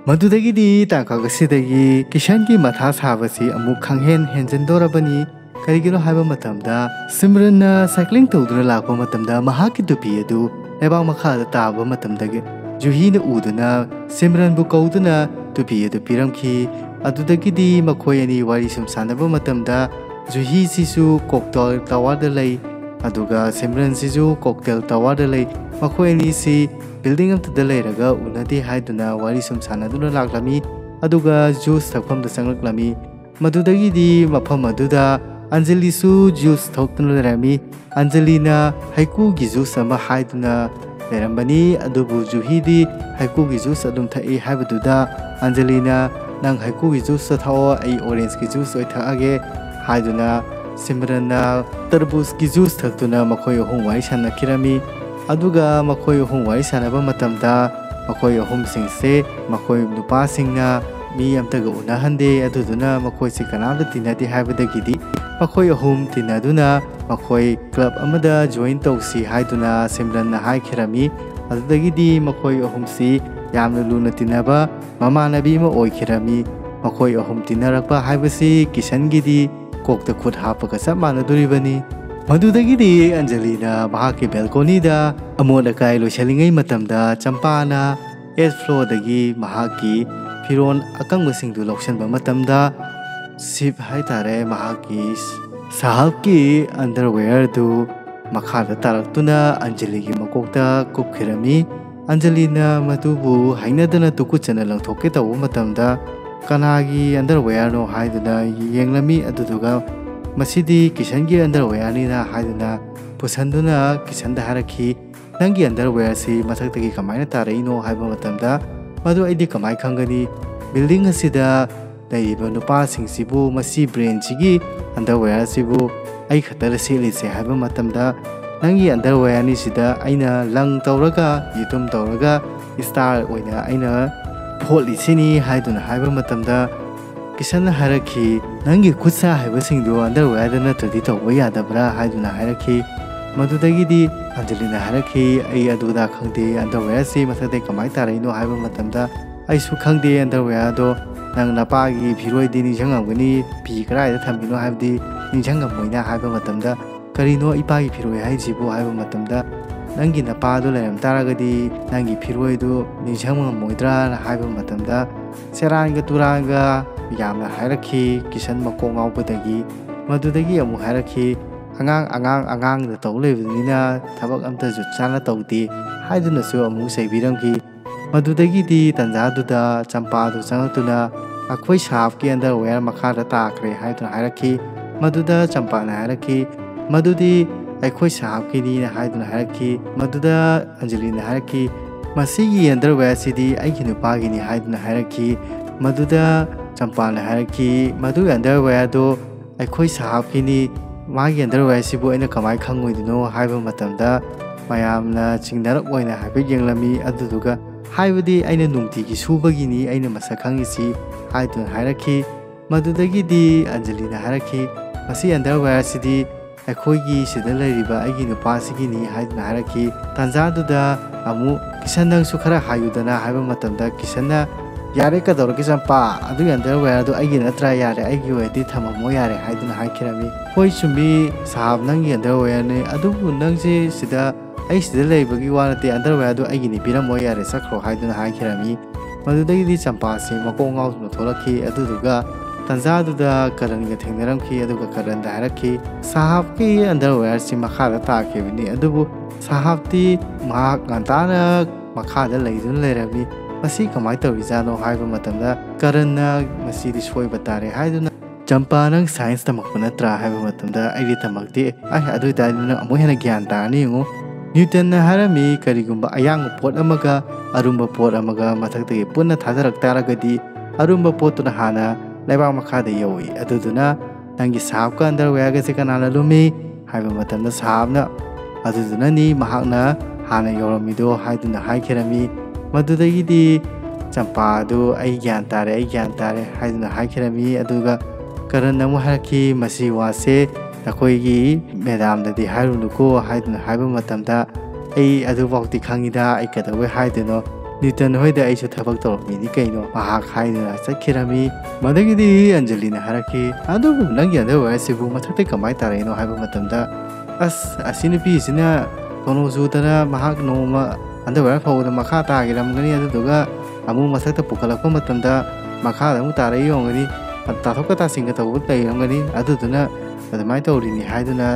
ꯃꯗꯨꯗꯒꯤꯗꯤ ꯇꯥꯡꯀꯛ ꯑꯁꯤꯗꯒꯤ ꯀꯤꯁꯟꯒꯤ ꯃꯊꯥ ꯁꯥꯕꯁꯤ ꯑꯃꯨꯛ ꯈꯪꯍꯦꯟ ꯍꯦꯟꯖꯤꯟꯗꯧꯔꯕꯅꯤ ꯀꯔꯤꯒꯤꯅꯣ ꯍꯥꯏꯕ ꯃꯇꯝꯗ ꯁꯤꯝꯔꯟꯅ ꯁꯥꯏꯀ꯭ꯂꯤꯡ ꯇꯧꯗꯨꯅ ꯂꯥꯛꯄ ꯃꯇꯝꯗ ꯃꯍꯥꯛꯀꯤ ꯇꯨꯄꯤ ꯑꯗꯨ ꯂꯩꯕꯥꯛ ꯃꯈꯥꯗ ꯇꯥꯕ ꯃꯇꯝꯗꯒꯤ ꯖꯨꯍꯤꯅ ꯎꯗꯨꯅ ꯁꯤꯝꯔꯟꯕꯨ ꯀꯧꯗꯨꯅ ꯇꯨꯄꯤ ꯑꯗꯨ ꯄꯤꯔꯝꯈꯤ ꯑꯗꯨꯗꯒꯤꯗꯤ ꯃꯈꯣꯏ ꯑꯅꯤ ꯋꯥꯔꯤ ꯁꯨꯝ ꯁꯥꯟꯅꯕ ꯃꯇꯝꯗ ꯖꯨꯍꯤꯁꯤꯁꯨ ꯀꯣꯛꯇꯦꯜ ꯇꯋꯥꯔꯗ ꯂꯩ ꯑꯗꯨꯒ ꯁꯤꯝꯔꯟꯁꯤꯁꯨ ꯀꯣꯛꯇꯦꯜ ꯇꯋꯥꯔꯗ ꯂꯩ ꯃꯈꯣꯏ ꯑꯅꯤꯁꯤ ꯕꯤꯜꯗꯤꯡ ꯑꯃꯇꯗ ꯂꯩꯔꯒ ꯎꯅꯗꯦ ꯍꯥꯏꯗꯨꯅ ꯋꯥꯔꯤ ꯁꯨꯝ ꯁꯥꯟꯅꯗꯨꯅ ꯂꯥꯛꯂꯝꯃꯤ ꯑꯗꯨꯒ ꯖꯨꯁ ꯊꯛꯐꯝꯗ ꯆꯪꯂꯛꯂꯝꯃꯤ ꯃꯗꯨꯗꯒꯤꯗꯤ ꯃꯐꯝ ꯑꯗꯨꯗ ꯑꯟꯖꯂꯤꯁꯨ ꯖꯨꯁ ꯊꯛꯇꯨꯅ ꯂꯩꯔꯝꯃꯤ ꯑꯟꯖꯂꯤꯅ ꯍꯩꯀꯨꯒꯤ ꯖꯨꯁ ꯑꯃ ꯍꯥꯏꯗꯨꯅ ꯂꯩꯔꯝꯕꯅꯤ ꯑꯗꯨꯕꯨ ꯖꯨꯍꯤꯗꯤ ꯍꯩꯀꯨꯒꯤ ꯖꯨꯁ ꯑꯗꯨꯝ ꯊꯛꯏ ꯍꯥꯏꯕꯗꯨꯗ ꯑꯟꯖꯂꯤꯅ ꯅꯪ ꯍꯩꯀꯨꯒꯤ ꯖꯨꯁꯇ ꯊꯛꯑꯣ ꯑꯩ ꯑꯣꯔꯦꯟꯖꯀꯤ ꯖꯨꯁ ꯑꯣꯏ ꯊꯛꯑꯒꯦ ꯍꯥꯏꯗꯨꯅ ꯁꯤꯝꯔꯟꯅ ꯇꯔꯕꯨꯖꯀꯤ ꯖꯨꯁ ꯊꯛꯇꯨꯅ ꯃꯈꯣꯏ ꯑꯍꯨꯝ ꯋꯥꯔꯤ ꯁꯥꯟꯅꯈꯤꯔꯝꯃꯤ ꯑꯗꯨꯒ ꯃꯈꯣꯏ ꯑꯍꯨꯝ ꯋꯥꯔꯤ ꯁꯥꯟꯅꯕ ꯃꯇꯝꯗ ꯃꯈꯣꯏ ꯑꯍꯨꯝꯁꯤꯡꯁꯦ ꯃꯈꯣꯏ ꯅꯨꯄꯥꯁꯤꯡꯅ ꯃꯤ ꯑꯝꯇꯒ ꯎꯅꯍꯟꯗꯦ ꯑꯗꯨꯗꯨꯅ ꯃꯈꯣꯏꯁꯦ ꯀꯅꯥꯝꯇ ꯇꯤꯟꯅꯗꯦ ꯍꯥꯏꯕꯗꯒꯤꯗꯤ ꯃꯈꯣꯏ ꯑꯍꯨꯝ ꯇꯤꯟꯅꯗꯨꯅ ꯃꯈꯣꯏ ꯀ꯭ꯂꯕ ꯑꯃꯗ ꯖꯣꯏꯟ ꯇꯧꯁꯤ ꯍꯥꯏꯗꯨꯅ ꯁꯤꯝꯔꯟꯅ ꯍꯥꯏꯈꯤꯔꯝꯃꯤ ꯑꯗꯨꯗꯒꯤꯗꯤ ꯃꯈꯣꯏ ꯑꯍꯨꯝꯁꯤ ꯌꯥꯝꯅ ꯂꯨꯅ ꯇꯤꯟꯅꯕ ꯃꯃꯥꯟꯅꯕꯤ ꯑꯃ ꯑꯣꯏꯈꯤꯔꯝꯃꯤ ꯃꯈꯣꯏ ꯑꯍꯨꯝ ꯇꯤꯟꯅꯔꯛꯄ ꯍꯥꯏꯕꯁꯤ ꯀꯤꯁꯟꯒꯤꯗꯤ ꯀꯣꯛꯇ ꯈꯨꯠ ꯍꯥꯞꯄꯒ ꯆꯞ ꯃꯥꯟꯅꯗꯣꯔꯤꯕꯅꯤ ꯃꯗꯨꯗꯒꯤꯗꯤ ꯑꯟꯖꯂꯤꯅ ꯃꯍꯥꯛꯀꯤ ꯕꯦꯜꯀꯣꯅꯤꯗ ꯑꯃꯣꯠ ꯑꯀꯥꯏ ꯂꯣꯏꯁꯤꯜꯂꯤꯉꯩ ꯃꯇꯝꯗ ꯆꯝꯄꯥꯅ 8th ꯐ꯭ꯂꯣꯔꯗꯒꯤ ꯃꯍꯥꯛꯀꯤ ꯐꯤꯔꯣꯜ ꯑꯀꯪꯕꯁꯤꯡꯗꯨ ꯂꯧꯁꯤꯟꯕ ꯃꯇꯝꯗ ꯁꯤꯞ ꯍꯥꯏꯇꯥꯔꯦ ꯃꯍꯥꯛꯀꯤ ꯁꯥꯍꯜꯀꯤ ꯑꯟꯗꯔꯋꯦꯌꯔꯗꯨ ꯃꯈꯥꯗ ꯇꯥꯔꯛꯇꯨꯅ ꯑꯟꯖꯂꯤꯒꯤ ꯃꯀꯣꯛꯇ ꯀꯨꯞꯈꯤꯔꯝꯃꯤ ꯑꯟꯖꯂꯤꯅ ꯃꯗꯨꯕꯨ ꯍꯩꯅꯗꯅ ꯇꯨꯀꯨꯠꯆꯅ ꯂꯪꯊꯣꯛꯀꯦ ꯇꯧꯕ ꯃꯇꯝꯗ ꯀꯅꯥꯒꯤ ꯑꯟꯗꯔꯋꯦꯌꯔꯅꯣ ꯍꯥꯏꯗꯨꯅ ꯌꯦꯡꯂꯝꯃꯤ ꯑꯗꯨꯗꯨꯒ ꯃꯁꯤꯗꯤ ꯀꯤꯁꯟꯒꯤ ꯑꯟꯗꯔꯋꯦꯌꯔꯅꯤꯅ ꯍꯥꯏꯗꯨꯅ ꯄꯨꯁꯟꯗꯨꯅ ꯀꯤꯁꯟꯗ ꯍꯥꯏꯔꯛꯈꯤ ꯅꯪꯒꯤ ꯑꯟꯗꯔꯋꯦꯌꯔꯁꯤ ꯃꯊꯛꯇꯒꯤ ꯀꯃꯥꯏꯅ ꯇꯥꯔꯛꯏꯅꯣ ꯍꯥꯏꯕ ꯃꯇꯝꯗ ꯃꯗꯨ ꯑꯩꯗꯤ ꯀꯃꯥꯏꯅ ꯈꯪꯒꯅꯤ ꯕꯤꯜꯗꯤꯡ ꯑꯁꯤꯗ ꯂꯩꯔꯤꯕ ꯅꯨꯄꯥꯁꯤꯡꯁꯤꯕꯨ ꯃꯁꯤ ꯕ꯭ꯔꯦꯟꯁꯤꯒꯤ ꯑꯟꯗꯔꯋꯦꯌꯔꯁꯤꯕꯨ ꯑꯩ ꯈꯛꯇꯗ ꯁꯦꯠꯂꯤꯁꯦ ꯍꯥꯏꯕ ꯃꯇꯝꯗ ꯅꯪꯒꯤ ꯑꯟꯗꯔꯋꯦꯌꯔꯅꯤꯁꯤꯗ ꯑꯩꯅ ꯂꯪ ꯇꯧꯔꯒ ꯌꯦꯇꯨꯝ ꯇꯧꯔꯒ ꯁ꯭ꯇꯥꯔ ꯑꯣꯏꯅ ꯑꯩꯅ ꯐꯣꯠꯂꯤꯁꯤꯅꯤ ꯍꯥꯏꯗꯨꯅ ꯍꯥꯏꯕ ꯃꯇꯝꯗ ꯀꯤꯁꯟꯅ ꯍꯥꯏꯔꯛꯈꯤ ꯅꯪꯒꯤ ꯈꯨꯠꯁꯥ ꯍꯩꯕꯁꯤꯡꯗꯨ ꯑꯟꯗꯔꯋꯦꯌꯔꯗ ꯅꯠꯇ꯭ꯔꯗꯤ ꯇꯧꯕ ꯌꯥꯗꯕ꯭ꯔꯥ ꯍꯥꯏꯗꯨꯅ ꯍꯥꯏꯔꯛꯈꯤ ꯃꯗꯨꯗꯒꯤꯗꯤ ꯑꯟꯖꯂꯤꯅ ꯍꯥꯏꯔꯛꯈꯤ ꯑꯩ ꯑꯗꯨꯗ ꯈꯪꯗꯦ ꯑꯟꯗꯔꯋꯦꯌꯔꯁꯤ ꯃꯊꯛꯇꯩ ꯀꯃꯥꯏꯅ ꯇꯥꯔꯛꯏꯅꯣ ꯍꯥꯏꯕ ꯃꯇꯝꯗ ꯑꯩꯁꯨ ꯈꯪꯗꯦ ꯑꯟꯗꯔꯋꯦꯌꯔꯗꯣ ꯅꯪ ꯅꯄꯥꯒꯤ ꯐꯤꯔꯣꯏꯗꯤ ꯅꯤꯡꯁꯤꯡꯉꯝꯒꯅꯤ ꯐꯤ ꯀꯗꯥꯏꯗ ꯊꯝꯃꯤꯅꯣ ꯍꯥꯏꯕꯗꯤ ꯅꯤꯡꯁꯤꯡꯉꯝꯃꯣꯏꯅ ꯍꯥꯏꯕ ꯃꯇꯝꯗ ꯀꯔꯤꯅꯣ ꯏꯄꯥꯒꯤ ꯐꯤꯔꯣꯏ ꯍꯥꯏꯁꯤꯕꯨ ꯍꯥꯏꯕ ꯃꯇꯝꯗ ꯅꯪꯒꯤ ꯅꯄꯥꯗꯣ ꯂꯩꯔꯝ ꯇꯥꯔꯒꯗꯤ ꯅꯪꯒꯤ ꯐꯤꯔꯣꯏꯗꯨ ꯅꯤꯡꯁꯤꯡꯉꯝꯃꯣꯏꯗ꯭ꯔꯥꯅ ꯍꯥꯏꯕ ꯃꯇꯝꯗ ꯁꯦꯔꯥꯟꯒ ꯇꯨꯔꯥꯟꯒ ꯌꯥꯝꯅ ꯍꯥꯏꯔꯛꯈꯤ ꯀꯤꯁꯟ ꯃꯀꯣꯛ ꯉꯥꯎꯕꯗꯒꯤ ꯃꯗꯨꯗꯒꯤ ꯑꯃꯨꯛ ꯍꯥꯏꯔꯛꯈꯤ ꯑꯉꯥꯡꯗ ꯇꯧ ꯂꯩꯕꯅꯤꯅ ꯊꯕꯛ ꯑꯝꯇ ꯖꯨꯠ ꯆꯥꯅ ꯇꯧꯗꯦ ꯍꯥꯏꯗꯨꯅꯁꯨ ꯑꯃꯨꯛ ꯆꯩꯕꯤꯔꯝꯈꯤ ꯃꯗꯨꯗꯒꯤꯗꯤ ꯇꯟꯖꯥꯗꯨꯗ ꯆꯝꯄꯥꯗꯨ ꯆꯪꯉꯛꯇꯨꯅ ꯑꯩꯈꯣꯏ ꯁꯥꯐꯀꯤ ꯑꯟꯗꯔꯋꯦꯌꯔ ꯃꯈꯥꯗ ꯇꯥꯈ꯭ꯔꯦ ꯍꯥꯏꯗꯨꯅ ꯍꯥꯏꯔꯛꯈꯤ꯫ ꯃꯗꯨꯗ ꯆꯝꯄꯥꯅ ꯍꯥꯏꯔꯛꯈꯤ ꯃꯗꯨꯗꯤ ꯑꯩꯈꯣꯏ ꯁꯥꯐꯀꯤꯅꯤꯅ ꯍꯥꯏꯗꯨꯅ ꯍꯥꯏꯔꯛꯈꯤ꯫ ꯃꯗꯨꯗ ꯑꯟꯖꯂꯤꯅ ꯍꯥꯏꯔꯛꯈꯤ ꯃꯁꯤꯒꯤ ꯑꯟꯗꯔꯋꯦꯌꯔ ꯑꯁꯤꯗꯤ ꯑꯩꯒꯤ ꯅꯨꯄꯥꯒꯤꯅꯤ ꯍꯥꯏꯗꯨꯅ ꯍꯥꯏꯔꯛꯈꯤ꯫ ꯃꯗꯨꯗ ꯆꯝꯄꯥꯅ ꯍꯥꯏꯔꯛꯈꯤ ꯃꯗꯨꯒꯤ ꯑꯟꯗꯔꯋꯦꯌꯔꯗꯣ ꯑꯩꯈꯣꯏ ꯁꯥꯐꯀꯤꯅꯤ, ꯃꯥꯒꯤ ꯑꯟꯗꯔꯋꯦꯌꯔ ꯑꯁꯤꯕꯨ ꯑꯩꯅ ꯀꯃꯥꯏꯅ ꯈꯪꯉꯣꯏꯗꯣꯏꯅꯣ ꯍꯥꯏꯕ ꯃꯇꯝꯗ ꯃꯌꯥꯝꯅ ꯆꯤꯡꯅꯔꯞ ꯑꯣꯏꯅ ꯍꯥꯏꯐꯦꯠ ꯌꯦꯡꯂꯝꯃꯤ꯫ ꯑꯗꯨꯗꯨꯒ ꯍꯥꯏꯕꯗꯤ ꯑꯩꯅ ꯅꯨꯡꯇꯤꯒꯤ ꯁꯨꯕꯒꯤꯅꯤ ꯑꯩꯅ ꯃꯁꯛ ꯈꯪꯉꯤꯁꯤ ꯍꯥꯏꯗꯨꯅ ꯍꯥꯏꯔꯛꯈꯤ꯫ ꯃꯗꯨꯗꯒꯤꯗꯤ ꯑꯟꯖꯂꯤꯅ ꯍꯥꯏꯔꯛꯈꯤ ꯃꯁꯤ ꯑꯟꯗꯔꯋꯦꯌꯔ ꯑꯁꯤꯗꯤ ꯑꯩꯈꯣꯏꯒꯤ ꯁꯤꯗ ꯂꯩꯔꯤꯕ ꯑꯩꯒꯤ ꯅꯨꯄꯥꯁꯤꯒꯤꯅꯤ ꯍꯥꯏꯗꯨꯅ ꯍꯥꯏꯔꯛꯈꯤ꯫ ꯇꯥꯟꯖꯥꯗꯨꯗ ꯑꯃꯨꯛ ꯀꯤꯁꯟ ꯅꯪꯁꯨ ꯈꯔ ꯍꯥꯏꯌꯨꯗꯅ ꯍꯥꯏꯕ ꯃꯇꯝꯗ ꯀꯤꯁꯟꯅ ꯌꯥꯔꯦ ꯀꯩꯗꯧꯔꯒꯦ ꯆꯝꯄꯥ, ꯑꯗꯨꯒꯤ ꯑꯟꯗꯔꯋꯦꯌꯔꯗꯣ ꯑꯩꯒꯤ ꯅꯠꯇ꯭ꯔꯥ, ꯌꯥꯔꯦ ꯑꯩꯒꯤ ꯑꯣꯏꯔꯗꯤ ꯊꯝꯃꯝꯃꯣ ꯌꯥꯔꯦ ꯍꯥꯏꯗꯨꯅ ꯍꯥꯏꯈꯤꯔꯝꯃꯤ꯫ ꯍꯣꯏ ꯆꯨꯝꯃꯤ ꯁꯥꯍꯕ ꯅꯪꯒꯤ ꯑꯟꯗꯔꯋꯦꯌꯔꯅꯤ, ꯑꯗꯨꯕꯨ ꯅꯪꯁꯦ ꯑꯩ ꯁꯤꯗ ꯂꯩꯕꯒꯤ ꯋꯥ ꯅꯠꯇꯦ, ꯑꯟꯗꯔꯋꯦꯌꯔꯗꯣ ꯑꯩꯒꯤꯅꯤ ꯄꯤꯔꯝꯃꯣ ꯌꯥꯔꯦ ꯆꯠꯈ꯭ꯔꯣ ꯍꯥꯏꯗꯨꯅ ꯍꯥꯏꯈꯤꯔꯝꯃꯤ꯫ ꯃꯗꯨꯗꯒꯤꯗꯤ ꯆꯝꯄꯥꯁꯤ ꯃꯀꯣꯛ ꯉꯥꯎꯗꯨꯅ ꯊꯣꯛꯂꯛꯈꯤ꯫ ꯑꯗꯨꯗꯨꯒ ꯇꯥꯟꯖꯥꯗꯨꯗ ꯀꯔꯟꯒ ꯊꯦꯡꯅꯔꯝꯈꯤ꯫ ꯑꯗꯨꯒ ꯀꯔꯟꯗ ꯍꯥꯏꯔꯛꯈꯤ ꯁꯥꯍꯕꯀꯤ ꯑꯟꯗꯔꯋꯦꯌꯔꯁꯤ ꯃꯈꯥꯗ ꯇꯥꯈꯤꯕꯅꯤ, ꯑꯗꯨꯕꯨ ꯁꯥꯍꯕꯇꯤ ꯃꯍꯥꯛ ꯉꯟꯇꯥꯅ ꯃꯈꯥꯗ ꯂꯩꯗꯨꯅ ꯂꯩꯔꯝꯃꯤ, ꯃꯁꯤ ꯀꯃꯥꯏꯅ ꯇꯧꯔꯤꯖꯥꯠꯅꯣ ꯍꯥꯏꯕ ꯃꯇꯝꯗ ꯀꯔꯟꯅ ꯃꯁꯤꯗꯤ ꯁꯣꯏꯕ ꯇꯥꯔꯦ ꯍꯥꯏꯗꯨꯅ ꯆꯝꯄꯥ ꯅꯪ ꯁꯥꯏꯟꯁ ꯇꯝꯃꯛꯄ ꯅꯠꯇ꯭ꯔꯥ ꯍꯥꯏꯕ ꯃꯇꯝꯗ ꯑꯩꯗꯤ ꯇꯝꯃꯛꯇꯦ, ꯑꯗꯨ ꯑꯣꯏꯇꯥꯔꯗꯤ ꯅꯪ ꯑꯃꯨꯛ ꯍꯦꯟꯅ ꯒ꯭ꯌꯥꯟ ꯇꯥꯔꯅꯤ ꯌꯦꯡꯉꯨ꯫ ꯅ꯭ꯌꯨꯇꯟꯅ ꯍꯥꯏꯔꯝꯃꯤ ꯀꯔꯤꯒꯨꯝꯕ ꯑꯌꯥꯡꯕ ꯄꯣꯠ ꯑꯃꯒ ꯑꯔꯨꯝꯕ ꯄꯣꯠ ꯑꯃꯒ ꯃꯊꯛꯇꯒꯤ ꯄꯨꯟꯅ ꯊꯥꯗꯔꯛ ꯇꯥꯔꯒꯗꯤ ꯑꯔꯨꯝꯕ ꯄꯣꯠꯇꯨꯅ ꯍꯥꯟꯅ ꯂꯩꯕꯥꯛ ꯃꯈꯥꯗ ꯌꯧꯏ, ꯑꯗꯨꯗꯨꯅ ꯅꯪꯒꯤ ꯁꯥꯍꯕꯀ ꯑꯟꯗꯔꯋꯦꯌꯔꯒꯁꯦ ꯀꯅꯥꯅ ꯂꯨꯝꯃꯤ ꯍꯥꯏꯕ ꯃꯇꯝꯗ ꯁꯥꯍꯕꯅ ꯑꯗꯨꯗꯨꯅꯅꯤ ꯃꯍꯥꯛꯅ ꯍꯥꯟꯅ ꯌꯧꯔꯝꯃꯤꯗꯣ ꯍꯥꯏꯗꯨꯅ ꯍꯥꯏꯈꯤꯔꯝꯃꯤ꯫ ꯃꯗꯨꯗꯒꯤꯗꯤ ꯆꯝꯄꯥꯗꯨ ꯑꯩ ꯒ꯭ꯌꯥꯟ ꯇꯥꯔꯦ ꯍꯥꯏꯗꯨꯅ ꯍꯥꯏꯈꯤꯔꯝꯃꯤ꯫ ꯑꯗꯨꯒ ꯀꯔꯟꯅ ꯑꯃꯨꯛ ꯍꯥꯏꯔꯛꯈꯤ ꯃꯁꯤ ꯋꯥꯁꯦ ꯅꯈꯣꯏꯒꯤ ꯃꯦꯗꯥꯝꯗꯗꯤ ꯍꯥꯏꯔꯨꯅꯨꯀꯣ ꯍꯥꯏꯗꯨꯅ ꯍꯥꯏꯕ ꯃꯇꯝꯗ ꯑꯩ ꯑꯗꯨꯐꯥꯎꯗꯤ ꯈꯪꯉꯤꯗ, ꯑꯩ ꯀꯩꯗꯧꯕꯩ ꯍꯥꯏꯗꯣꯏꯅꯣ, ꯅ꯭ꯌꯨꯇꯟ ꯍꯣꯏꯗ ꯑꯩꯁꯨ ꯊꯕꯛ ꯇꯧꯔꯝꯃꯤꯅꯤ ꯀꯩꯅꯣ ꯃꯍꯥꯛ ꯍꯥꯏꯗꯨꯅ ꯆꯠꯈꯤꯔꯝꯃꯤ꯫ ꯃꯗꯒꯤꯗꯤ ꯑꯟꯖꯂꯤꯅ ꯍꯥꯏꯔꯛꯈꯤ ꯑꯗꯨꯕꯨ ꯅꯪꯒꯤ ꯑꯟꯗꯔꯋꯦꯌꯔꯁꯤꯕꯨ ꯃꯊꯛꯇ ꯀꯃꯥꯏꯅ ꯇꯥꯔꯛꯏꯅꯣ ꯍꯥꯏꯕ ꯃꯇꯝꯗ ꯑꯁꯤ ꯅꯨꯄꯤꯁꯤꯅ ꯀꯣꯅꯣ ꯆꯨꯗꯅ ꯃꯍꯥꯛ ꯅꯣꯡꯃ ꯑꯟꯗꯔꯋꯦꯌꯔ ꯐꯧꯕꯗ ꯃꯈꯥ ꯇꯥꯈꯤꯔꯝꯒꯅꯤ, ꯑꯗꯨꯗꯨꯒ ꯑꯃꯨꯛ ꯃꯊꯛꯇ ꯄꯨꯈꯠꯂꯛꯄ ꯃꯇꯝꯗ ꯃꯈꯥꯗ ꯑꯃꯨꯛ ꯇꯥꯔꯛꯏ ꯌꯣꯡꯒꯅꯤ, ꯇꯥꯊꯣꯛꯀ ꯇꯥꯁꯤꯟꯒ ꯇꯧꯕ ꯂꯩꯔꯝꯒꯅꯤ, ꯑꯗꯨꯗꯨꯅ ꯑꯗꯨꯃꯥꯏꯅ ꯇꯧꯔꯤꯅꯤ ꯍꯥꯏꯗꯨꯅ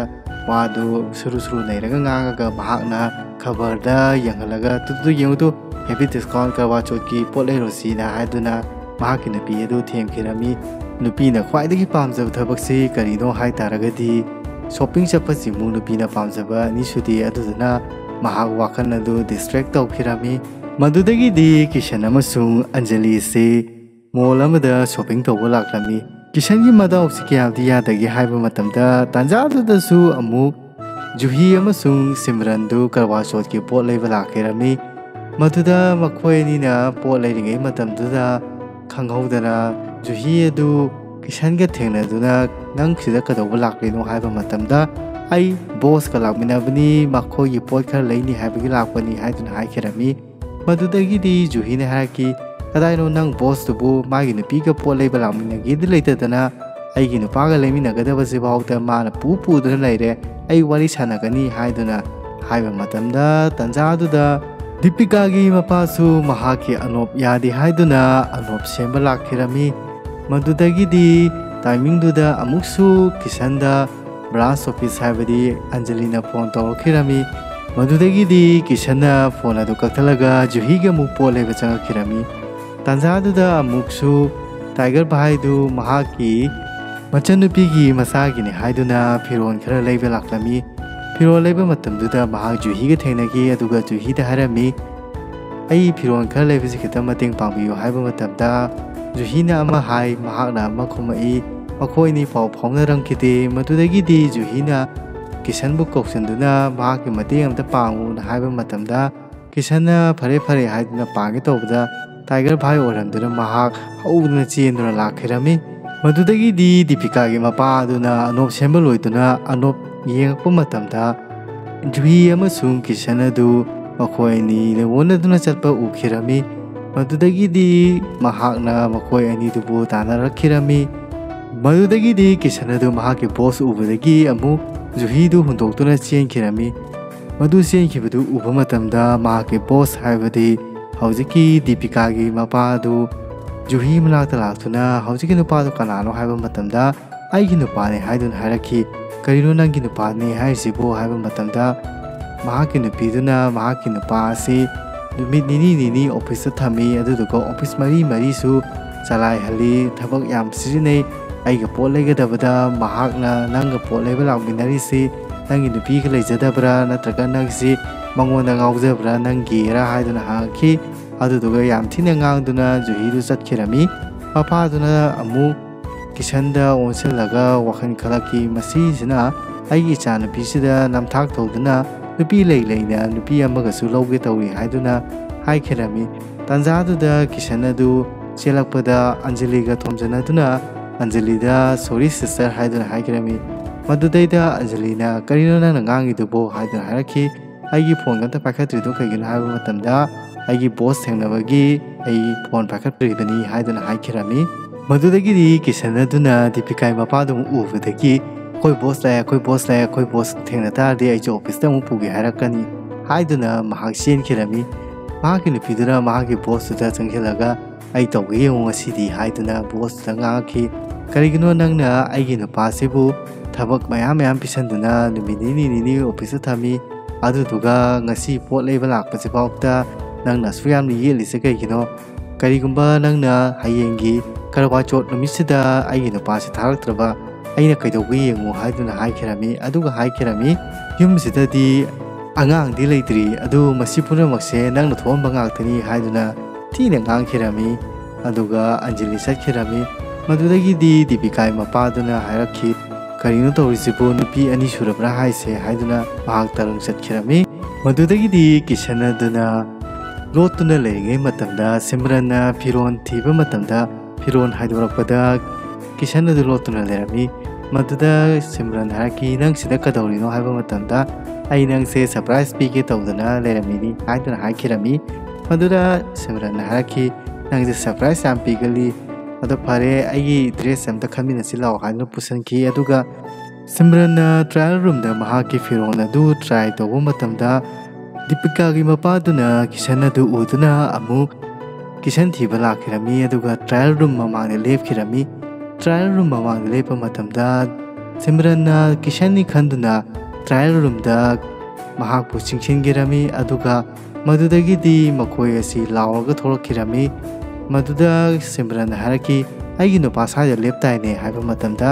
ꯋꯥꯗꯨ ꯁꯨꯔꯨ ꯅꯩꯔꯒ ꯉꯥꯡꯉꯒ ꯃꯍꯥꯛꯅ ꯈꯕꯔꯗ ꯌꯦꯡꯍꯜꯂꯒ ꯇꯨ ꯌꯦꯡꯉꯨꯇꯨ ꯍꯦꯄꯤ ꯗꯤꯁꯀꯥꯎꯟ ꯀꯔꯋꯥ ꯆꯧꯊꯀꯤ ꯄꯣꯠ ꯂꯩꯔꯣꯁꯤꯅ ꯍꯥꯏꯗꯨꯅ ꯃꯍꯥꯛꯀꯤ ꯅꯨꯄꯤ ꯑꯗꯨ ꯊꯦꯝꯈꯤꯔꯝꯃꯤ꯫ ꯅꯨꯄꯤꯅ ꯈ꯭ꯋꯥꯏꯗꯒꯤ ꯄꯥꯝꯖꯕ ꯊꯕꯛꯁꯤ ꯀꯔꯤꯅꯣ ꯍꯥꯏ ꯇꯥꯔꯒꯗꯤ ꯁꯣꯞꯄꯤꯡ ꯆꯠꯄꯁꯤꯃꯨꯛ ꯅꯨꯄꯤꯅ ꯄꯥꯝꯖꯕ ꯑꯅꯤꯁꯨꯗꯦ, ꯑꯗꯨꯗꯨꯅ ꯃꯍꯥꯛ ꯋꯥꯈꯜ ꯑꯗꯨ ꯗꯤꯁꯇ꯭ꯔꯦꯛ ꯇꯧꯈꯤꯔꯝꯃꯤ꯫ ꯃꯗꯨꯗꯒꯤꯗꯤ ꯀꯤꯁꯟ ꯑꯃꯁꯨꯡ ꯑꯟꯖꯂꯤꯁꯤ ꯃꯣꯜ ꯑꯃꯗ ꯁꯣꯞꯄꯤꯡ ꯇꯧꯕ ꯂꯥꯛꯂꯝꯃꯤ꯫ ꯀꯤꯁꯟꯒꯤ ꯃꯗꯥꯎꯁꯤ ꯀꯌꯥꯝꯗꯤ ꯌꯥꯗꯒꯦ ꯍꯥꯏꯕ ꯃꯇꯝꯗ ꯇꯥꯟꯖꯥꯗꯨꯗꯁꯨ ꯑꯃꯨꯛ ꯖꯨꯍꯤ ꯑꯃꯁꯨꯡ ꯁꯤꯝꯔꯟꯗꯨ ꯀꯔꯋꯥ ꯆꯧꯊꯀꯤ ꯄꯣꯠ ꯂꯩꯕ ꯂꯥꯛꯈꯤꯔꯝꯃꯤ꯫ ꯃꯗꯨꯗ ꯃꯈꯣꯏ ꯑꯅꯤꯅ ꯄꯣꯠ ꯂꯩꯔꯤꯉꯩ ꯃꯇꯝꯗꯨꯗ ꯈꯪꯍꯧꯗꯅ ꯖꯨꯍꯤ ꯑꯗꯨ ꯀꯤꯁꯟꯒ ꯊꯦꯡꯅꯗꯨꯅ ꯅꯪ ꯁꯤꯗ ꯀꯩꯗꯧꯕ ꯂꯥꯛꯂꯤꯅꯣ ꯍꯥꯏꯕ ꯃꯇꯝꯗ ꯑꯩ ꯕꯣꯁꯀ ꯂꯥꯛꯃꯤꯟꯅꯕꯅꯤ, ꯃꯈꯣꯏꯒꯤ ꯄꯣꯠ ꯈꯔ ꯂꯩꯅꯤ ꯍꯥꯏꯕꯒꯤ ꯂꯥꯛꯄꯅꯤ ꯍꯥꯏꯗꯨꯅ ꯍꯥꯏꯈꯤꯔꯝꯃꯤ꯫ ꯃꯗꯨꯗꯒꯤꯗꯤ ꯖꯨꯍꯤꯅ ꯍꯥꯏꯔꯛꯈꯤ ꯀꯗꯥꯏꯅꯣ ꯅꯪ ꯕꯣꯁꯇꯨꯕꯨ ꯃꯥꯒꯤ ꯅꯨꯄꯤꯒ ꯄꯣꯠ ꯂꯩꯕ ꯂꯥꯛꯃꯤꯟꯅꯒꯦꯗꯤ ꯂꯩꯇꯗꯅ ꯑꯩꯒꯤ ꯅꯨꯄꯥꯒ ꯂꯩꯃꯤꯟꯅꯒꯗꯕꯁꯤꯐꯥꯎꯗ ꯃꯥꯅ ꯄꯨꯗꯨꯅ ꯂꯩꯔꯦ, ꯑꯩ ꯋꯥꯔꯤ ꯁꯥꯟꯅꯒꯅꯤ ꯍꯥꯏꯗꯨꯅ ꯍꯥꯏꯕ ꯃꯇꯝꯗ ꯇꯥꯟꯖꯥꯗꯨꯗ ꯗꯤꯄꯤꯀꯥꯒꯤ ꯃꯄꯥꯁꯨ ꯃꯍꯥꯛꯀꯤ ꯑꯅꯣꯞ ꯌꯥꯗꯦ ꯍꯥꯏꯗꯨꯅ ꯑꯅꯣꯞ ꯁꯦꯝꯕ ꯂꯥꯛꯈꯤꯔꯝꯃꯤ꯫ ꯃꯗꯨꯗꯒꯤꯗꯤ ꯇꯥꯏꯃꯤꯡꯗꯨꯗ ꯑꯃꯨꯛꯁꯨ ꯀꯤꯁꯟꯗ ꯕ꯭ꯔꯥꯟꯁ ꯑꯣꯐꯤꯁ ꯍꯥꯏꯕꯗꯤ ꯑꯟꯖꯂꯤꯅ ꯐꯣꯟ ꯇꯧꯔꯛꯈꯤꯔꯝꯃꯤ꯫ ꯃꯗꯨꯗꯒꯤꯗꯤ ꯀꯤꯁꯟꯅ ꯐꯣꯟ ꯑꯗꯨ ꯀꯛꯊꯠꯂꯒ ꯖꯨꯍꯤꯒ ꯑꯃꯨꯛ ꯄꯣꯠ ꯂꯩꯕ ꯆꯪꯉꯛꯈꯤꯔꯝꯃꯤ꯫ ꯇꯥꯟꯖꯥꯗꯨꯗ ꯑꯃꯨꯛꯁꯨ ꯇꯥꯏꯒꯔ ꯚꯥꯏꯗꯨ ꯃꯍꯥꯛꯀꯤ ꯃꯆꯟꯅꯨꯄꯤꯒꯤ ꯃꯆꯥꯒꯤꯅꯤ ꯍꯥꯏꯗꯨꯅ ꯐꯤꯔꯣꯜ ꯈꯔ ꯂꯩꯕ ꯂꯥꯛꯂꯝꯃꯤ꯫ ꯐꯤꯔꯣꯜ ꯂꯩꯕ ꯃꯇꯝꯗꯨꯗ ꯃꯍꯥꯛ ꯖꯨꯍꯤꯒ ꯊꯦꯡꯅꯈꯤ꯫ ꯑꯗꯨꯒ ꯖꯨꯍꯤꯗ ꯍꯥꯏꯔꯝꯃꯤ ꯑꯩ ꯐꯤꯔꯣꯜ ꯈꯔ ꯂꯩꯕꯁꯤ ꯈꯤꯇꯪ ꯃꯇꯦꯡ ꯄꯥꯡꯕꯤꯌꯨ ꯍꯥꯏꯕ ꯃꯇꯝꯗ ꯖꯨꯍꯤꯅ ꯑꯃ ꯍꯥꯏ ꯃꯍꯥꯛꯅ ꯑꯃ ꯈꯨꯝꯃꯛꯏ, ꯃꯈꯣꯏꯅꯤ ꯄꯥꯎ ꯐꯥꯎꯅꯔꯝꯈꯤꯗꯦ꯫ ꯃꯗꯨꯗꯒꯤꯗꯤ ꯖꯨꯍꯤꯅ ꯀꯤꯁꯟꯕꯨ ꯀꯧꯁꯤꯟꯗꯨꯅ ꯃꯍꯥꯛꯀꯤ ꯃꯇꯦꯡ ꯑꯃꯇ ꯄꯥꯡꯉꯨꯅ ꯍꯥꯏꯕ ꯃꯇꯝꯗ ꯀꯤꯁꯟꯅ ꯐꯔꯦ ꯍꯥꯏꯗꯨꯅ ꯄꯥꯡꯒꯦ ꯇꯧꯕꯗ ꯇꯥꯏꯒꯔ ꯚꯥꯏ ꯑꯣꯏꯔꯝꯗꯨꯅ ꯃꯍꯥꯛ ꯍꯧꯗꯨꯅ ꯆꯦꯟꯗꯨꯅ ꯂꯥꯛꯈꯤꯔꯝꯃꯤ꯫ ꯃꯗꯨꯗꯒꯤꯗꯤ ꯗꯤꯄꯤꯀꯥꯒꯤ ꯃꯄꯥ ꯑꯗꯨꯅ ꯑꯅꯣꯞ ꯁꯦꯝꯕ ꯂꯣꯏꯗꯨꯅ ꯑꯅꯣꯞ ꯌꯦꯡꯉꯛꯄ ꯃꯇꯝꯗ ꯖꯨꯍꯤ ꯑꯃꯁꯨꯡ ꯀꯤꯁꯟ ꯑꯗꯨ ꯃꯈꯣꯏ ꯑꯅꯤ ꯂꯣꯟꯅꯗꯨꯅ ꯆꯠꯄ ꯎꯈꯤꯔꯝꯃꯤ꯫ ꯃꯗꯨꯗꯒꯤꯗꯤ ꯃꯍꯥꯛꯅ ꯃꯈꯣꯏ ꯑꯅꯤꯗꯨꯕꯨ ꯇꯥꯟꯅꯔꯛꯈꯤꯔꯝꯃꯤ꯫ ꯃꯗꯨꯗꯒꯤꯗꯤ ꯀꯤꯁꯟ ꯑꯗꯨ ꯃꯍꯥꯛꯀꯤ ꯕꯣꯁ ꯎꯕꯗꯒꯤ ꯑꯃꯨꯛ ꯖꯨꯍꯤꯗꯨ ꯍꯨꯟꯗꯣꯛꯇꯨꯅ ꯆꯦꯟꯈꯤꯔꯝꯃꯤ꯫ ꯃꯗꯨ ꯆꯦꯟꯈꯤꯕꯗꯨ ꯎꯕ ꯃꯇꯝꯗ ꯃꯍꯥꯛꯀꯤ ꯕꯣꯁ ꯍꯥꯏꯕꯗꯤ ꯍꯧꯖꯤꯛꯀꯤ ꯗꯤꯄꯤꯀꯥꯒꯤ ꯃꯄꯥ ꯑꯗꯨ ꯖꯨꯍꯤ ꯃꯅꯥꯛꯇ ꯂꯥꯛꯇꯨꯅ ꯍꯧꯖꯤꯛꯀꯤ ꯅꯨꯄꯥꯗꯨ ꯀꯅꯥꯅꯣ ꯍꯥꯏꯕ ꯃꯇꯝꯗ ꯑꯩꯒꯤ ꯅꯨꯄꯥꯅꯤ ꯍꯥꯏꯗꯨꯅ ꯍꯥꯏꯔꯛꯈꯤ꯫ ꯀꯔꯤꯅꯣ ꯅꯪꯒꯤ ꯅꯨꯄꯥꯅꯤ ꯍꯥꯏꯔꯤꯁꯤꯕꯨ ꯍꯥꯏꯕ ꯃꯇꯝꯗ ꯃꯍꯥꯛꯀꯤ ꯅꯨꯄꯤꯗꯨꯅ ꯃꯍꯥꯛꯀꯤ ꯅꯨꯄꯥ ꯑꯁꯤ ꯅꯨꯃꯤꯠ ꯅꯤꯅꯤ ꯑꯣꯐꯤꯁꯇ ꯊꯝꯃꯤ, ꯑꯗꯨꯗꯨꯒ ꯑꯣꯐꯤꯁ ꯃꯔꯤꯁꯨ ꯆꯂꯥꯏꯍꯜꯂꯤ ꯊꯕꯛ ꯌꯥꯝ ꯁꯤꯖꯤꯟꯅꯩ ꯑꯩꯒ ꯄꯣꯠ ꯂꯩꯒꯗꯕꯗ ꯃꯍꯥꯛꯅ ꯅꯪꯒ ꯄꯣꯠ ꯂꯩꯕ ꯂꯥꯛꯃꯤꯟꯅꯔꯤꯁꯤ ꯅꯪꯒꯤ ꯅꯨꯄꯤꯒ ꯂꯩꯖꯗꯕ꯭ꯔꯥ ꯅꯠꯇ꯭ꯔꯒ ꯅꯪꯁꯤ ꯃꯉꯣꯟꯗ ꯉꯥꯎꯖꯕ꯭ꯔꯥ ꯅꯪꯒꯤꯔꯥ ꯍꯥꯏꯗꯨꯅ ꯍꯪꯉꯛꯈꯤ ꯑꯗꯨꯗꯨꯒ ꯌꯥꯝ ꯊꯤꯅ ꯉꯥꯡꯗꯨꯅ ꯖꯨꯍꯤꯗꯨ ꯆꯠꯈꯤꯔꯝꯃꯤ ꯃꯄꯥꯗꯨꯅ ꯑꯃꯨꯛ ꯀꯤꯁꯟꯗ ꯑꯣꯟꯁꯤꯜꯂꯒ ꯋꯥꯈꯜ ꯈꯜꯂꯛꯈꯤ ꯃꯁꯤꯁꯤꯅ ꯑꯩꯒꯤ ꯏꯆꯥꯅꯨꯄꯤꯁꯤꯗ ꯅꯝꯊꯥꯛ ꯇꯧꯗꯨꯅ ꯅꯨꯄꯤ ꯂꯩꯅ ꯅꯨꯄꯤ ꯑꯃꯒꯁꯨ ꯂꯧꯒꯦ ꯇꯧꯔꯤ ꯍꯥꯏꯗꯨꯅ ꯍꯥꯏꯈꯤꯔꯝꯃꯤ ꯇꯥꯟꯖꯥꯗꯨꯗ ꯀꯤꯁꯟ ꯑꯗꯨ ꯆꯦꯜꯂꯛꯄꯗ ꯑꯟꯖꯂꯤꯒ ꯊꯣꯝꯖꯤꯟꯅꯗꯨꯅ ꯑꯟꯖꯂꯤꯗ ꯁꯣꯔꯤ ꯁꯤꯁꯇꯔ ꯍꯥꯏꯗꯨꯅ ꯍꯥꯏꯈꯤꯔꯝꯃꯤ ꯃꯗꯨꯗꯩꯗ ꯑꯟꯖꯂꯤꯅ ꯀꯔꯤꯅꯣ ꯅꯪꯅ ꯉꯥꯡꯉꯤꯗꯨꯕꯣ ꯍꯥꯏꯗꯨꯅ ꯍꯥꯏꯔꯛꯈꯤ ꯑꯩꯒꯤ ꯐꯣꯟ ꯑꯝꯇ ꯄꯥꯏꯈꯠꯇ꯭ꯔꯤꯗꯣ ꯀꯩꯒꯤꯅꯣ ꯍꯥꯏꯕ ꯃꯇꯝꯗ ꯑꯩꯒꯤ ꯕꯣꯁ ꯊꯦꯡꯅꯕꯒꯤ ꯑꯩ ꯐꯣꯟ ꯄꯥꯏꯈꯠꯇ꯭ꯔꯤꯕꯅꯤ ꯍꯥꯏꯗꯨꯅ ꯍꯥꯏꯈꯤꯔꯝꯃꯤ ꯃꯗꯨꯗꯒꯤꯗꯤ ꯀꯤꯁꯟ ꯑꯗꯨꯅ ꯗꯤꯄꯤꯀꯥꯒꯤ ꯃꯄꯥꯗꯨ ꯑꯃꯨꯛ ꯎꯕꯗꯒꯤ ꯑꯩꯈꯣꯏ ꯕꯣꯁ ꯂꯥꯛꯑꯦ ꯑꯩꯈꯣꯏ ꯕꯣꯁ ꯂꯥꯛꯑꯦ ꯑꯩꯈꯣꯏ ꯕꯣꯁ ꯊꯦꯡꯅ ꯇꯥꯔꯗꯤ ꯑꯩꯁꯨ ꯑꯣꯐꯤꯁꯇ ꯑꯃꯨꯛ ꯄꯨꯒꯦ ꯍꯥꯏꯔꯛꯀꯅꯤ ꯍꯥꯏꯗꯨꯅ ꯃꯍꯥꯛ ꯆꯦꯟꯈꯤꯔꯝꯃꯤ ꯃꯍꯥꯛꯀꯤ ꯅꯨꯄꯤꯗꯨꯅ ꯃꯍꯥꯛꯀꯤ ꯕꯣꯁꯇꯨꯗ ꯆꯪꯁꯤꯜꯂꯒ ꯑꯩ ꯇꯧꯒꯦ ꯌꯦꯡꯉꯨ ꯉꯁꯤꯗꯤ ꯍꯥꯏꯗꯨꯅ ꯕꯣꯁꯇꯨꯗ ꯉꯥꯡꯉꯛꯈꯤ ꯀꯔꯤꯒꯤꯅꯣ ꯅꯪꯅ ꯑꯩꯒꯤ ꯅꯨꯄꯥꯁꯤꯕꯨ ꯊꯕꯛ ꯃꯌꯥꯝ ꯄꯤꯁꯟꯗꯨꯅ ꯅꯨꯃꯤꯠ ꯅꯤനി ꯑꯣꯐꯤꯁꯇ ꯊꯝꯃꯤ ꯑꯗꯨꯗꯨꯒ ꯉꯁꯤ ꯄꯣꯠ ꯂꯩꯕ ꯂꯥꯛꯄꯁꯤꯐꯥꯎꯗ ꯅꯪꯅ ꯑꯁꯨꯛ ꯌꯥꯝꯅ ꯌꯦꯠꯂꯤꯁꯦ ꯀꯩꯒꯤꯅꯣ ꯀꯔꯤꯒꯨꯝꯕ ꯅꯪꯅ ꯍꯌꯦꯡꯒꯤ ꯀꯔꯋꯥ ꯆौथ ꯅꯨꯃꯤꯠꯁꯤꯗ ꯑꯩꯒꯤ ꯅꯨꯄꯥꯁꯤ ꯊꯥꯔꯛꯇ꯭ꯔꯕ ꯑꯩꯅ ꯀꯩꯗꯧꯕ ꯌꯦꯡꯉꯨ ꯍꯥꯏꯗꯨꯅ ꯍꯥꯏꯈꯤꯔꯝꯃꯤ ꯑꯗꯨꯒ ꯍꯥꯏꯈꯤꯔꯝꯃꯤ ꯌꯨꯝꯁꯤꯗꯗꯤ ꯑꯉꯥꯡꯗꯤ ꯂꯩꯇ꯭ꯔꯤ ꯑꯗꯨ ꯃꯁꯤ ꯄꯨꯝꯅꯃꯛꯁꯦ ꯅꯪꯅ ꯊꯣꯛꯍꯟꯕ ꯉꯥꯛꯇꯅꯤ ꯍꯥꯏꯗꯨꯅ ꯊꯤꯅ ꯉꯥꯡꯈꯤꯔꯝꯃꯤ ꯑꯗꯨꯒ ꯑꯟꯖꯂꯤ ꯆꯠꯈꯤꯔꯝꯃꯤ ꯃꯗꯨꯗꯒꯤꯗꯤ ꯗꯤꯄꯤꯀꯥꯒꯤ ꯃꯄꯥꯗꯨꯅ ꯍꯥꯏꯔꯛꯈꯤ ꯀꯔꯤꯅꯣ ꯇꯧꯔꯤꯁꯤꯕꯨ ꯅꯨꯄꯤ ꯑꯅꯤ ꯁꯨꯔꯕ꯭ꯔꯥ ꯍꯥꯏꯁꯦ ꯍꯥꯏꯗꯨꯅ ꯃꯍꯥꯛ ꯇꯔꯪ ꯆꯠꯈꯤꯔꯝꯃꯤ ꯃꯗꯨꯗꯒꯤꯗꯤ ꯀꯤꯁꯟ ꯑꯗꯨꯅ ꯂꯣꯠꯇꯨꯅ ꯂꯩꯔꯤꯉꯩ ꯃꯇꯝꯗ ꯁꯤꯝꯔꯟꯅ ꯐꯤꯔꯣꯜ ꯊꯤꯕ ꯃꯇꯝꯗ ꯐꯤꯔꯣꯜ ꯍꯥꯏꯗꯣꯔꯛꯄꯗ ꯀꯤꯁꯟ ꯑꯗꯨ ꯂꯣꯠꯇꯨꯅ ꯂꯩꯔꯝꯃꯤ ꯃꯗꯨꯗ ꯁꯤꯝꯔꯟ ꯍꯥꯏꯔꯛꯈꯤ ꯅꯪ ꯁꯤꯗ ꯀꯗꯧꯔꯤꯅꯣ ꯍꯥꯏꯕ ꯃꯇꯝꯗ ꯑꯩ ꯅꯪꯁꯦ ꯁꯔꯄ꯭ꯔꯥꯏꯖ ꯄꯤꯒꯦ ꯇꯧꯗꯅ ꯂꯩꯔꯝꯃꯤꯅꯤ ꯍꯥꯏꯗꯨꯅ ꯍꯥꯏꯈꯤꯔꯝꯃꯤ ꯃꯗꯨꯗ ꯁꯤꯝꯔꯟꯅ ꯍꯥꯏꯔꯛꯈꯤ ꯅꯪꯁꯦ ꯁꯔꯄ꯭ꯔꯥꯏꯖ ꯌꯥꯝ ꯄꯤꯒꯜꯂꯤ ꯑꯗꯣ ꯐꯔꯦ ꯑꯩꯒꯤ ꯗ꯭ꯔꯦꯁ ꯑꯝꯇ ꯈꯟꯃꯤꯟꯅꯁꯤ ꯂꯥꯛꯑꯣ ꯍꯥꯏꯗꯨꯅ ꯄꯨꯁꯤꯟꯈꯤ ꯑꯗꯨꯒ ꯁꯤꯝꯔꯟꯅ ꯇ꯭ꯔꯥꯌꯦꯜ ꯔꯨꯝꯗ ꯃꯍꯥꯛꯀꯤ ꯐꯤꯔꯣꯜ ꯑꯗꯨ ꯇ꯭ꯔꯥꯏ ꯇꯧꯕ ꯃꯇꯝꯗ ꯗꯤꯄꯤꯀꯥꯒꯤ ꯃꯄꯥꯗꯨꯅ ꯀꯤꯁꯟ ꯑꯗꯨ ꯎꯗꯨꯅ ꯑꯃꯨꯛ ꯀꯤꯁꯟ ꯊꯤꯕ ꯂꯥꯛꯈꯤꯔꯝꯃꯤ ꯑꯗꯨꯒ ꯇ꯭ꯔꯥꯌꯦꯜ ꯔꯨꯝ ꯃꯃꯥꯡꯗ ꯂꯦꯞꯈꯤꯔꯝꯃꯤ ꯇ꯭ꯔꯥꯌꯦꯜ ꯔꯨꯝ ꯃꯃꯥꯡꯗ ꯂꯦꯞꯄ ꯃꯇꯝꯗ ꯁꯤꯝꯔꯟꯅ ꯀꯤꯁꯟꯅꯤ ꯈꯟꯗꯨꯅ ꯇ꯭ꯔꯥꯌꯦꯜ ꯔꯨꯝꯗ ꯃꯍꯥꯛꯄꯨ ꯆꯤꯡꯁꯤꯟꯈꯤꯔꯝꯃꯤ ꯑꯗꯨꯒ ꯃꯗꯨꯗꯒꯤꯗꯤ ꯃꯈꯣꯏ ꯑꯁꯤ ꯂꯥꯎꯔꯒ ꯊꯣꯛꯂꯛꯈꯤꯔꯝꯃꯤ ꯃꯗꯨꯗ ꯁꯤꯝꯔꯟꯅ ꯍꯥꯏꯔꯛꯈꯤ ꯑꯩꯒꯤ ꯅꯨꯄꯥ ꯁ꯭ꯋꯥꯏꯗ ꯂꯦꯞꯇꯥꯏꯅꯦ ꯍꯥꯏꯕ ꯃꯇꯝꯗ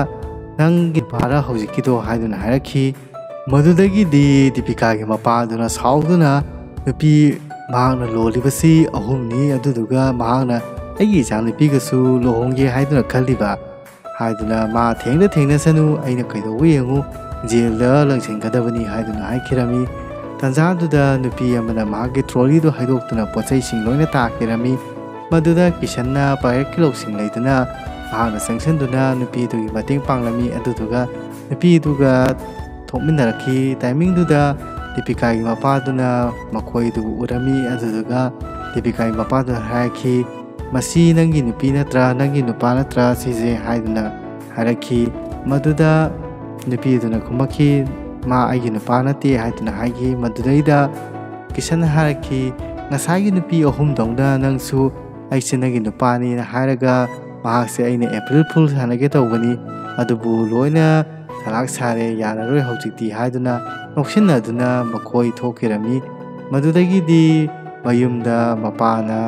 ꯅꯪꯒꯤ ꯅꯨꯄꯥꯔ ꯍꯧꯖꯤꯛꯀꯤꯗꯣ ꯍꯥꯏꯗꯨꯅ ꯍꯥꯏꯔꯛꯈꯤ ꯃꯗꯨꯗꯒꯤꯗꯤ ꯗꯤꯄꯤꯀꯥꯒꯤ ꯃꯄꯥꯗꯨꯅ ꯁꯥꯎꯗꯨꯅ ꯅꯨꯄꯤ ꯃꯍꯥꯛꯅ ꯂꯣꯜꯂꯤꯕꯁꯤ ꯑꯍꯨꯝꯅꯤ ꯑꯗꯨꯗꯨꯒ ꯃꯍꯥꯛꯅ ꯑꯩꯒꯤ ꯏꯆꯥꯅꯨꯄꯤꯒꯁꯨ ꯂꯨꯍꯣꯡꯒꯦ ꯍꯥꯏꯗꯨꯅ ꯈꯜꯂꯤꯕ ꯍꯥꯏꯗꯨꯅ ꯃꯥ ꯊꯦꯡꯅꯁꯅꯨ ꯑꯩꯅ ꯀꯩꯗꯧꯕ ꯌꯦꯡꯉꯨ ꯖꯦꯜꯗ ꯂꯪꯁꯤꯟꯒꯗꯕꯅꯤ ꯍꯥꯏꯗꯨꯅ ꯍꯥꯏꯈꯤꯔꯝꯃꯤ ꯇꯥꯟꯖꯥꯗꯨꯗ ꯅꯨꯄꯤ ꯑꯃꯅ ꯃꯍꯥꯛꯀꯤ ꯇ꯭ꯔꯣꯂꯤꯗꯨ ꯍꯩꯗꯣꯛꯇꯨꯅ ꯄꯣꯠꯆꯩꯁꯤꯡ ꯂꯣꯏꯅ ꯇꯥꯈꯤꯔꯝꯃꯤ ꯃꯗꯨꯗ ꯀꯤꯁꯟꯅ ꯄꯥꯏꯔꯛꯀꯤ ꯂꯧꯁꯤꯡ ꯂꯩꯗꯨꯅ ꯃꯍꯥꯛꯅ ꯆꯪꯁꯤꯟꯗꯨꯅ ꯅꯨꯄꯤꯗꯨꯒꯤ ꯃꯇꯦꯡ ꯄꯥꯡꯂꯝꯃꯤ ꯑꯗꯨꯗꯨꯒ ꯅꯨꯄꯤꯗꯨꯒ ꯊꯣꯛꯃꯤꯟꯅꯔꯛꯈꯤ ꯇꯥꯏꯃꯤꯡꯗꯨꯗ ꯗꯤꯄꯤꯀꯥꯒꯤ ꯃꯄꯥꯗꯨꯅ ꯃꯈꯣꯏꯗꯨ ꯎꯔꯝꯃꯤ ꯑꯗꯨꯗꯨꯒ ꯗꯤꯄꯤꯀꯥꯒꯤ ꯃꯄꯥꯗꯨꯅ ꯍꯥꯏꯔꯛꯈꯤ ꯃꯁꯤ ꯅꯪꯒꯤ ꯅꯨꯄꯤ ꯅꯠꯇ꯭ꯔꯥ ꯅꯪꯒꯤ ꯅꯨꯄꯥ ꯅꯠꯇ꯭ꯔꯥ ꯁꯤꯁꯦ ꯍꯥꯏꯗꯨꯅ ꯍꯥꯏꯔꯛꯈꯤ ꯃꯗꯨꯗ ꯅꯨꯄꯤꯗꯨꯅ ꯈꯨꯝꯃꯛꯈꯤ ꯃꯥ ꯑꯩꯒꯤ ꯅꯨꯄꯥ ꯅꯠꯇꯦ ꯍꯥꯏꯗꯨꯅ ꯍꯥꯏꯈꯤ ꯃꯗꯨꯗꯩꯗ ꯀꯤꯁꯟꯅ ꯍꯥꯏꯔꯛꯈꯤ ꯉꯁꯥꯏꯒꯤ ꯅꯨꯄꯤ ꯑꯍꯨꯝꯗꯧꯅ ꯅꯪꯁꯨ ꯑꯩꯁꯦ ꯅꯪꯒꯤ ꯅꯨꯄꯥꯅꯤꯅ ꯍꯥꯏꯔꯒ ꯃꯍꯥꯛꯁꯦ ꯑꯩꯅ ꯑꯦꯄ꯭ꯔꯤꯜ ꯐꯨꯜ ꯁꯥꯟꯅꯒꯦ ꯇꯧꯕꯅꯤ ꯑꯗꯨꯕꯨ ꯂꯣꯏꯅ ꯊꯂꯥꯛ ꯁꯥꯔꯦ ꯌꯥꯔꯔꯣꯏ ꯍꯧꯖꯤꯛꯇꯤ ꯍꯥꯏꯗꯨꯅ ꯅꯣꯛꯁꯤꯟꯅꯗꯨꯅ ꯃꯈꯣꯏ ꯊꯣꯛꯈꯤꯔꯝꯃꯤ ꯃꯗꯨꯗꯒꯤꯗꯤ ꯃꯌꯨꯝꯗ ꯃꯄꯥꯅ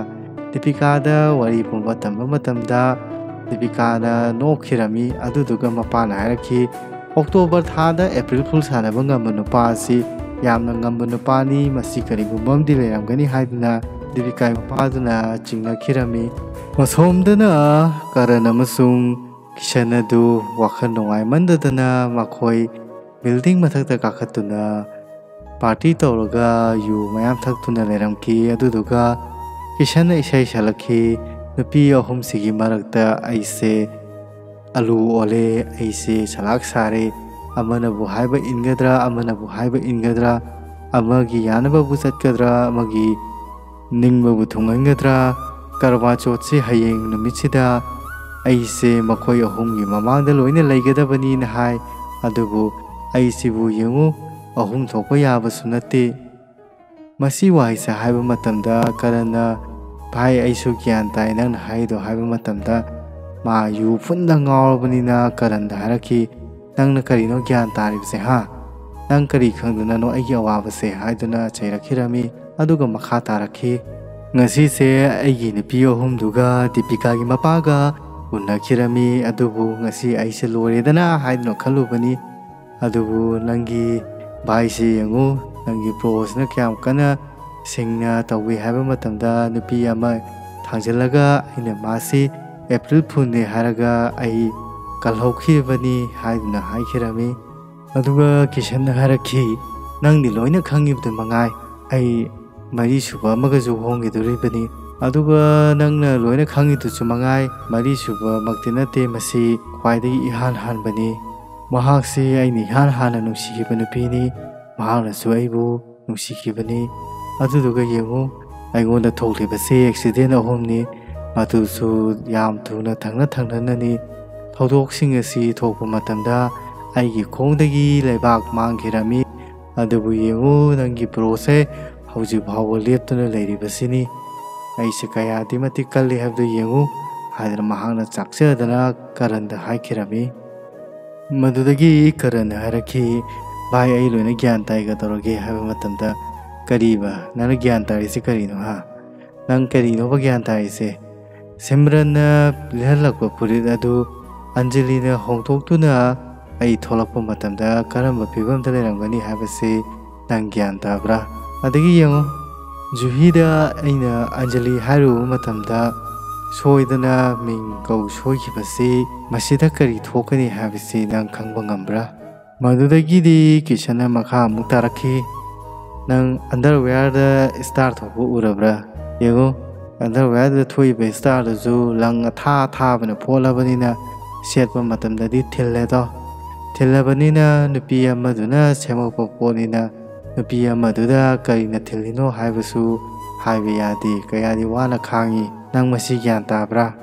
ꯗꯤꯄꯤꯀꯥꯗ ꯋꯥꯔꯤ ꯄꯨꯝꯕ ꯇꯝꯕ ꯃꯇꯝꯗ ꯗꯤꯄꯤꯀꯥꯅ ꯅꯣꯛꯈꯤꯔꯝꯃꯤ ꯑꯗꯨꯗꯨꯒ ꯃꯄꯥꯅ ꯍꯥꯏꯔꯛꯈꯤ ꯑꯣꯛꯇꯣꯕꯔ ꯊꯥꯗ ꯑꯦꯄ꯭ꯔꯤꯜ ꯐꯨꯜ ꯁꯥꯟꯅꯕ ꯉꯝꯕ ꯅꯨꯄꯥ ꯑꯁꯤ ꯌꯥꯝꯅ ꯉꯝꯕ ꯅꯨꯄꯥꯅꯤ ꯃꯁꯤ ꯀꯔꯤꯒꯨꯝꯕ ꯑꯃꯗꯤ ꯂꯩꯔꯝꯒꯅꯤ ꯍꯥꯏꯗꯨꯅ ꯗꯤꯄꯤꯀꯥꯒꯤ ꯃꯄꯥꯗꯨꯅ ꯆꯤꯡꯅꯈꯤꯔꯝꯃꯤ ꯃꯁꯣꯝꯗꯅ ꯀꯔꯟ ꯑꯃꯁꯨꯡ ꯀꯤꯁꯟ ꯑꯗꯨ ꯋꯥꯈꯜ ꯅꯨꯡꯉꯥꯏꯃꯟꯗꯗꯅ ꯃꯈꯣꯏ ꯕꯤꯜꯗꯤꯡ ꯃꯊꯛꯇ ꯀꯥꯈꯠꯇꯨꯅ ꯄꯥꯔꯇꯤ ꯇꯧꯔꯒ ꯌꯨ ꯃꯌꯥꯝ ꯊꯛꯇꯨꯅ ꯂꯩꯔꯝꯈꯤ ꯑꯗꯨꯗꯨꯒ ꯀꯤꯁꯟꯅ ꯏꯁꯩ ꯁꯛꯂꯛꯈꯤ ꯅꯨꯄꯤ ꯑꯍꯨꯝꯁꯤꯒꯤ ꯃꯔꯛꯇ ꯑꯩꯁꯦ ꯑꯂꯨ ꯑꯣꯜꯂꯦ ꯑꯩꯁꯦ ꯁꯂꯥꯛ ꯁꯥꯔꯦ ꯑꯃꯅꯕꯨ ꯍꯥꯏꯕ ꯏꯟꯒꯗ꯭ꯔꯥ ꯑꯃꯅꯕꯨ ꯍꯥꯏꯕ ꯏꯟꯒꯗ꯭ꯔꯥ ꯑꯃꯒꯤ ꯌꯥꯅꯕꯕꯨ ꯆꯠꯀꯗ꯭ꯔꯥ ꯑꯃꯒꯤ ꯅꯤꯡꯕꯕꯨ ꯊꯨꯡꯍꯟꯒꯗ꯭ꯔꯥ ꯀꯔꯋꯥ ꯆौथꯁꯤ ꯍꯌꯦꯡ ꯅꯨꯃꯤꯠꯁꯤꯗ ꯑꯩꯁꯦ ꯃꯈꯣꯏ ꯑꯍꯨꯝꯒꯤ ꯃꯃꯥꯡꯗ ꯂꯣꯏꯅ ꯂꯩꯒꯗꯕꯅꯤꯅ ꯍꯥꯏ ꯑꯗꯨꯕꯨ ꯑꯩꯁꯤꯕꯨ ꯌꯦꯡꯉꯨ ꯑꯍꯨꯝ ꯊꯣꯛꯄ ꯌꯥꯕꯁꯨ ꯅꯠꯇꯦ ꯃꯁꯤ ꯋꯥꯍꯩꯁꯦ ꯍꯥꯏꯕ ꯃꯇꯝꯗ ꯀꯔꯟꯅ ꯚꯥꯏ ꯑꯩꯁꯨ ꯒ꯭ꯌꯥꯟ ꯇꯥꯏ ꯅꯪꯅ ꯍꯥꯏꯗꯣ ꯍꯥꯏꯕ ꯃꯇꯝꯗ ꯃꯥ ꯌꯨ ꯐꯨꯟꯗ ꯉꯥꯎꯔꯕꯅꯤꯅ ꯀꯔꯟꯗ ꯍꯥꯏꯔꯛꯈꯤ ꯅꯪꯅ ꯀꯔꯤꯅꯣ ꯒ꯭ꯌꯥꯟ ꯇꯥꯔꯤꯕꯁꯦ ꯅꯪ ꯀꯔꯤ ꯈꯪꯗꯨꯅꯅꯣ ꯑꯩꯒꯤ ꯑꯋꯥꯕꯁꯦ ꯍꯥꯏꯗꯨꯅ ꯆꯩꯔꯛꯈꯤꯔꯝꯃꯤ ꯑꯗꯨꯒ ꯃꯈꯥ ꯇꯥꯔꯛꯈꯤ Ngasi aigi nupi ahumduga Deepikagi mapaga unnakirami adubu ngasi aise loredana haidno khalubani adubu nangi baisi yangu nangi prosna kyam kana singna tawi haiba matamda nupi ama thangjilaga aina masi April phunne haraga ai kalhaukhibani haidna haikirami aduga Kishan haraki nangni loina khangibdu mangai ai mari suba magazu hongiduribani aduga nangna loina khangiduchu mangai mari suba maktinate masi khwaidagi ihan hanbani mahakse aini ihan hana nungsikiba nupini mahaknasu aibu nungsikibani aduduga yengu aigonda thoklibase accident ahomni matusu yam thuna thangna thaudoksing asi thokpa matamda aigi khongdagi leibak mangkhirami adubu yengu nangi prose hauji bhawa leptuna leiribasini aise kayadi matik kalli habdu yengu haidra mahakna chakchadana Karanda haikirami madudagi Karan haraki bai ai loina gyan taiga toroge haba matamda kariba nana gyan tarise karino ha nang karino ba gyan tarise Simran lehalakwa purit adu Anjali na hongtoktuna ai tholakpa matamda karamba fibamda leirangani habase nang gyan tabra adagi yango Juhida aina Anjali haru matamda soidana ming kau soikibase masida kari thokani habase nang khangba ngambra madudagidi Kishan makha amuk tarakhi nang underwear da star thobu urabra yango underwear da thoiba star da zu lang tha bana pholabanina setpa matamdadi thilledo thillabanina nupi amaduna semokpa ponina nupi amaduda karina thillino haibasu haiba yadi kayadi wana khangi nang masi gyan tabra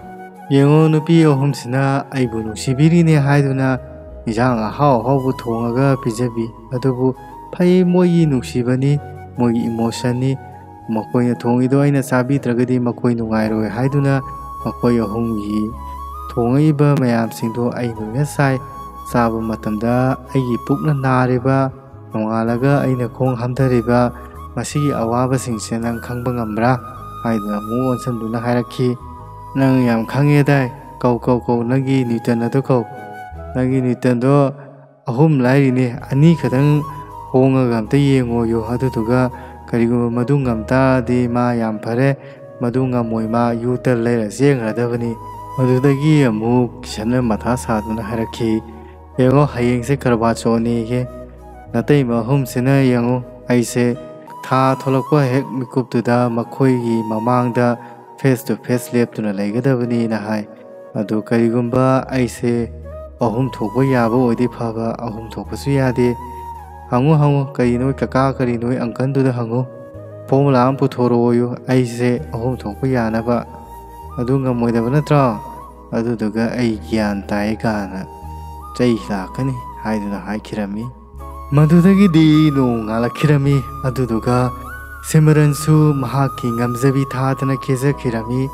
yengo nupi ahumsina aibu nungsibirine haiduna ijang ahau ahaubu thongaga pijabi adubu phai moyi nungsibani moyi emotionni makoina thongido aina chabidragadi makoi nungairoi haiduna makoi ahumgi thongaiba mayamsingdo ai loina sai chaba matamda aigi pukna nariba nongalaga aina khong hamdariba masigi awaba singse nang khangba ngambra haiduna mu onsanduna hairakhi nang yam khange dai kau nagi Newton ado kau nagi Newton do ahum lairine ani khadang hongaga amta yengoyo aduduga kariguma madu ngamta di ma yam phare madu ngamoi ma yutar leira jengradabani madudagi amuk Kishan matha saduna harakhi yengo hayengse karba choni ge natai ma humsina yengo aise tha tholakwa hek mikuptuda makhoigi mamangda face to face leptuna leigadabani na hai adu karigumba aise ahum thokba yaba oidi phaba ahum thokpasu yade hangu karino kaka karino angkanduda hangu formula am puthoroyo aise ahum thokba yanaba adu ngamoidaba natra aduduga ai gyan tai kana chai lakani haiduna haikirami madudagidi nongalakirami aduduga Simransu mahaki ngamjabi thadana kejakirami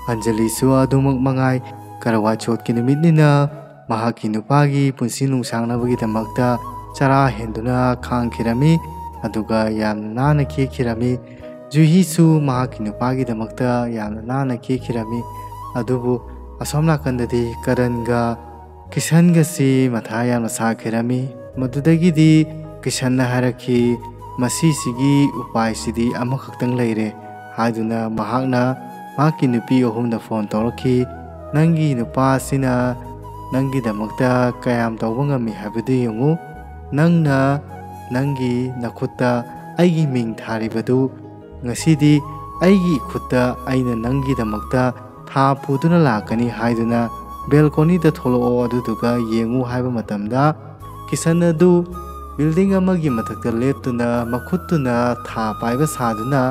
Anjali su adumak mangai Karawa chotki numitnina mahaki nupagi punsi nungsangnabagi damakta chara henduna khangkirami aduga yamna nana kekirami Juhi su mahaki nupagi damakta yamna nana kekirami adubu asomna kandadi Karanga Kishan gasi matha yamna sakirami madudagidi Kishan haraki masisigi upaisidi amakhaktang leire haiduna mahakna maki nupi ahumda phone tawrakhi nangi nupa sina nangi damakta kayam tawba ngami habadu yengu nangna nangi nakhutta aigi ming tharibadu ngasidi aigi khutta aina nangi damakta tha puduna lakani haiduna balcony da tholo aduduga yengu haiba matamda Kishan adu building amagi mathakta leptuna makhutuna tha paiba saduna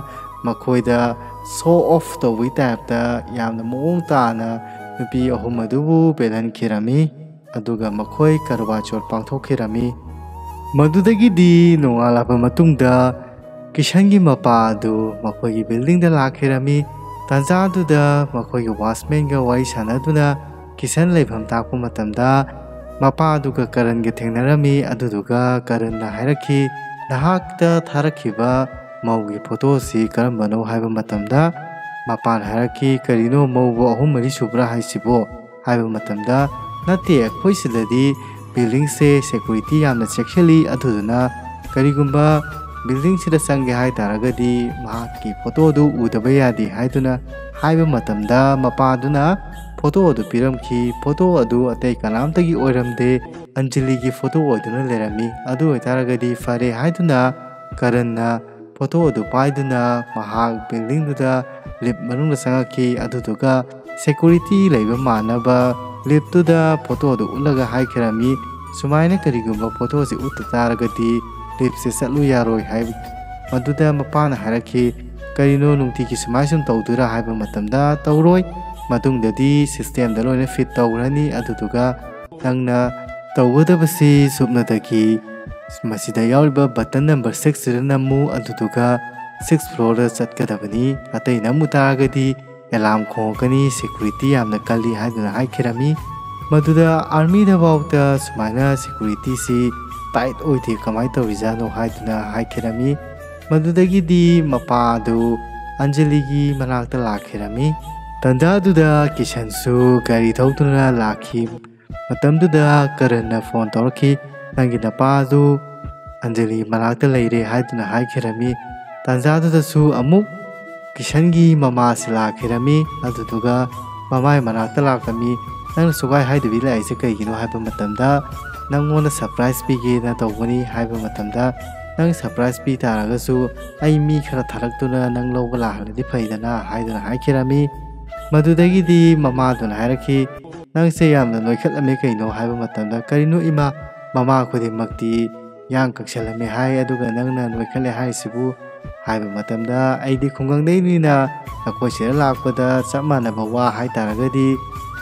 makhoida show off tawbi typeta yamna mong tana nupi ahum adubu belan kirami aduga makhoi karwa chor pangthokirami madudagidi nongalaba matungda Kishangi mapa adu makhoigi building da lakhirami tanjaduda makhoigi watchman ga wai sanaduna Kishan leibham takpa matamda mapa aduga Karan ge thengnarami aduduga Karan na hairakhi nahakta tharakhiba maugi photo si karambano haiba matamda ꯃꯄꯥꯟ ꯍꯥꯏꯔꯛꯈꯤ ꯀꯔꯤꯅꯣ ꯃꯧꯕꯨ ꯑꯍꯨꯝ ꯃꯔꯤ ꯁꯨꯕ꯭ꯔꯥ ꯍꯥꯏꯁꯤꯕꯣ ꯍꯥꯏꯕ ꯃꯇꯝꯗ ꯅꯠꯇꯦ ꯑꯩꯈꯣꯏ ꯁꯤꯗꯗꯤ ꯕꯤꯜꯗꯤꯡꯁꯦ ꯁꯦꯀꯨꯔꯤꯇꯤ ꯌꯥꯝꯅ ꯆꯦꯛꯁꯤꯜꯂꯤ ꯑꯗꯨꯗꯨꯅ ꯀꯔꯤꯒꯨꯝꯕ ꯕꯤꯜꯗꯤꯡꯁꯤꯗ ꯆꯪꯒꯦ ꯍꯥꯏꯇꯥꯔꯒꯗꯤ ꯃꯍꯥꯛꯀꯤ ꯐꯣꯇꯣꯗꯨ ꯎꯗꯕ ꯌꯥꯗꯦ ꯍꯥꯏꯗꯨꯅ ꯍꯥꯏꯕ ꯃꯇꯝꯗ ꯃꯄꯥꯗꯨꯅ ꯐꯣꯇꯣ ꯑꯗꯨ ꯄꯤꯔꯝꯈꯤ ꯐꯣꯇꯣ ꯑꯗꯨ ꯑꯇꯩ ꯀꯅꯥꯝꯇꯒꯤ ꯑꯣꯏꯔꯝꯗꯦ ꯑꯟꯖꯂꯤꯒꯤ ꯐꯣꯇꯣ ꯑꯣꯏꯗꯨꯅ ꯂꯩꯔꯝꯃꯤ ꯑꯗꯨ ꯑꯣꯏꯇꯥꯔꯒꯗꯤ ꯐꯔꯦ ꯍꯥꯏꯗꯨꯅ ꯀꯔꯟꯅ ꯐꯣꯇꯣ ꯑꯗꯨ ꯄꯥꯏꯗꯨꯅ ꯃꯍꯥꯛ ꯕꯤꯜꯗꯤꯡꯗꯨꯗ ꯂꯤꯞ ꯃꯅꯨꯡꯗ ꯆꯪꯉꯛꯈꯤ ꯑꯗꯨꯗꯨꯒ ꯁꯦꯀꯨꯔꯤꯇꯤ ꯂꯩꯕ ꯃꯥꯟꯅꯕ ꯂꯤꯞꯇꯨꯗ ꯐꯣꯇꯣ ꯑꯗꯨ ꯎꯠꯂꯒ ꯍꯥꯏꯈꯤꯔꯝꯃꯤ ꯁꯨꯃꯥꯏꯅ ꯀꯔꯤꯒꯨꯝꯕ ꯐꯣꯇꯣꯁꯤ ꯎꯠꯇ ꯇꯥꯔꯒꯗꯤ ꯂꯤꯞꯁꯦ ꯆꯠꯂꯨ ꯌꯥꯔꯣꯏ ꯍꯥꯏ ꯃꯗꯨꯗ ꯃꯄꯥꯅ ꯍꯥꯏꯔꯛꯈꯤ ꯀꯔꯤꯅꯣ ꯅꯨꯡꯇꯤꯒꯤ ꯁꯨꯃꯥꯏ ꯁꯨꯝ ꯇꯧꯗꯣꯏꯔꯥ ꯍꯥꯏꯕ ꯃꯇꯝꯗ ꯇꯧꯔꯣꯏ ꯃꯇꯨꯡꯗꯗꯤ ꯁꯤꯁꯇꯦꯝꯗ ꯂꯣꯏꯅ ꯐꯤꯠ ꯇꯧꯈ꯭ꯔꯅꯤ ꯑꯗꯨꯗꯨꯒ ꯅꯪꯅ ꯇꯧꯒꯗꯕꯁꯤ ꯁꯨꯞꯅꯇꯒꯤ ꯃꯁꯤꯗ ꯌꯥꯎꯔꯤꯕ ꯕꯇꯟ ꯅꯝꯕꯔ 6ꯁꯤꯗ ꯅꯝꯃꯨ ꯑꯗꯨꯗꯨꯒ 6th ꯐ꯭ꯂꯣꯔꯗ ꯆꯠꯀꯗꯕꯅꯤ ꯑꯇꯩ ꯅꯝꯃꯨ ꯇꯥꯔꯒꯗꯤ ꯑꯦꯂꯥꯔꯝ ꯈꯣꯡꯉꯛꯀꯅꯤ ꯁꯦꯀꯨꯔꯤꯇꯤ ꯌꯥꯝꯅ ꯀꯜꯂꯤ ꯍꯥꯏꯗꯨꯅ ꯍꯥꯏꯈꯤꯔꯝꯃꯤ ꯃꯗꯨꯗ ꯑꯥꯔꯃꯤꯗ ꯐꯥꯎꯗ ꯁꯨꯃꯥꯏꯅ ꯁꯦꯀꯨꯔꯤꯇꯤꯁꯤ ꯇꯥꯏꯠ ꯑꯣꯏꯗꯦ ꯀꯃꯥꯏꯅ ꯇꯧꯔꯤꯖꯥꯠꯅꯣ ꯍꯥꯏꯗꯨꯅ ꯍꯥꯏꯈꯤꯔꯝꯃꯤ ꯃꯗꯨꯗꯒꯤꯗꯤ ꯃꯄꯥꯗꯨ ꯑꯟꯖꯂꯤꯒꯤ ꯃꯅꯥꯛꯇ ꯂꯥꯛꯈꯤꯔꯝꯃꯤ ꯇꯟꯖꯥꯗꯨꯗ ꯀꯤꯁꯟꯁꯨ ꯒꯥꯔꯤ ꯊꯧꯗꯨꯅ ꯂꯥꯛꯈꯤ ꯃꯇꯝꯗꯨꯗ ꯀꯔꯟꯅ ꯐꯣꯟ ꯇꯧꯔꯛꯈꯤ ꯅꯪꯒꯤ ꯅꯄꯥꯗꯨ ꯑꯟꯖꯂꯤ ꯃꯅꯥꯛꯇ ꯂꯩꯔꯦ ꯍꯥꯏꯗꯨꯅ ꯍꯥꯏꯈꯤꯔꯝꯃꯤ ꯇꯟꯖꯥꯗꯨꯗꯁꯨ ꯑꯃꯨꯛ ꯀꯤꯁꯟꯒꯤ ꯃꯃꯥꯁꯤ ꯂꯥꯛꯈꯤꯔꯝꯃꯤ ꯑꯗꯨꯗꯨꯒ ꯃꯃꯥꯏ ꯃꯅꯥꯛꯇ ꯂꯥꯛꯂꯝꯃꯤ ꯅꯪꯅ ꯁꯨꯒꯥꯏ ꯍꯥꯏꯗꯕꯤ ꯂꯥꯛꯏꯁꯦ ꯀꯩꯒꯤꯅꯣ ꯍꯥꯏꯕ ꯃꯇꯝꯗ ꯅꯪꯉꯣꯟꯗ ꯁꯔꯄ꯭ꯔꯥꯏꯖ ꯄꯤꯒꯦꯅ ꯇꯧꯕꯅꯤ ꯍꯥꯏꯕ ꯃꯇꯝꯗ ꯅꯪ ꯁꯔꯄ꯭ꯔꯥꯏꯖ ꯄꯤ ꯇꯥꯔꯒꯁꯨ ꯑꯩ ꯃꯤ ꯈꯔ ꯊꯥꯔꯛꯇꯨꯅ ꯅꯪ ꯂꯧꯕ ꯂꯥꯛꯍꯜꯂꯗꯤ ꯐꯩꯗꯅ ꯍꯥꯏꯗꯨꯅ ꯍꯥꯏꯈꯤꯔꯝꯃꯤ ꯃꯗꯨꯗꯒꯤꯗꯤ ꯃꯃꯥꯗꯨꯅ ꯍꯥꯏꯔꯛꯈꯤ ꯅꯪꯁꯦ ꯌꯥꯝꯅ ꯅꯣꯏꯈꯠꯂꯝꯃꯦ ꯀꯩꯅꯣ ꯍꯥꯏꯕ ꯃꯇꯝꯗ ꯀꯔꯤꯅꯣ ꯏꯃꯥ ꯃꯃꯥ ꯈꯨꯗꯤꯡꯃꯛꯇꯤ ꯌꯥꯡ ꯀꯛꯁꯜꯂꯝꯃꯦ ꯍꯥꯏ ꯑꯗꯨꯒ ꯅꯪꯅ ꯅꯣꯏꯈꯠꯂꯦ ꯍꯥꯏꯔꯤꯁꯤꯕꯨ ꯍꯥꯏꯕ ꯃꯇꯝꯗ ꯑꯩꯗꯤ ꯈꯨꯡꯒꯪꯗꯩꯅꯤꯅ ꯑꯩꯈꯣই ꯁꯤꯗ ꯂꯥꯛꯄꯗ ꯆꯞ ꯃꯥꯟꯅꯕ ꯋꯥ ꯍꯥꯏꯇꯥꯔꯒꯗꯤ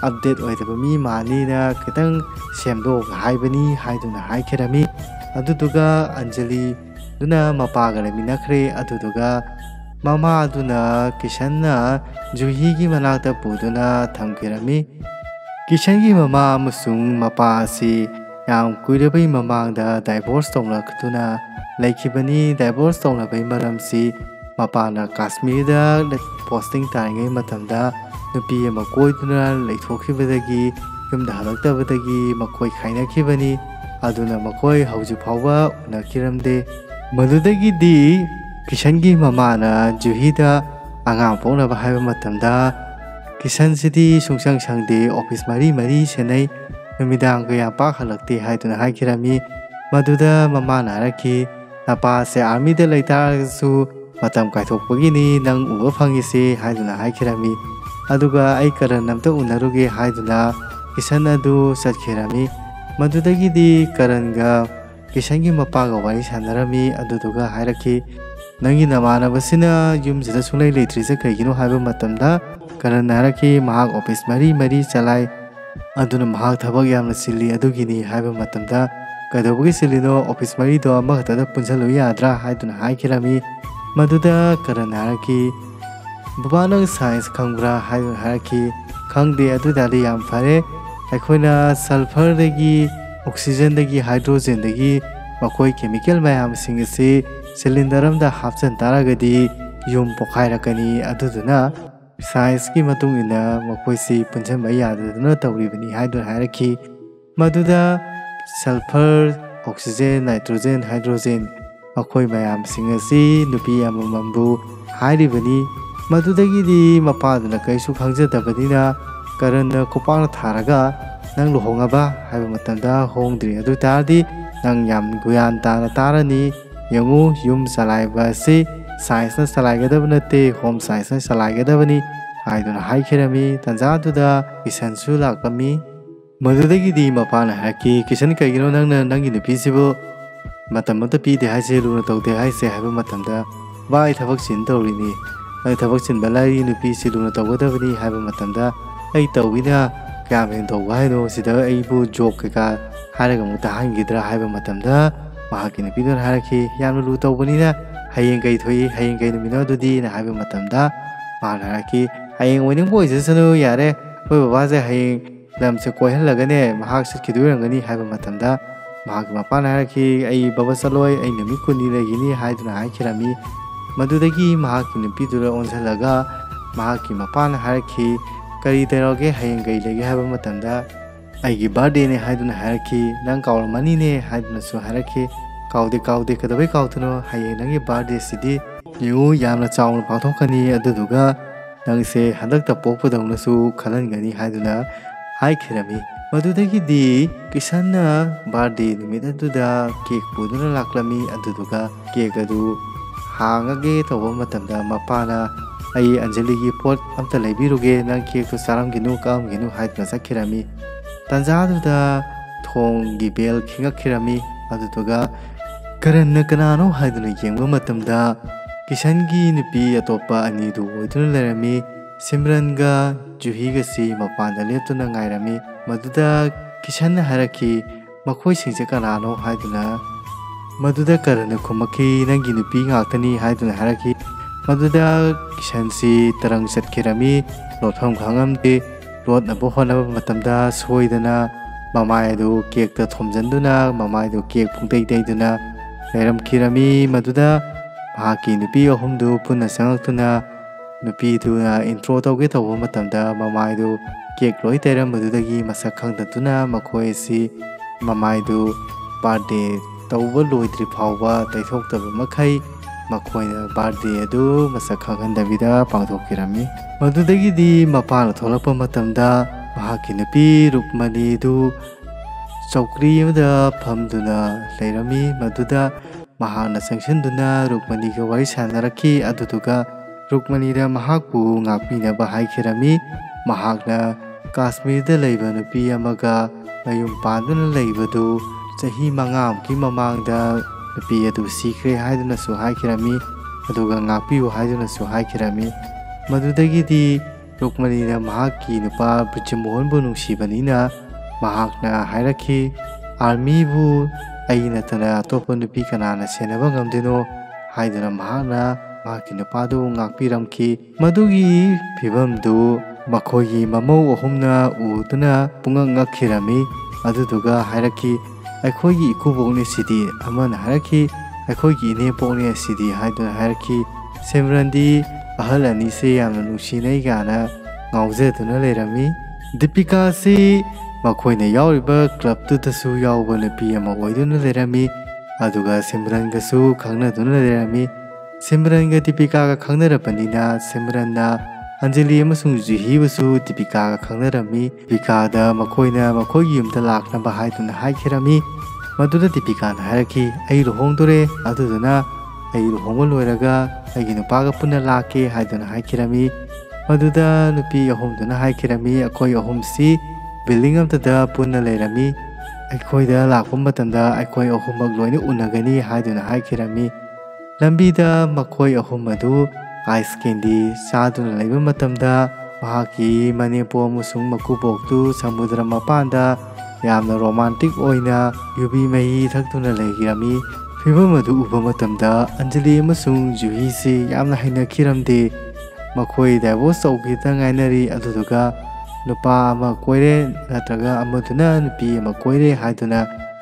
ꯑꯞꯗꯦꯠ ꯑꯣꯏꯗꯕ ꯃꯤ ꯃꯥꯅꯤꯅ ꯈꯤꯇꯪ ꯁꯦꯝꯗꯣꯛꯑꯒ ꯍꯥꯏꯕꯅꯤ ꯍꯥꯏꯗꯨꯅ ꯍꯥꯏꯈꯤꯔꯝꯃꯤ ꯑꯗꯨꯗꯨꯒ ꯑꯟꯖꯂꯤꯗꯨꯅ ꯃꯄꯥꯒ ꯂꯩꯃꯤꯟꯅꯈ꯭ꯔꯦ ꯑꯗꯨꯗꯨꯒ ꯃꯃꯥꯗꯨꯅ ꯀꯤꯁꯟꯅ ꯖꯨꯍꯤꯒꯤ ꯃꯅꯥꯛꯇ ꯄꯨꯗꯨꯅ ꯊꯝꯈꯤꯔꯝꯃꯤ ꯀꯤꯁꯟꯒꯤ ꯃꯃꯥ ꯑꯃꯁꯨꯡ ꯃꯄꯥ ꯑꯁꯤ ꯌꯥꯝ ꯀꯨꯏꯔꯕꯩ ꯃꯃꯥꯡꯗ ꯗꯥꯏꯚꯣꯔꯁ ꯇꯧꯅꯗꯨꯅ ꯂꯩꯈꯤꯕꯅꯤ ꯗꯥꯏꯚꯣꯔꯁ ꯇꯧꯅꯕꯩ ꯃꯔꯝꯁꯤ ꯃꯄꯥꯅ ꯀꯥꯁꯃꯤꯔꯗ ꯄꯣꯁꯇꯤꯡ ꯇꯥꯔꯤꯉꯩ ꯃꯇꯝꯗ ꯅꯨꯄꯤ ꯑꯃ ꯀꯣꯏꯗꯨꯅ ꯂꯩꯊꯣꯛꯈꯤꯕꯗꯒꯤ ꯌꯨꯝꯗ ꯍꯜꯂꯛꯇꯕꯗꯒꯤ ꯃꯈꯣꯏ ꯈꯥꯏꯅꯈꯤꯕꯅꯤ ꯑꯗꯨꯅ ꯃꯈꯣꯏ ꯍꯧꯖꯤꯛ ꯐꯥꯎꯕ ꯎꯅꯈꯤꯔꯝꯗꯦ ꯃꯗꯨꯗꯒꯤꯗꯤ ꯀꯤꯁꯟꯒꯤ ꯃꯃꯥꯅ ꯖꯨꯍꯤꯗ ꯑꯉꯥꯡ ꯄꯣꯛꯅꯕ ꯍꯥꯏꯕ ꯃꯇꯝꯗ ꯀꯤꯁꯟꯁꯤꯗꯤ ꯁꯨꯡꯁꯪ ꯁꯪꯗꯦ ꯑꯣꯐꯤꯁ ꯃꯔꯤ ꯁꯦꯟꯅꯩ ꯅꯨꯃꯤꯗꯥꯡ ꯀꯌꯥ ꯄꯥꯛ ꯍꯜꯂꯛꯇꯦ ꯍꯥꯏꯗꯨꯅ ꯍꯥꯏꯈꯤꯔꯝꯃꯤ ꯃꯗꯨꯗ ꯃꯃꯥꯅ ꯍꯥꯏꯔꯛꯈꯤ ꯅꯄꯥꯁꯦ ꯑꯥꯔꯃꯤꯗ ꯂꯩꯇꯥꯔꯒꯁꯨ ꯃꯇꯝ ꯀꯥꯏꯊꯣꯛꯄꯒꯤꯅꯤ ꯅꯪ ꯎꯕ ꯐꯪꯉꯤꯁꯤ ꯍꯥꯏꯗꯨꯅ ꯍꯥꯏꯈꯤꯔꯝꯃꯤ ꯑꯗꯨꯒ ꯑꯩ ꯀꯔꯟ ꯑꯝꯇ ꯎꯅꯔꯨꯒꯦ ꯍꯥꯏꯗꯨꯅ ꯀꯤꯁꯟ ꯑꯗꯨ ꯆꯠꯈꯤꯔꯝꯃꯤ ꯃꯗꯨꯗꯒꯤꯗꯤ ꯀꯔꯟꯒ ꯀꯤꯁꯟꯒꯤ ꯃꯄꯥꯒ ꯋꯥꯔꯤ ꯁꯥꯟꯅꯔꯝꯃꯤ ꯑꯗꯨꯗꯨꯒ ꯍꯥꯏꯔꯛꯈꯤ ꯅꯪꯒꯤ ꯅꯃꯥꯟꯅꯕꯁꯤꯅ ꯌꯨꯝꯁꯤꯗ ꯁꯨꯡꯂꯩ ꯂꯩꯇ꯭ꯔꯤꯁꯦ ꯀꯩꯒꯤꯅꯣ ꯍꯥꯏꯕ ꯃꯇꯝꯗ ꯀꯔꯟꯅ ꯍꯥꯏꯔꯛꯈꯤ ꯃꯍꯥꯛ ꯑꯣꯐꯤꯁ ꯃꯔꯤ ꯆꯂꯥꯏ ꯑꯗꯨꯅ ꯃꯍꯥꯛ ꯊꯕꯛ ꯌꯥꯝꯅ ꯆꯤꯜꯂꯤ ꯑꯗꯨꯒꯤꯅꯤ ꯍꯥꯏꯕꯃꯇꯝꯗ ꯀꯩꯗꯧꯕꯒꯤ ꯆꯤꯜꯂꯤꯅꯣ ꯑꯣꯐꯤꯁ ꯃꯔꯤꯗꯣ ꯑꯃꯈꯛꯇꯗ ꯄꯨꯟꯁꯤꯜꯂꯨ ꯌꯥꯗ꯭ꯔꯥ ꯍꯥꯏꯗꯨꯅ ꯍꯥꯏꯈꯤꯔꯝꯃꯤ ꯃꯗꯨꯗ ꯀꯔꯟꯅ ꯍꯥꯏꯔꯛꯈꯤ ꯕꯕꯥ ꯅꯪ ꯁꯥꯏꯟꯁ ꯈꯪꯕ꯭ꯔꯥ ꯍꯥꯏꯗꯨꯅ ꯍꯥꯏꯔꯛꯈꯤ ꯈꯪꯗꯦ ꯑꯗꯨ ꯇꯥꯔꯗꯤ ꯌꯥꯝ ꯐꯔꯦ ꯑꯩꯈꯣꯏꯅ ꯁꯜꯐꯔꯗꯒꯤ ꯑꯣꯛꯁꯤꯖꯦꯟꯗꯒꯤ ꯍꯥꯏꯗ꯭ꯔꯣꯖꯦꯟꯗꯒꯤ ꯃꯈꯣꯏ ꯀꯦꯃꯤꯀꯦꯜ ꯃꯌꯥꯝꯁꯤꯡ ꯑꯁꯤ ꯁꯤꯂꯤꯟꯗꯔ ꯑꯃꯗ ꯍꯥꯞꯆꯤꯟ ꯇꯥꯔꯒꯗꯤ ꯌꯨꯝ ꯄꯣꯈꯥꯏꯔꯛꯀꯅꯤ ꯑꯗꯨꯗꯨꯅ ꯁꯥꯏꯟꯁꯀꯤ ꯃꯇꯨꯡ ꯏꯟꯅ ꯃꯈꯣꯏꯁꯤ ꯄꯨꯟꯁꯤꯟꯕ ꯌꯥꯗꯗꯨꯅ ꯇꯧꯔꯤꯕꯅꯤ ꯍꯥꯏꯗꯨꯅ ꯍꯥꯏꯔꯛꯈꯤ ꯃꯗꯨꯗ ꯁꯜꯐꯔ ꯑꯣꯛꯁꯤꯖꯦꯟ ꯅꯥꯏꯇ꯭ꯔꯣꯖꯦꯟ ꯍꯥꯏꯗ꯭ꯔꯣꯖꯦꯟ ꯃꯈꯣꯏ ꯃꯌꯥꯝꯁꯤꯡ ꯑꯁꯤ ꯅꯨꯄꯤ ꯑꯃꯃꯝꯕꯨ ꯍꯥꯏꯔꯤꯕꯅꯤ ꯃꯗꯨꯗꯒꯤꯗꯤ ꯃꯄꯥꯗꯨꯅ ꯀꯩꯁꯨ ꯈꯪꯖꯗꯕꯅꯤꯅ ꯀꯔꯟꯅ ꯈꯨꯄꯥꯛꯅ ꯊꯥꯔꯒ ꯅꯪ ꯂꯨꯍꯣꯡꯉꯕ ꯍꯥꯏꯕ ꯃꯇꯝꯗ ꯍꯣꯡꯗ꯭ꯔꯤ ꯑꯗꯨ ꯇꯥꯔꯗꯤ ꯅꯪ ꯌꯥꯝ ꯒ꯭ꯌꯥꯟ ꯇꯥꯅ ꯇꯥꯔꯅꯤ ꯌꯦꯡꯉꯨ ꯌꯨꯝ ꯆꯂꯥꯏꯕ ꯑꯁꯤ ꯁꯥꯏꯟꯁꯅ ꯆꯂꯥꯏꯒꯗꯕ ꯅꯠꯇꯦ ꯍꯣꯝ ꯁꯥꯏꯟꯁꯅ ꯆꯂꯥꯏꯒꯗꯕꯅꯤ ꯍꯥꯏꯗꯨꯅ ꯍꯥꯏꯈꯤꯔꯝꯃꯤ ꯇꯟꯖꯥꯗꯨꯗ ꯀꯤꯁꯟꯁꯨ ꯂꯥꯛꯂꯝꯃꯤ ꯃꯗꯨꯗꯒꯤꯗꯤ ꯃꯄꯥꯅ ꯍꯥꯏꯔꯛꯈꯤ ꯀꯤꯁꯟ ꯀꯩꯒꯤꯅꯣ ꯅꯪꯅ ꯅꯪꯒꯤ ꯅꯨꯄꯤꯁꯤꯕꯨ ꯃꯇꯝ ꯑꯃꯇ ꯄꯤꯗꯦ ꯍꯥꯏꯁꯦ ꯂꯨꯅ ꯇꯧꯗꯦ ꯍꯥꯏꯁꯦ ꯍꯥꯏꯕ ꯃꯇꯝꯗ ꯕꯥ ꯑꯩ ꯊꯕꯛ ꯆꯤꯟ ꯇꯧꯔꯤꯅꯤ ꯅꯪ ꯊꯕꯛ ꯆꯤꯟꯕ ꯂꯥꯏꯔꯤ ꯅꯨꯄꯤꯁꯤ ꯂꯨꯅ ꯇꯧꯒꯗꯕꯅꯤ ꯍꯥꯏꯕ ꯃꯇꯝꯗ ꯑꯩ ꯇꯧꯋꯤꯅ ꯀꯌꯥꯝ ꯍꯦꯟꯅ ꯇꯧꯕ ꯍꯥꯏꯅꯣ ꯁꯤꯗ ꯑꯩꯕꯨ ꯖꯣꯕ ꯀꯩꯀꯥ ꯍꯥꯏꯔꯒ ꯑꯃꯨꯛ ꯇꯥꯍꯟꯈꯤꯗ꯭ꯔꯥ ꯍꯥꯏꯕ ꯃꯇꯝꯗ ꯃꯍꯥꯛꯀꯤ ꯅꯨꯄꯤꯗꯨꯅ ꯍꯥꯏꯔꯛꯈꯤ ꯌꯥꯝꯅ ꯂꯨ ꯇꯧꯕꯅꯤꯅ ꯍꯌꯦꯡ ꯀꯩ ꯊꯣꯛꯏ ꯍꯌꯦꯡ ꯀꯩ ꯅꯨꯃꯤꯠꯅꯣ ꯑꯗꯨꯗꯤꯅ ꯍꯥꯏꯕ ꯃꯇꯝꯗ ꯃꯥꯅ ꯍꯥꯏꯔꯛꯈꯤ ꯍꯌꯦꯡ ꯑꯣꯏꯅꯤꯡꯕ ꯑꯣꯏꯖꯁꯅꯨ ꯌꯥꯔꯦ ꯑꯩꯈꯣꯏ ꯕꯕꯥꯁꯦ ꯍꯌꯦꯡ ꯂꯝꯁꯦ ꯀꯣꯏꯍꯜꯂꯒꯅꯦ ꯃꯍꯥꯛ ꯆꯠꯈꯤꯗꯣꯏ ꯑꯣꯏꯔꯝꯒꯅꯤ ꯍꯥꯏꯕ ꯃꯇꯝꯗ ꯃꯍꯥꯛꯀꯤ ꯃꯄꯥꯅ ꯍꯥꯏꯔꯛꯈꯤ ꯑꯩ ꯕꯕꯥ ꯆꯠꯂꯣꯏ ꯑꯩ ꯅꯨꯃꯤꯠ 10ꯅꯤ ꯂꯩꯈꯤꯅꯤ ꯍꯥꯏꯗꯨꯅ ꯍꯥꯏꯈꯤꯔꯝꯃꯤ ꯃꯗꯨꯗꯒꯤ ꯃꯍꯥꯛꯀꯤ ꯅꯨꯄꯤꯗꯨꯗ ꯑꯣꯟꯁꯤꯜꯂꯒ ꯃꯍꯥꯛꯀꯤ ꯃꯄꯥꯅ ꯍꯥꯏꯔꯛꯈꯤ ꯀꯔꯤ ꯇꯧꯔꯒꯦ ꯍꯌꯦꯡ ꯀꯔꯤ ꯂꯩꯒꯦ ꯍꯥꯏꯕ ꯃꯇꯝꯗ ꯑꯩꯒꯤ ꯕꯥꯔꯗꯦꯅꯦ ꯍꯥꯏꯗꯨꯅ ꯍꯥꯏꯔꯛꯈꯤ ꯅꯪ ꯀꯥꯎꯔꯝꯃꯅꯤꯅꯦ ꯍꯥꯏꯗꯨꯅꯁꯨ ꯍꯥꯏꯔꯛꯈꯤ ꯀꯥꯎꯗꯦ ꯀꯩꯗꯧꯕꯩ ꯀꯥꯎꯗꯣꯏꯅꯣ ꯍꯌꯦꯡ ꯅꯪꯒꯤ ꯕꯥꯔꯗꯦꯁꯤꯗꯤ ꯌꯦꯡꯉꯨ ꯌꯥꯝꯅ ꯆꯥꯎꯅ ꯄꯥꯡꯊꯣꯛꯀꯅꯤ ꯑꯗꯨꯗꯨꯒ ꯅꯪꯁꯦ ꯍꯟꯗꯛꯇ ꯄꯣꯛꯄꯗꯧꯅꯁꯨ ꯈꯜꯍꯟꯒꯅꯤ ꯍꯥꯏꯗꯨꯅ ꯍꯥꯏꯈꯤꯔꯝꯃꯤ ꯃꯗꯨꯗꯒꯤꯗꯤ ꯀꯤꯁꯟꯅ ꯕꯥꯔꯗꯦ ꯅꯨꯃꯤꯠ ꯑꯗꯨꯗ ꯀꯦꯛ ꯄꯨꯗꯨꯅ ꯂꯥꯛꯂꯝꯃꯤ ꯑꯗꯨꯗꯨꯒ ꯀꯦꯛ ꯑꯗꯨ ꯍꯥꯡꯉꯒꯦ ꯇꯧꯕ ꯃꯇꯝꯗ ꯃꯄꯥꯅ ꯑꯩ ꯑꯟꯖꯂꯤꯒꯤ ꯄꯣꯠ ꯑꯝꯇ ꯂꯩꯕꯤरुगे ꯅꯪ ꯀꯦꯛꯇꯨ ꯆꯥꯔꯝꯒꯤꯅꯨ ꯀꯛꯑꯝꯒꯤꯅꯨ ꯍꯥꯏꯗꯨꯅ ꯆꯠꯈꯤꯔꯝꯃꯤ ꯇꯟꯖꯥꯗꯨꯗ ꯊꯣꯡꯒꯤ ꯕꯦꯜ ꯈꯤꯡꯉꯛꯈꯤꯔꯝꯃꯤ ꯑꯗꯨꯗꯨꯒ ꯀꯔꯟꯅ ꯀꯅꯥꯅꯣ ꯍꯥꯏꯗꯨꯅ ꯌꯦꯡꯕ ꯃꯇꯝꯗ ꯀꯤꯁꯟꯒꯤ ꯅꯨꯄꯤ ꯑꯇꯣꯞꯄ ꯑꯅꯤꯗꯨ ꯑꯣꯏꯗꯨꯅ ꯂꯩꯔꯝꯃꯤ ꯁꯤꯝꯔꯟꯒ ꯖꯨꯍꯤꯒꯁꯤ ꯃꯄꯥꯟꯗ ꯂꯦꯞꯇꯨꯅ ꯉꯥꯏꯔꯝꯃꯤ ꯃꯗꯨꯗ ꯀꯤꯁꯟꯅ ꯍꯥꯏꯔꯛꯈꯤ ꯃꯈꯣꯏꯁꯤꯡꯁꯦ ꯀꯅꯥꯅꯣ ꯍꯥꯏꯗꯨꯅ मधुदा करन खुमकी नंगी नुपी ngakतनी हाइदुना हारकी मधुदा किशनसी तरंग चटखिरमी लोथम खांगमते लोटनबो होनबा मतमदा सोइदना ममायदु केकता थोमजनदुना ममायदु केक फुंगदै दैदुना लेरमखिरमी मधुदा भाकी नुपी अहुमदु पुन्ना संगक्तुना नुपीदुना इंट्रो तौगे तौबा मतमदा ममायदु केक लोइ तैरमबदुदगी मसक खंगदतुना मखोयसी ममायदु बर्थडे तौबा लोइद्रि फाउबा तैथोक्तबा मखै मखोयना बर्थडे अदु मसक खंगहनदबिदा पांथोकिरमी मदुदगिदि मपाना थोलक्पा मतमदा महाकी नुपी रुक्मणी दु चौकरी अमदा फमदुना लेरमी मदुदा महाना संगसनदुना रुक्मणीगा वारि सानरखी अदुदुगा रुक्मणीदा महाकु ngakpinaba हाइखिरमी महाकना काश्मीरदा लैबा नुपी अमगा मयुम पांदुना लैबदु चाही मंगामकी ममांगदा नुपी अदु सीख्रे हाइदुनासु हाइखिरमी अदुगा ngakpiu हाइदुनासु हाइखिरमी मदुदगिदि रुक्मणीना महाकी नुपा ब्रिजमोहनबु नुंसिबनिना महाकना हाइरखी आर्मीबु अई नतना अतोप्पा नुपी कनाना सेनबा ngamdino हाइदुना महाकना महाकी नुपादु ngakpiramki मदुगी फिबमदु मखोगी ममौ अहुमना उदुना पुंगा ngakkhirami अदुदुगा हाइरखी अखोगी इकुबोगने सिदी अमन हाइरखी अखोगी इनेपोगने सिदी हाइदुना हाइरखी सिमरनदी अहल अनी से यामना नुंसिनै गाना ngawjaduna lerami दीपिका से मखोयना यावरिबा क्लबतुदसु यावबा नुपी अमा ओइदुना lerami अदुगा सिमरनगसु खंगनदुना lerami सिमरनगा दीपिकागा खंगनरबनिना सिमरनना अंजलि अमसुंग जुहीबसु दीपिकागा खंगनरमी दीपिकादा मखोयना मखोयगी युमदा लाखनबा हाइदुना हाइखिरमी मदुदा दीपिकाना हाइरखी अई लुहोंगदोरे अदुदुना अई लुहोंगबा लोइरगा अईगी नुपागा पुन्ना लाके हाइदुना हाइखिरमी मदुदा नुपी अहुमदुना हाइखिरमी अखोय अहुमसी बिल्डिंग अमतदा पुन्ना लेरमी अखोयदा लाखपा मतमदा अखोय अहुमक लोइना उनगनी हाइदुना हाइखिरमी लंबीदा मखोय अहुम अदु आइस कैंडी चादुना लैबा मतमदा महाकी मनेपो अमसुंग मकुबोक्तु समुद्र मपानदा यामना रोमांटिक ओइना युबी मही थक्तुना लैगिरमी फिबम अदु उबा मतमदा अंजलि अमसुंग जुहीसी यामना हैनखिरमदे मखोय डाइवोर्स तौगिता गाइनरी अदुदुगा नुपा अमा कोइरे नत्रगा अमदुना नुपी अमा कोइरे हाइदुना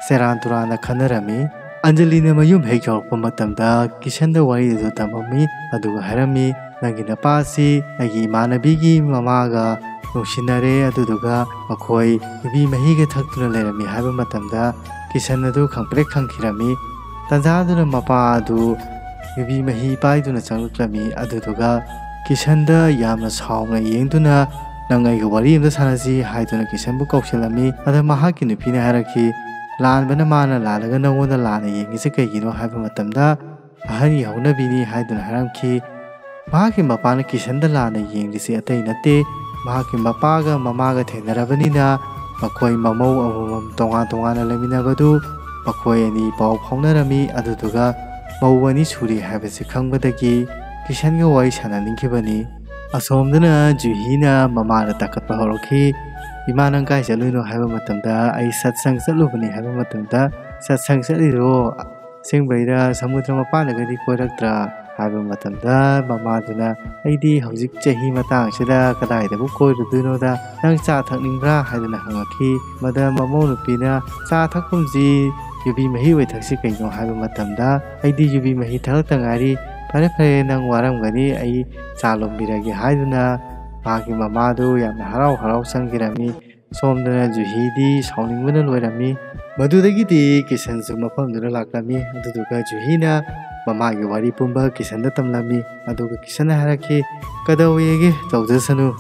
सेरान तुराना खनरमी अंजलि ने मयुम हेक यौरक्पा मतमदा किशनदा वारी अदु तममी अदुगा हाइरमी नंगी नपासी अगी इमानबीगी ममागा नुंसिनरे अदुदुगा मखोय नुपी महीगा थक्तुना लेरमी हाइबा मतमदा किशन अदु खंगप्रेक खंगखिरमी तंजादुना मपा अदु नुपी मही पाइदुना चंगलक्लमी अदुदुगा किशनदा यामना सावना येंदुना नंग अईगा वारी अमदा सानसी हाइदुना किशनबु कौशलमी अदा महाकी नुपीना हाइरखी लानबना माना लालगा नंगोंदा लाना येंगिसे कईगिनो हाइबा मतमदा अहनी हौनबीनी हाइदुना हारमखी महाकी मपाना किशनदा लाना येंगिसे अतै नते महाकी मपागा ममागा थेनरबनिना मखोय ममौ अममम तोंगा तोंगाना लैमिनबदु मखोय अनी पाउ फाउनरमी अदुदुगा मौवनी सुरी हाइबसे खंगबदगी किशनगा वारी साननिंखिबनी असोमदना जुहीना ममाना ताकतपा हौरखी इमा नंग काय चलुनो हाइबा मतमदा आई सत्संग चलुबनी हाइबा मतमदा सत्संग चलिरो सेंबैरा समुद्र मपानगदी कोइरक्त्रा हाइबा मतमदा ममादुना आइदी हौजिक चही मतांगसिदा कदाइदबु कोइरुदुनोदा नंग चा थकनिंब्रा हाइदुना हंगखी मदा ममौ नुपीना चा थकपुमजी युबी मही वै थक्सि कैनो हाइबा मतमदा आइदी युबी मही थलक्ता गारी ꯐꯔꯦ ꯐꯔꯦ ꯅꯪ ꯋꯥꯔꯝꯒꯅꯤ ꯑꯩ ꯆꯥ ꯂꯣꯟꯕꯤꯔꯒꯦ ꯍꯥꯏꯗꯨꯅ ꯃꯍꯥꯛꯀꯤ ꯃꯃꯥꯗꯨ ꯌꯥꯝꯅ ꯍꯔꯥꯎ ꯍꯔꯥꯎ ꯆꯪꯈꯤꯔꯝꯃꯤ꯫ ꯁꯣꯝꯗꯅ ꯖꯨꯍꯤꯗꯤ ꯁꯥꯎꯅꯤꯡꯕꯅ ꯂꯣꯏꯔꯝꯃꯤ꯫ ꯃꯗꯨꯗꯒꯤꯗꯤ ꯀꯤꯁꯟꯁꯨ ꯃꯐꯝꯗꯨꯗ ꯂꯥꯛꯂꯝꯃꯤ꯫ ꯑꯗꯨꯗꯨꯒ ꯖꯨꯍꯤꯅ ꯃꯃꯥꯒꯤ ꯋꯥꯔꯤ ꯄꯨꯝꯕ ꯀꯤꯁꯟꯗ ꯇꯝꯂꯝꯃꯤ꯫ ꯑꯗꯨꯒ ꯀꯤꯁꯟꯅ ꯍꯥꯏꯔꯛꯈꯤ, ꯀꯩꯗꯧꯋꯦꯒꯦ ꯇꯧꯖꯁꯅꯨ,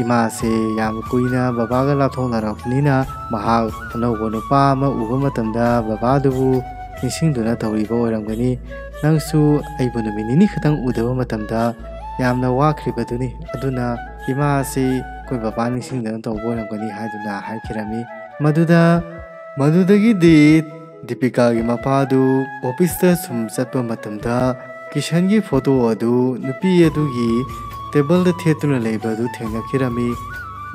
ꯏꯃꯥꯁꯦ ꯌꯥꯝ ꯀꯨꯏꯅ ꯕꯕꯥꯒ ꯂꯥꯞꯊꯣꯛꯅꯔꯛꯄꯅꯤꯅ ꯃꯍꯥꯛ ꯑꯅꯧꯕ ꯅꯨꯄꯥ ꯑꯃ ꯎꯕ ꯃꯇꯝꯗ ꯕꯕꯥꯗꯨꯕꯨ ꯅꯤꯡꯁꯤꯡꯗꯨꯅ ꯇꯧꯔꯤꯕ ꯑꯣꯏꯔꯝꯒꯅꯤ꯫ ꯅꯪꯁꯨ ꯑꯩꯕꯨ ꯅꯨꯃꯤꯠ ꯅꯤꯅꯤ ꯈꯛꯇꯪ ꯎꯗꯕ ꯃꯇꯝꯗ ꯌꯥꯝꯅ ꯋꯥꯈ꯭ꯔꯤꯕꯗꯨꯅꯤ, ꯑꯗꯨꯅ ꯏꯃꯥꯁꯤ ꯑꯩꯈꯣꯏ ꯕꯕꯥ ꯅꯤꯡꯁꯤꯡꯗꯅ ꯇꯧꯕ ꯑꯣꯏꯔꯝꯒꯅꯤ ꯍꯥꯏꯗꯨꯅ ꯍꯥꯏꯈꯤꯔꯝꯃꯤ꯫ ꯃꯗꯨꯗꯒꯤꯗꯤ ꯗꯤꯄꯤꯀꯥꯒꯤ ꯃꯄꯥꯗꯨ ꯑꯣꯐꯤꯁꯇ ꯁꯨꯝ ꯆꯠꯄ ꯃꯇꯝꯗ ꯀꯤꯁꯟꯒꯤ ꯐꯣꯇꯣ ꯑꯗꯨ ꯅꯨꯄꯤ ꯑꯗꯨꯒꯤ ꯇꯦꯕꯜꯗ ꯊꯦꯠꯇꯨꯅ ꯂꯩꯕ ꯑꯗꯨ ꯊꯦꯡꯅꯈꯤꯔꯝꯃꯤ꯫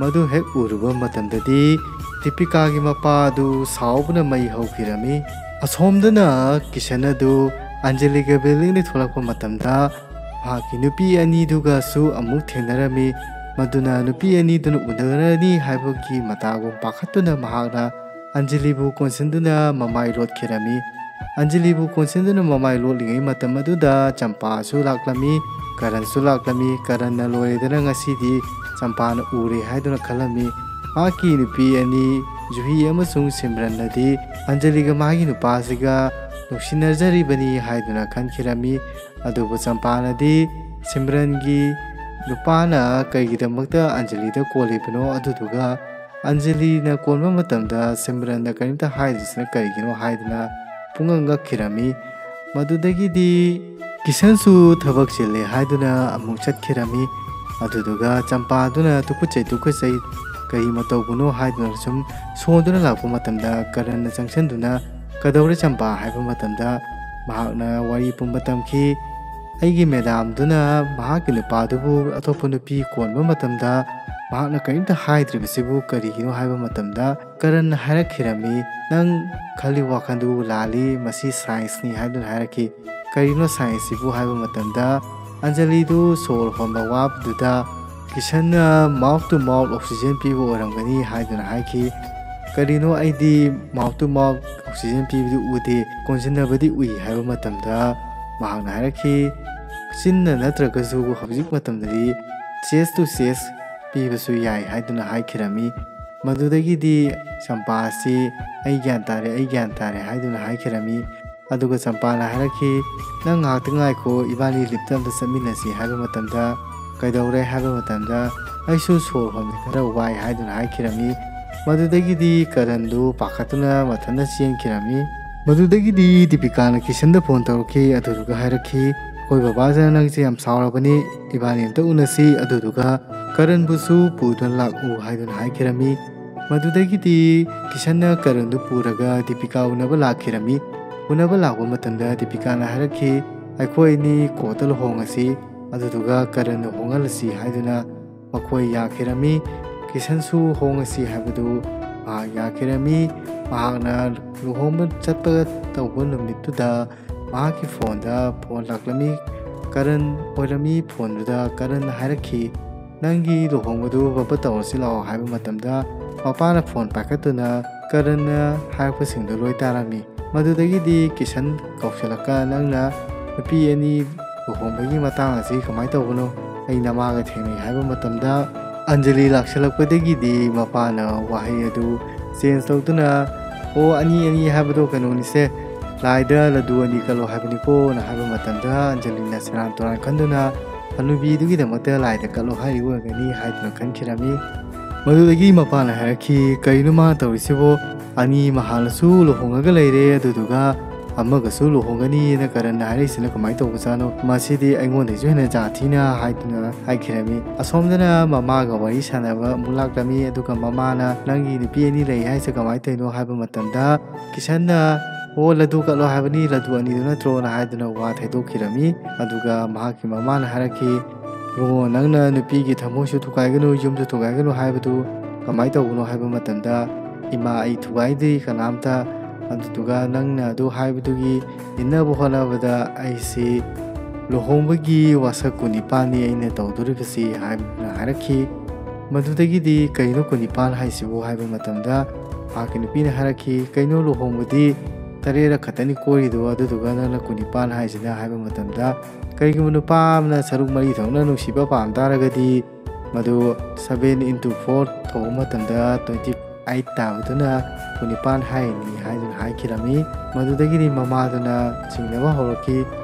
ꯃꯗꯨ ꯍꯦꯛ ꯎꯔꯨꯕ ꯃꯇꯝꯗꯗꯤ ꯗꯤꯄꯤꯀꯥꯒꯤ ꯃꯄꯥ ꯑꯗꯨ ꯁꯥꯎꯕꯅ ꯃꯩ ꯍꯧꯈꯤꯔꯝꯃꯤ꯫ ꯑꯁꯣꯝꯗꯅ ꯀꯤꯁꯟ ꯑꯗꯨ ꯑꯟꯖꯂꯤꯒ ꯕꯤꯜꯗꯤꯡꯗꯒꯤ ꯊꯣꯛꯂꯛꯄ ꯃꯇꯝꯗ ꯃꯍꯥꯛꯀꯤ ꯅꯨꯄꯤ ꯑꯅꯤꯗꯨꯒꯁꯨ ꯑꯃꯨꯛ ꯊꯦꯡꯅꯔꯝꯃꯤ꯫ ꯃꯗꯨꯅ ꯅꯨꯄꯤ ꯑꯅꯤꯗꯨꯅ ꯎꯅꯔꯅꯤ ꯍꯥꯏꯕꯒꯤ ꯃꯇꯥꯒꯨꯝ ꯄꯥꯈꯠꯇꯨꯅ ꯃꯍꯥꯛꯅ ꯑꯟꯖꯂꯤꯕꯨ ꯀꯣꯟꯁꯤꯟꯗꯨꯅ ꯃꯃꯥꯏ ꯂꯣꯠꯈꯤꯔꯝꯃꯤ꯫ ꯑꯟꯖꯂꯤꯕꯨ ꯀꯣꯟꯁꯤꯟꯗꯨꯅ ꯃꯃꯥꯏ ꯂꯣꯠꯂꯤꯉꯩ ꯃꯇꯝ ꯑꯗꯨꯗ ꯆꯝꯄꯥꯁꯨ ꯂꯥꯛꯂꯝꯃꯤ, ꯀꯔꯟꯁꯨ ꯂꯥꯛꯂꯝꯃꯤ꯫ ꯀꯔꯟꯅ ꯂꯣꯏꯔꯦꯗꯅ ꯉꯁꯤꯗꯤ ꯆꯝꯄꯥꯅ ꯎꯔꯦ ꯍꯥꯏꯗꯨꯅ ꯈꯜꯂꯝꯃꯤ꯫ ꯃꯍꯥꯛꯀꯤ ꯅꯨꯄꯤ ꯑꯅꯤ ꯖꯨꯍꯤ ꯑꯃꯁꯨꯡ ꯁꯤꯝꯔꯟꯅꯗꯤ ꯑꯟꯖꯂꯤꯒ ꯃꯥꯒꯤ ꯅꯨꯄꯥꯁꯤꯒ ꯅꯨꯡꯁꯤꯅꯖꯔꯤꯕꯅꯤ ꯍꯥꯏꯗꯨꯅ ꯈꯟꯈꯤꯔꯝꯃꯤ꯫ ꯑꯗꯨꯕꯨ ꯆꯝꯄꯥꯅꯗꯤ ꯁꯤꯝꯔꯟꯒꯤ ꯅꯨꯄꯥꯅ ꯀꯩꯒꯤꯗꯃꯛꯇ ꯑꯟꯖꯂꯤꯗ ꯀꯣꯜꯂꯤꯕꯅꯣ, ꯑꯗꯨꯗꯨꯒ ꯑꯟꯖꯂꯤꯅ ꯀꯣꯟꯕ ꯃꯇꯝꯗ ꯁꯤꯝꯔꯟꯅ ꯀꯔꯤꯝꯇ ꯍꯥꯏꯗ꯭ꯔꯤꯁꯤꯅ ꯀꯔꯤꯒꯤꯅꯣ ꯍꯥꯏꯗꯨꯅ ꯄꯨꯡꯉꯛ ꯉꯛꯈꯤꯔꯝꯃꯤ꯫ ꯃꯗꯨꯗꯒꯤꯗꯤ ꯀꯤꯁꯟꯁꯨ ꯊꯕꯛ ꯆꯤꯜꯂꯦ ꯍꯥꯏꯗꯨꯅ ꯑꯃꯨꯛ ꯆꯠꯈꯤꯔꯝꯃꯤ꯫ ꯑꯗꯨꯗꯨꯒ ꯆꯝꯄꯥꯗꯨꯅ ꯇꯨꯀꯠꯆꯩ ꯀꯔꯤ ꯃꯇꯧꯕꯅꯣ ꯍꯥꯏꯗꯨꯅ ꯁꯨꯝ ꯁꯣꯟꯗꯨꯅ ꯂꯥꯛꯄ ꯃꯇꯝꯗ ꯀꯔꯟꯅ ꯆꯪꯁꯤꯟꯗꯨꯅ ꯀꯗꯧꯔꯦ ꯆꯝꯄꯥ ꯍꯥꯏꯕ ꯃꯇꯝꯗ ꯃꯍꯥꯛꯅ ꯋꯥꯔꯤ ꯄꯨꯝꯕ ꯇꯝꯈꯤ꯫ ꯑꯩꯒꯤ ꯃꯦꯗꯥꯝꯗꯨꯅ ꯃꯍꯥꯛꯀꯤ ꯅꯨꯄꯥꯗꯨꯕు ꯑꯇꯣꯞꯄ ꯅꯨꯄꯤ ꯀꯣꯟꯕ ꯃꯇꯝꯗ ꯃꯍꯥꯛꯅ ꯀꯔꯤꯝꯇ ꯍꯥꯏꯗ꯭ꯔꯤꯕꯁꯤꯕꯨ ꯀꯔꯤꯒꯤꯅꯣ ꯍꯥꯏꯕ ꯃꯇꯝꯗ ꯀꯔꯟꯅ ꯍꯥꯏꯔꯛꯈꯤꯔꯝꯃꯤ, ꯅꯪ ꯈꯜꯂꯤ ꯋꯥꯈꯜꯗꯨ ꯂꯥꯜꯂꯤ, ꯃꯁꯤ ꯁꯥꯏꯟꯁꯅꯤ ꯍꯥꯏꯗꯨꯅ ꯍꯥꯏꯔꯛꯈꯤ꯫ ꯀꯔꯤꯅꯣ ꯁꯥꯏꯟꯁꯁꯤꯕꯨ ꯍꯥꯏꯕ ꯃꯇꯝꯗ ꯑꯟꯖꯂꯤꯗꯨ ꯁꯣꯔ ꯍꯣꯟꯕ ꯋꯥꯕꯗꯨꯗ ꯀꯤꯁꯟꯅ ꯃꯥꯎꯠ ꯇꯨ ꯃꯥꯎꯠ ꯑꯣꯛꯁꯤꯖꯦꯟ ꯄꯤꯕ ꯑꯣꯏꯔꯝꯒꯅꯤ ꯍꯥꯏꯗꯨꯅ ꯍꯥꯏꯈꯤ꯫ ꯀꯔꯤꯅꯣ ꯑꯩꯗꯤ ꯃꯥꯎꯠ ꯇꯨ ꯃꯥꯎꯠ ꯑꯣꯛꯁꯤꯖꯦन ꯄꯤꯕꯗꯤ ꯎꯗꯦ, ꯀꯣꯟꯁꯤꯟꯅꯕꯗꯤ ꯎꯏ ꯍꯥꯏꯕ ꯃꯇꯝꯗ ꯃꯍꯥꯛꯅ ꯍꯥꯏꯔꯛꯈꯤ, ꯆꯤꯟꯅ ꯅꯠꯇ꯭ꯔꯒꯁꯨ ꯍꯧꯖꯤꯛ ꯃꯇꯝꯗꯗꯤ ꯆꯦꯁ ꯇꯨ ꯆꯦꯁ ꯄꯤꯕꯁꯨ ꯌꯥꯏ ꯍꯥꯏꯗꯨꯅ ꯍꯥꯏꯈꯤꯔꯝꯃꯤ꯫ ꯃꯗꯨꯗꯒꯤꯗꯤ ꯆꯝꯄꯥ ꯑꯁꯤ ꯑꯩ ꯒ꯭ꯌꯥꯟ ꯇꯥꯔꯦ ꯍꯥꯏꯗꯨꯅ ꯍꯥꯏꯈꯤꯔꯝꯃꯤ꯫ ꯑꯗꯨꯒ ꯆꯝꯄꯥꯅ ꯍꯥꯏꯔꯛꯈꯤ, ꯅꯪ ꯉꯥꯏꯍꯥꯛꯇ ꯉꯥꯏꯈꯣ, ꯏꯕꯥꯅꯤ ꯂꯤꯐꯇ ꯑꯝꯇ ꯆꯠꯃꯤꯟꯅꯁꯤ ꯍꯥꯏꯕ ꯃꯇꯝꯗ ꯀꯩꯗꯧꯔꯦ ꯍꯥꯏꯕ ꯃꯇꯝꯗ ꯑꯩꯁꯨ ꯁꯣꯔ ꯍꯣꯟꯕ ꯈꯔ ꯋꯥꯏ ꯍꯥꯏꯗꯨꯅ ꯍꯥꯏꯈꯤꯔꯝꯃꯤ꯫ ꯃꯗꯨꯗꯒꯤꯗꯤ ꯀꯔꯟꯗꯨ ꯄꯥꯈꯠꯇꯨꯅ ꯃꯊꯟꯇ ꯆꯦꯟꯈꯤꯔꯝꯃꯤ꯫ ꯃꯗꯨꯗꯒꯤꯗꯤ ꯗꯤꯄꯤꯀꯥꯅ ꯀꯤꯁꯟꯗ ꯐꯣꯟ ꯇꯧꯔꯛꯈꯤ꯫ ꯑꯗꯨꯗꯨꯒ ꯍꯥꯏꯔꯛꯈꯤ, ꯑꯩꯈꯣꯏ ꯕꯕꯥꯁꯤꯅ ꯅꯪꯁꯦ ꯌꯥꯝ ꯁꯥꯎꯔꯕꯅꯤ, इबानी अमता उनसी अदुदुगा करण बुसु पुदुन लाकु हाइदुन हाइखिरमी मदुदगिदि किशनना करणदु पुरगा दीपिका उनबा लाखिरमी उनबा लाखबा मतंदा दीपिकाना हारखि अखोइनी कोतल होंगसी अदुदुगा करण होंगलसी हाइदुना मखोइ याखिरमी किशनसु होंगसी हाइबदु याखिरमी महाकना लुहोंबा चटपा तौबा नुमितुदा महाकी फोनदा फोन लाक्लमी करण ओरमी फोनदुदा करण हारखि नंगी लुहोंबदु बबा तौरसि लाओ हाइबा मतमदा मपाना फोन पाखतुना करण हारखपसिंगदु लोइ तारामी मदुदगिदि किशन कौशलका नंगना नुपी अनि लुहोंबगी मतांग असि कमाइ तौबनो अइ नमागा थेंगै हाइबा मतमदा अंजलि लाक्सलकपदगिदि मपाना वाहै अदु चेंज तौदुना ओ अनि अनि हाइबदो कनोनिसे लाइदा लदु अनि कलो हाइबनिको ना हाइबा मतमदा अंजलिना सेरान तोरान खंदुना हनुबीदुगिदमक्ता लाइदा कलो हाइबगनि हाइदुना खनखिरमी मदुदगी मपाना हारखि करिनो मा तौरिसिबो अनि महालसु लुहोंगगा लैरे अदुदुगा अमगसु लुहोंगनि ना करन हारिसिना कमाइ तौबजानो मासिदि अइंगोनदैसु हेना जाथिना हाइदुना हाइखिरमी असोमदना ममागा वरि सानाबा मुलाक्लमी अदुगा ममाना नंगी नुपी अनि लै हाइसे कमाइ तैनो हाइबा मतमदा किशनना ओ लदु कलो हाइबनी लदु अनि दुना त्रोना हाइदुना वा थैदोखिरमी अदुगा महाकी ममाना हारखि रुंगो नंगना नुपीगी थमोइसु थुकाइगनु युमदु थुकाइगनु हाइबदु कमाइ तौबनो हाइबा मतमदा इमा आई थुगाइदि कनामता अदुदुगा नंगना अदु हाइबदुगी इन्नबु होनाबदा आइसि लुहोंबगी वासक कुनिपानी अइना तौदुरिबसि हाइबना हारखि मदुदगिदि कइनो कुनिपान हाइसिबु हाइबा मतमदा आके नुपीना हारखि कइनो लुहोंबदि ꯇꯔꯦꯠꯔ ꯈꯛꯇꯅꯤ ꯀꯣꯏꯔꯤꯗꯣ ꯑꯗꯨꯗꯨꯒ ꯅꯪꯅ 19 ꯍꯥꯏꯁꯤꯅ ꯍꯥꯏꯕ ꯃꯇꯝꯗ ꯀꯔꯤꯒꯨꯝꯕ ꯅꯨꯄꯥ ꯑꯃꯅ ꯁꯔꯨꯛ 4 ꯊꯣꯛꯅ ꯅꯨꯡꯁꯤꯕ ꯄꯥꯝ ꯇꯥꯔꯒꯗꯤ ꯃꯗꯨ 7 × 4 ꯇꯧꯕ ꯃꯇꯝꯗ 28 ꯇꯥꯕꯗꯨꯅ 19 ꯍꯥꯏꯅꯤ ꯍꯥꯏꯗꯨꯅ ꯍꯥꯏꯈꯤꯔꯝꯃꯤ꯫ ꯃꯗꯨꯗꯒꯤꯗꯤ ꯃꯃꯥꯗꯨꯅ ꯆꯤꯡꯅꯕ ꯍꯧꯔꯛꯈꯤ,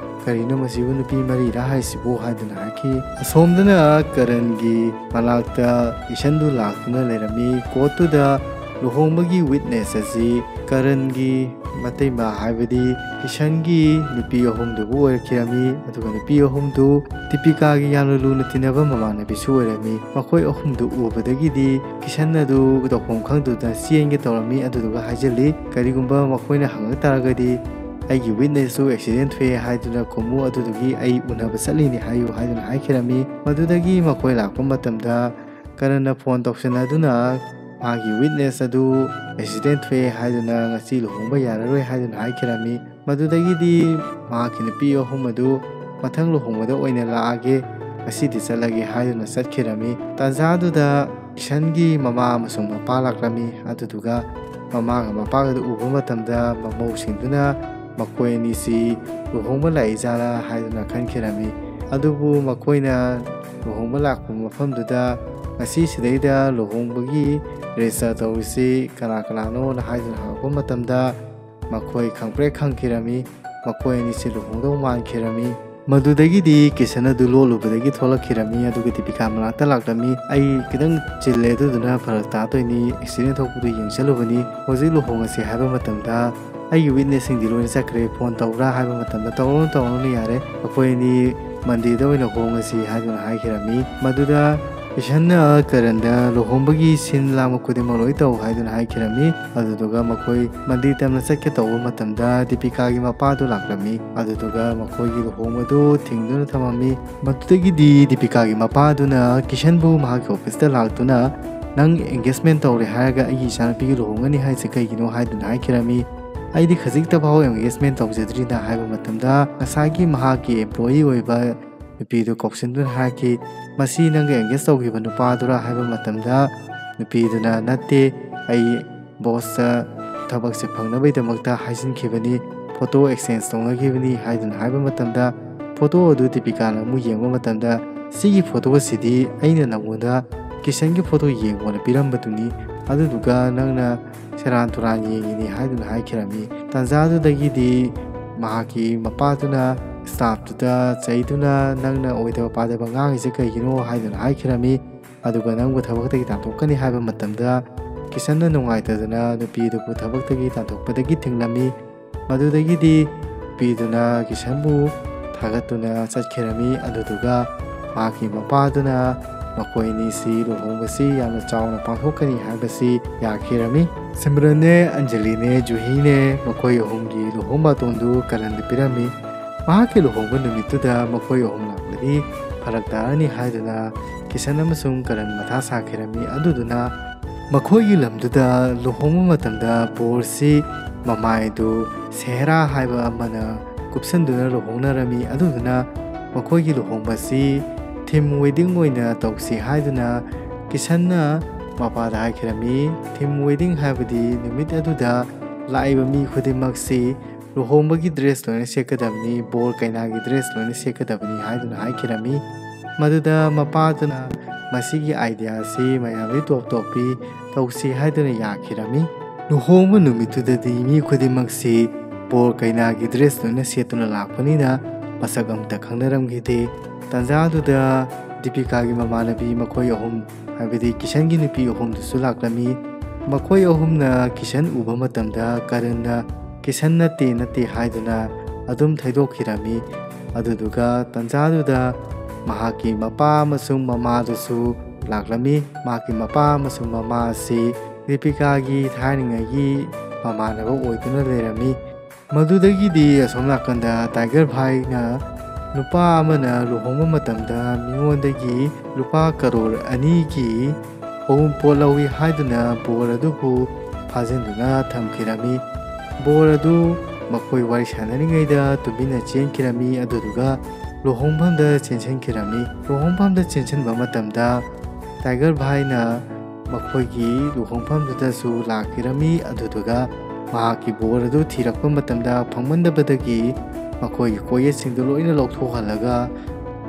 ꯀꯔꯤꯅꯣ ꯃꯁꯤꯕꯨ ꯅꯨꯄꯤ 4ꯔ ꯍꯥꯏꯁꯤꯕꯨ ꯍꯥꯏꯗꯨꯅ ꯍꯥꯏꯈꯤ꯫ ꯑꯁꯣꯝꯗꯅ ꯀꯔꯟꯒꯤ ꯃꯅꯥꯛꯇ ꯀꯤꯁꯟꯗꯨ ꯂꯥꯛꯇꯨꯅ ꯂꯩꯔꯝꯃꯤ꯫ ꯀꯣꯔꯠꯇꯨꯗ ꯂꯨꯍꯣꯡꯕꯒꯤ ꯋꯤꯠꯅꯦꯁ ꯑꯁꯤ ꯀꯔꯟꯒꯤ ꯃꯇꯩꯃ ꯍꯥꯏꯕꯗꯤ ꯀꯤꯁꯟꯒꯤ ꯅꯨꯄꯤ 3ꯗꯨꯕꯨ ꯑꯣꯏꯔꯛꯈꯤꯔꯝꯃꯤ꯫ ꯑꯗꯨꯒ ꯅꯨꯄꯤ 3ꯗꯨ ꯗꯤꯄꯤꯀꯥꯒꯤ ꯌꯥꯝꯅ ꯂꯨꯅ ꯇꯤꯟꯅꯕ ꯃꯃꯥꯟꯅꯕꯤꯁꯨ ꯑꯣꯏꯔꯝꯃꯤ꯫ ꯃꯈꯣꯏ 3ꯗꯨ ꯎꯕꯗꯒꯤꯗꯤ ꯀꯤꯁꯟ ꯑꯗꯨ ꯇꯧꯐꯝ ꯈꯪꯗꯨꯅ ꯆꯦꯟꯒꯦ ꯇꯧꯔꯝꯃꯤ꯫ ꯑꯗꯨꯗꯨꯒ ꯍꯥꯏꯖꯤꯜꯂꯤ, ꯀꯔꯤꯒꯨꯝꯕ ꯃꯈꯣꯏꯅ ꯍꯪꯉꯛ ꯇꯥꯔꯒꯗꯤ ꯑꯩꯒꯤ ꯋꯤꯠꯅꯦꯁꯁꯨ ꯑꯦꯛꯁꯤꯗꯦꯟ ꯊꯣꯛꯑꯦ ꯍꯥꯏꯗꯨꯅ ꯈꯨꯝꯃꯨ, ꯑꯗꯨꯗꯨꯒꯤ ꯑꯩ ꯎꯅꯕ ꯆꯠꯂꯤꯅꯤ ꯍꯥꯏꯌꯨ ꯍꯥꯏꯗꯨꯅ ꯍꯥꯏꯈꯤꯔꯝꯃꯤ꯫ ꯃꯗꯨꯗꯒꯤ ꯃꯈꯣꯏ ꯂꯥꯛꯄ ꯃꯇꯝꯗ ꯀꯔꯟꯅ ꯐꯣꯟ ꯇꯧꯁꯤꯟꯅꯗꯨꯅ ꯃꯥꯒꯤ ꯋꯤꯠꯅꯦꯁ ꯑꯗꯨ ꯑꯦꯛꯁꯤꯗꯦꯟ ꯊꯣꯛꯑꯦ ꯍꯥꯏꯗꯨꯅ ꯉꯁꯤ ꯂꯨꯍꯣꯡꯕ ꯌꯥꯔꯔꯣꯏ ꯍꯥꯏꯗꯨꯅ ꯍꯥꯏꯈꯤꯔꯝꯃꯤ꯫ ꯃꯗꯨꯗꯒꯤꯗꯤ ꯃꯍꯥꯛꯀꯤ ꯅꯨꯄꯤ 3 ꯑꯗꯨ ꯃꯊꯪ ꯂꯨꯍꯣꯡꯕꯗ ꯑꯣꯏꯅ ꯂꯥꯛꯑꯒꯦ, ꯉꯁꯤꯗꯤ ꯆꯠꯂꯒꯦ ꯍꯥꯏꯗꯨꯅ ꯆꯠꯈꯤꯔꯝꯃꯤ꯫ ꯇꯥꯟꯖꯥꯗꯨꯗ ꯀꯤꯁꯟꯒꯤ ꯃꯃꯥ ꯑꯃꯁꯨꯡ ꯃꯄꯥ ꯂꯥꯛꯂꯝꯃꯤ꯫ ꯑꯗꯨꯗꯨꯒ ꯃꯃꯥꯒ ꯃꯄꯥꯒꯗꯨ ꯎꯕ ꯃꯇꯝꯗ ꯃꯃꯧꯁꯤꯡꯗꯨꯅ ꯃꯈꯣꯏ ꯑꯅꯤꯁꯤ ꯂꯨꯍꯣꯡꯕ ꯂꯥꯛꯏꯖꯥꯠꯂꯥ ꯍꯥꯏꯗꯨꯅ ꯈꯟꯈꯤꯔꯝꯃꯤ꯫ ꯑꯗꯨꯕꯨ ꯃꯈꯣꯏꯅ ꯂꯨꯍꯣꯡꯕ ꯂꯥꯛꯄ ꯃꯐꯝꯗꯨꯗ ꯉꯁꯤꯁꯤꯗꯩꯗ ꯂꯨꯍꯣꯡꯕꯒꯤ ꯔꯦꯖꯤꯁꯇꯔ ꯇꯧꯔꯤꯁꯤ ꯀꯅꯥ ꯀꯅꯥꯅꯣꯅ ꯍꯥꯏꯗꯨꯅ ꯍꯪꯉꯛꯄ ꯃꯇꯝꯗ ꯃꯈꯣꯏ ꯈꯪꯄ꯭ꯔꯦꯛ ꯈꯪꯈꯤꯔꯝꯃꯤ꯫ ꯃꯈꯣꯏ ꯑꯅꯤꯁꯤ ꯂꯨꯍꯣꯡꯗꯧ ꯃꯥꯟꯈꯤꯔꯝꯃꯤ꯫ ꯃꯗꯨꯗꯒꯤꯗꯤ ꯀꯤꯁꯟ ꯑꯗꯨ ꯂꯣꯠꯂꯨꯕꯗꯒꯤ ꯊꯣꯛꯂꯛꯈꯤꯔꯝꯃꯤ꯫ ꯑꯗꯨꯒ ꯗꯤꯄꯤꯀꯥ ꯃꯅꯥꯛꯇ ꯂꯥꯛꯂꯝꯃꯤ꯫ ꯑꯩ ꯈꯤꯇꯪ ꯆꯤꯜꯂꯦ, ꯑꯗꯨꯗꯨꯅ ꯐꯔꯛ ꯇꯥꯗꯣꯏꯅꯤ, ꯑꯦꯛꯁꯤꯗꯦꯟ ꯊꯣꯛꯄꯗꯨ ꯌꯦꯡꯁꯜꯂꯨꯕꯅꯤ, ꯍꯧꯖꯤꯛ ꯂꯨꯍꯣꯡꯉꯁꯤ ꯍꯥꯏꯕ ꯃꯇꯝꯗ ꯑꯩꯒꯤ ꯋꯤꯠꯅꯦꯁꯁꯤꯡꯗꯤ ꯂꯣꯏꯅ ꯆꯠꯈ꯭ꯔꯦ, ꯐꯣꯟ ꯇꯧꯕ꯭ꯔꯥ ꯍꯥꯏꯕ ꯃꯇꯝꯗ ꯇꯧꯔꯨꯅꯨ ꯌꯥꯔꯦ, ꯑꯩꯈꯣꯏ ꯑꯅꯤ ꯃꯟꯗꯦꯗ ꯑꯣꯏꯅ ꯍꯣꯡꯉꯁꯤ ꯍꯥꯏꯗꯨꯅ ꯍꯥꯏꯈꯤꯔꯝꯃꯤ꯫ ꯃꯗꯨꯗ ꯀꯤꯁꯟꯅ ꯀꯔꯟꯗ ꯂꯨꯍꯣꯡꯕꯒꯤ ꯁꯤꯟ ꯂꯥꯡꯕ ꯈꯨꯗꯤꯡꯃꯛ ꯂꯣꯏ ꯇꯧ ꯍꯥꯏꯗꯨꯅ ꯍꯥꯏꯈꯤꯔꯝꯃꯤ꯫ ꯑꯗꯨꯗꯨꯒ ꯃꯈꯣꯏ ꯃꯟꯗꯤꯔ ꯇꯝꯅ ꯆꯠꯀꯦ ꯇꯧꯕ ꯃꯇꯝꯗ ꯗꯤꯄꯤꯀꯥꯒꯤ ꯃꯄꯥꯗꯨ ꯂꯥꯛꯂꯝꯃꯤ꯫ ꯑꯗꯨꯗꯨꯒ ꯃꯈꯣꯏꯒꯤ ꯂꯨꯍꯣꯡꯕꯗꯨ ꯊꯤꯡꯗꯨꯅ ꯊꯝꯃꯝꯃꯤ꯫ ꯃꯗꯨꯗꯒꯤꯗꯤ ꯗꯤꯄꯤꯀꯥꯒꯤ ꯃꯄꯥꯗꯨꯅ ꯀꯤꯁꯟꯕꯨ ꯃꯍꯥꯛꯀꯤ ꯑꯣꯐꯤꯁꯇ ꯂꯥꯛꯇꯨꯅ ꯅꯪ ꯑꯦꯡꯒꯦꯖꯃꯦꯟ ꯇꯧꯔꯦ ꯍꯥꯏꯔꯒ ꯑꯩꯒꯤ ꯏꯆꯥꯅꯨꯄꯤꯒꯤ ꯂꯨꯍꯣꯡꯒꯅꯤ ꯍꯥꯏꯁꯦ ꯀꯩꯒꯤꯅꯣ ꯍꯥꯏꯗꯨꯅ ꯍꯥꯏꯈꯤꯔꯝꯃꯤ꯫ ꯑꯩꯗꯤ ꯈꯖꯤꯛꯇꯐꯥꯎ ꯑꯦꯡꯒꯦꯖꯃꯦꯟ ꯇꯧꯖꯗ꯭ꯔꯤꯅ ꯍꯥꯏꯕ ꯃꯇꯝꯗ ꯉꯁꯥꯏꯒꯤ ꯃꯍꯥꯛꯀꯤ ꯑꯦꯝꯄ꯭ꯂꯣꯌꯤ ꯑꯣꯏꯕ ꯅꯨꯄꯤꯗꯨ ꯀꯧꯁꯤꯟꯗꯨꯅ ꯍꯥꯏꯈꯤ, ꯃꯁꯤ ꯅꯪꯒ ꯑꯦꯡꯒꯦꯖ ꯇꯧꯈꯤꯕ ꯅꯨꯄꯥꯗꯨꯔꯥ ꯍꯥꯏꯕ ꯃꯇꯝꯗ ꯅꯨꯄꯤꯗꯨꯅ ꯅꯠꯇꯦ, ꯑꯩ ꯕꯣꯁꯇ ꯊꯕꯛꯁꯦ ꯐꯪꯅꯕꯒꯤꯗꯃꯛꯇ ꯍꯥꯏꯖꯤꯟꯈꯤꯕꯅꯤ, ꯐꯣꯇꯣ ꯑꯦꯛꯁꯆꯦꯟꯖ ꯇꯧꯅꯈꯤꯕꯅꯤ ꯍꯥꯏꯗꯨꯅ ꯍꯥꯏꯕ ꯃꯇꯝꯗ ꯐꯣꯇꯣ ꯑꯗꯨ ꯗꯤꯄꯤꯀꯥꯅ ꯑꯃꯨꯛ ꯌꯦꯡꯕ ꯃꯇꯝꯗ ꯁꯤꯒꯤ ꯐꯣꯇꯣ ꯑꯁꯤꯗꯤ ꯑꯩꯅ ꯅꯉꯣꯟꯗ ꯀꯤꯁꯟꯒꯤ ꯐꯣꯇꯣ ꯌꯦꯡꯉꯣꯅ ꯄꯤꯔꯝꯕꯗꯨꯅꯤ, ꯑꯗꯨꯗꯨꯒ ꯅꯪꯅ ꯁꯦꯔꯥꯟ ꯇꯨꯔꯥꯟ ꯌꯦꯡꯉꯤꯅꯤ ꯍꯥꯏꯗꯨꯅ ꯍꯥꯏꯈꯤꯔꯝꯃꯤ꯫ ꯇꯥꯟꯖꯥꯗꯨꯗꯒꯤꯗꯤ ꯃꯍꯥꯛꯀꯤ ꯃꯄꯥꯗꯨꯅ ꯁ꯭ꯇꯥꯐꯇꯨꯗ ꯆꯩꯗꯨꯅ ꯅꯪꯅ ꯑꯣꯏꯗꯕ ꯄꯥꯗꯕ ꯉꯥꯡꯉꯤꯁꯦ ꯀꯩꯒꯤꯅꯣ ꯍꯥꯏꯗꯨꯅ ꯍꯥꯏꯈꯤꯔꯝꯃꯤ꯫ ꯑꯗꯨꯒ ꯅꯪꯕꯨ ꯊꯕꯛꯇꯒꯤ ꯇꯥꯟꯊꯣꯛꯀꯅꯤ ꯍꯥꯏꯕ ꯃꯇꯝꯗ ꯀꯤꯁꯟꯅ ꯅꯨꯡꯉꯥꯏꯇꯗꯅ ꯅꯨꯄꯤꯗꯨꯕꯨ ꯊꯕꯛꯇꯒꯤ ꯇꯥꯟꯊꯣꯛꯄꯗꯒꯤ ꯊꯤꯡꯂꯝꯃꯤ꯫ ꯃꯗꯨꯗꯒꯤꯗꯤ ꯅꯨꯄꯤꯗꯨꯅ ꯀꯤꯁꯟꯕꯨ ꯊꯥꯒꯠꯇꯨꯅ ꯆꯠꯈꯤꯔꯝꯃꯤ꯫ ꯑꯗꯨꯗꯨꯒ ꯃꯍꯥꯛꯀꯤ ꯃꯄꯥꯗꯨꯅ ꯃꯈꯣꯏ ꯑꯅꯤꯁꯤ ꯂꯨꯍꯣꯡꯕꯁꯤ ꯌꯥꯝꯅ ꯆꯥꯎꯅ ꯄꯥꯡꯊꯣꯛꯀꯅꯤ ꯍꯥꯏꯕꯁꯤ ꯌꯥꯈꯤꯔꯝꯃꯤ꯫ ꯁꯤꯝꯔꯟꯅꯦ, ꯑꯟꯖꯂꯤꯅꯦ, ꯖꯨꯍꯤꯅꯦ, ꯃꯈꯣꯏ 3ꯒꯤ ꯂꯨꯍꯣꯡ ꯕꯥꯇꯣꯟꯗꯨ ꯀꯔꯟꯗ ꯄꯤꯔꯝꯃꯤ꯫ ꯃꯍꯥꯛꯀꯤ ꯂꯨꯍꯣꯡꯕ ꯅꯨꯃꯤꯠꯇꯨꯗ ꯃꯈꯣꯏ 3 ꯂꯥꯛꯂꯗꯤ ꯐꯔꯛ ꯇꯥꯔꯅꯤ ꯍꯥꯏꯗꯨꯅ ꯀꯤꯁꯟ ꯑꯃꯁꯨꯡ ꯀꯔꯟ ꯃꯊꯥ ꯁꯥꯈꯤꯔꯝꯃꯤ꯫ ꯑꯗꯨꯗꯨꯅ ꯃꯈꯣꯏꯒꯤ ꯂꯝꯗꯨꯗ ꯂꯨꯍꯣꯡꯕ ꯃꯇꯝꯗ ꯕꯣꯔꯁꯤ ꯃꯃꯥꯏꯗꯨ ꯁꯦꯍꯔꯥ ꯍꯥꯏꯕ ꯑꯃꯅ ꯀꯨꯞꯁꯟꯗꯨꯅ ꯂꯨꯍꯣꯡꯅꯔꯝꯃꯤ꯫ ꯑꯗꯨꯗꯨꯅ ꯃꯈꯣꯏꯒꯤ ꯂꯨꯍꯣꯡꯕꯁꯤ ꯊꯤꯝ ꯋꯦꯗꯤꯡ ꯑꯣꯏꯅ ꯇꯧꯁꯤ ꯍꯥꯏꯗꯨꯅ ꯀꯤꯁꯟꯅ ꯃꯄꯥꯗ ꯍꯥꯏꯈꯤꯔꯝꯃꯤ꯫ ꯊꯤꯝ ꯋꯦꯗꯤꯡ ꯍꯥꯏꯕꯗꯤ ꯅꯨꯃꯤꯠ ꯑꯗꯨꯗ ꯂꯥꯛꯏꯕ ꯃꯤ ꯈꯨꯗꯤꯡꯃꯛꯁꯤ ꯂꯨꯍꯣꯡꯕꯒꯤ ꯗ꯭ꯔꯦꯁ ꯂꯣꯏꯅ ꯁꯦꯠꯀꯗꯕꯅꯤ, ꯕꯣꯔ ꯀꯩꯅꯥꯒꯤ ꯗ꯭ꯔꯦꯁ ꯂꯣꯏꯅ ꯁꯦꯠꯀꯗꯕꯅꯤ ꯍꯥꯏꯗꯨꯅ ꯍꯥꯏꯈꯤꯔꯝꯃꯤ꯫ ꯃꯗꯨꯗ ꯃꯄꯥꯗꯨꯅ ꯃꯁꯤꯒꯤ ꯑꯥꯏꯗꯤꯌꯥꯁꯤ ꯃꯌꯥꯝꯗꯒꯤ ꯇꯣꯞ ꯇꯣꯞꯄꯤ, ꯇꯧꯁꯤ ꯍꯥꯏꯗꯨꯅ ꯌꯥꯈꯤꯔꯝꯃꯤ꯫ ꯂꯨꯍꯣꯡꯕ ꯅꯨꯃꯤꯠꯇꯨꯗꯗꯤ ꯃꯤ ꯈꯨꯗꯤꯡꯃꯛꯁꯤ ꯕꯣꯔ ꯀꯩꯅꯥꯒꯤ ꯗ꯭ꯔꯦꯁ ꯂꯣꯏꯅ ꯁꯦꯠꯇꯨꯅ ꯂꯥꯛꯄꯅꯤꯅ ꯃꯁꯛ ꯑꯃꯇ ꯈꯪꯅꯔꯝꯈꯤꯗꯦ꯫ ꯇꯥꯟꯖꯥꯗꯨꯗ ꯗꯤꯄꯤꯀꯥꯒꯤ ꯃꯃꯥꯟꯅꯕꯤ ꯃꯈꯣꯏ 3 ꯍꯥꯏꯕꯗꯤ ꯀꯤꯁꯟꯒꯤ ꯅꯨꯄꯤ 3ꯗꯨꯁꯨ ꯂꯥꯛꯂꯝꯃꯤ꯫ ꯃꯈꯣꯏ 3ꯅ ꯀꯤꯁꯟ ꯎꯕ ꯃꯇꯝꯗ ꯀꯔꯟꯅ ꯀꯤꯁꯟ ꯅꯠꯇꯦ ꯍꯥꯏꯗꯨꯅ ꯑꯗꯨꯝ ꯊꯩꯗꯣꯛꯈꯤꯔꯝꯃꯤ꯫ ꯑꯗꯨꯗꯨꯒ ꯇꯥꯟꯖꯥꯗꯨꯗ ꯃꯍꯥꯛꯀꯤ ꯃꯄꯥ ꯑꯃꯁꯨꯡ ꯃꯃꯥꯗꯨꯁꯨ ꯂꯥꯛꯂꯝꯃꯤ꯫ ꯃꯍꯥꯛꯀꯤ ꯃꯄꯥ ꯑꯃꯁꯨꯡ ꯃꯃꯥ ꯑꯁꯤ ꯗꯤꯄꯤꯀꯥꯒꯤ ꯊꯥꯏꯅꯉꯩꯒꯤ ꯃꯃꯥꯟꯅꯕ ꯑꯣꯏꯗꯨꯅ ꯂꯩꯔꯝꯃꯤ꯫ ꯃꯗꯨꯗꯒꯤꯗꯤ ꯑꯁꯣꯝ ꯅꯥꯀꯟꯗ ꯇꯥꯏꯒꯔ ꯚꯥꯏꯅ ꯅꯨꯄꯥ ꯑꯃꯅ ꯂꯨꯍꯣꯡꯕ ꯃꯇꯝꯗ ꯃꯤꯉꯣꯟꯗꯒꯤ ꯂꯨꯄꯥ 2.2 ꯀꯔꯣꯔ ꯑꯎꯟꯄꯣꯠ ꯂꯧꯏ ꯍꯥꯏꯗꯨꯅ ꯕꯣꯔ ꯑꯗꯨꯕꯨ ꯐꯥꯖꯤꯟꯗꯨꯅ ꯊꯝꯈꯤꯔꯝꯃꯤ꯫ ꯕꯣꯔ ꯑꯗꯨ ꯃꯈꯣꯏ ꯋꯥꯔꯤ ꯁꯥꯟꯅꯔꯤꯉꯩꯗ ꯇꯨꯃꯤꯟꯅ ꯆꯦꯟꯈꯤꯔꯝꯃꯤ꯫ ꯑꯗꯨꯗꯨꯒ ꯂꯨꯍꯣꯡꯐꯝꯗ ꯆꯦꯟꯁꯤꯟꯈꯤꯔꯝꯃꯤ꯫ ꯂꯨꯍꯣꯡꯐꯝꯗ ꯆꯦꯟꯁꯤꯟꯕ ꯃꯇꯝꯗ ꯇꯥꯏꯒꯔ ꯚꯥꯏꯅ ꯃꯈꯣꯏꯒꯤ ꯂꯨꯍꯣꯡꯐꯝꯗꯨꯗꯁꯨ ꯂꯥꯛꯈꯤꯔꯝꯃꯤ꯫ ꯑꯗꯨꯗꯨꯒ ꯃꯍꯥꯛꯀꯤ ꯕꯣꯔ ꯑꯗꯨ ꯊꯤꯔꯛꯄ ꯃꯇꯝꯗ ꯐꯪꯃꯟꯗꯕꯗꯒꯤ ꯃꯈꯣꯏꯒꯤ ꯀꯣꯌꯦꯠꯁꯤꯡꯗꯨ ꯂꯣꯏꯅ ꯂꯧꯊꯣꯛꯍꯜꯂꯒ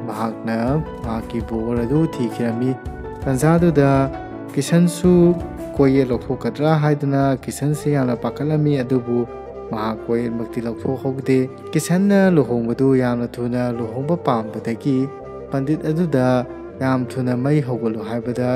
ꯃꯍꯥꯛꯅ ꯃꯍꯥꯛꯀꯤ ꯕꯣꯔ ꯑꯗꯨ ꯊꯤꯈꯤꯔꯝꯃꯤ꯫ ꯇꯥꯟꯖꯥꯗꯨꯗ ꯀꯤꯁꯟꯁꯨ ꯀꯣꯌꯦꯠ ꯂꯧꯊꯣꯛꯀꯗ꯭ꯔꯥ ꯍꯥꯏꯗꯨꯅ ꯀꯤꯁꯟꯁꯤ ꯌꯥꯝꯅ ꯄꯥꯈꯠꯂꯝꯃꯤ, ꯑꯗꯨꯕꯨ ꯃꯍꯥꯛ ꯀꯣꯌꯦꯠꯃꯛꯇꯤ ꯂꯧꯊꯣꯛꯍꯧꯗꯦ꯫ ꯀꯤꯁꯟꯅ ꯂꯨꯍꯣꯡꯕꯗꯨ ꯌꯥꯝꯅ ꯊꯨꯅ ꯂꯨꯍꯣꯡꯕ ꯄꯥꯝꯕꯗꯒꯤ ꯄꯟꯗꯤꯠ ꯑꯗꯨꯗ ꯌꯥꯝ ꯊꯨꯅ ꯃꯩ ꯍꯧꯒꯠꯂꯨ ꯍꯥꯏꯕꯗ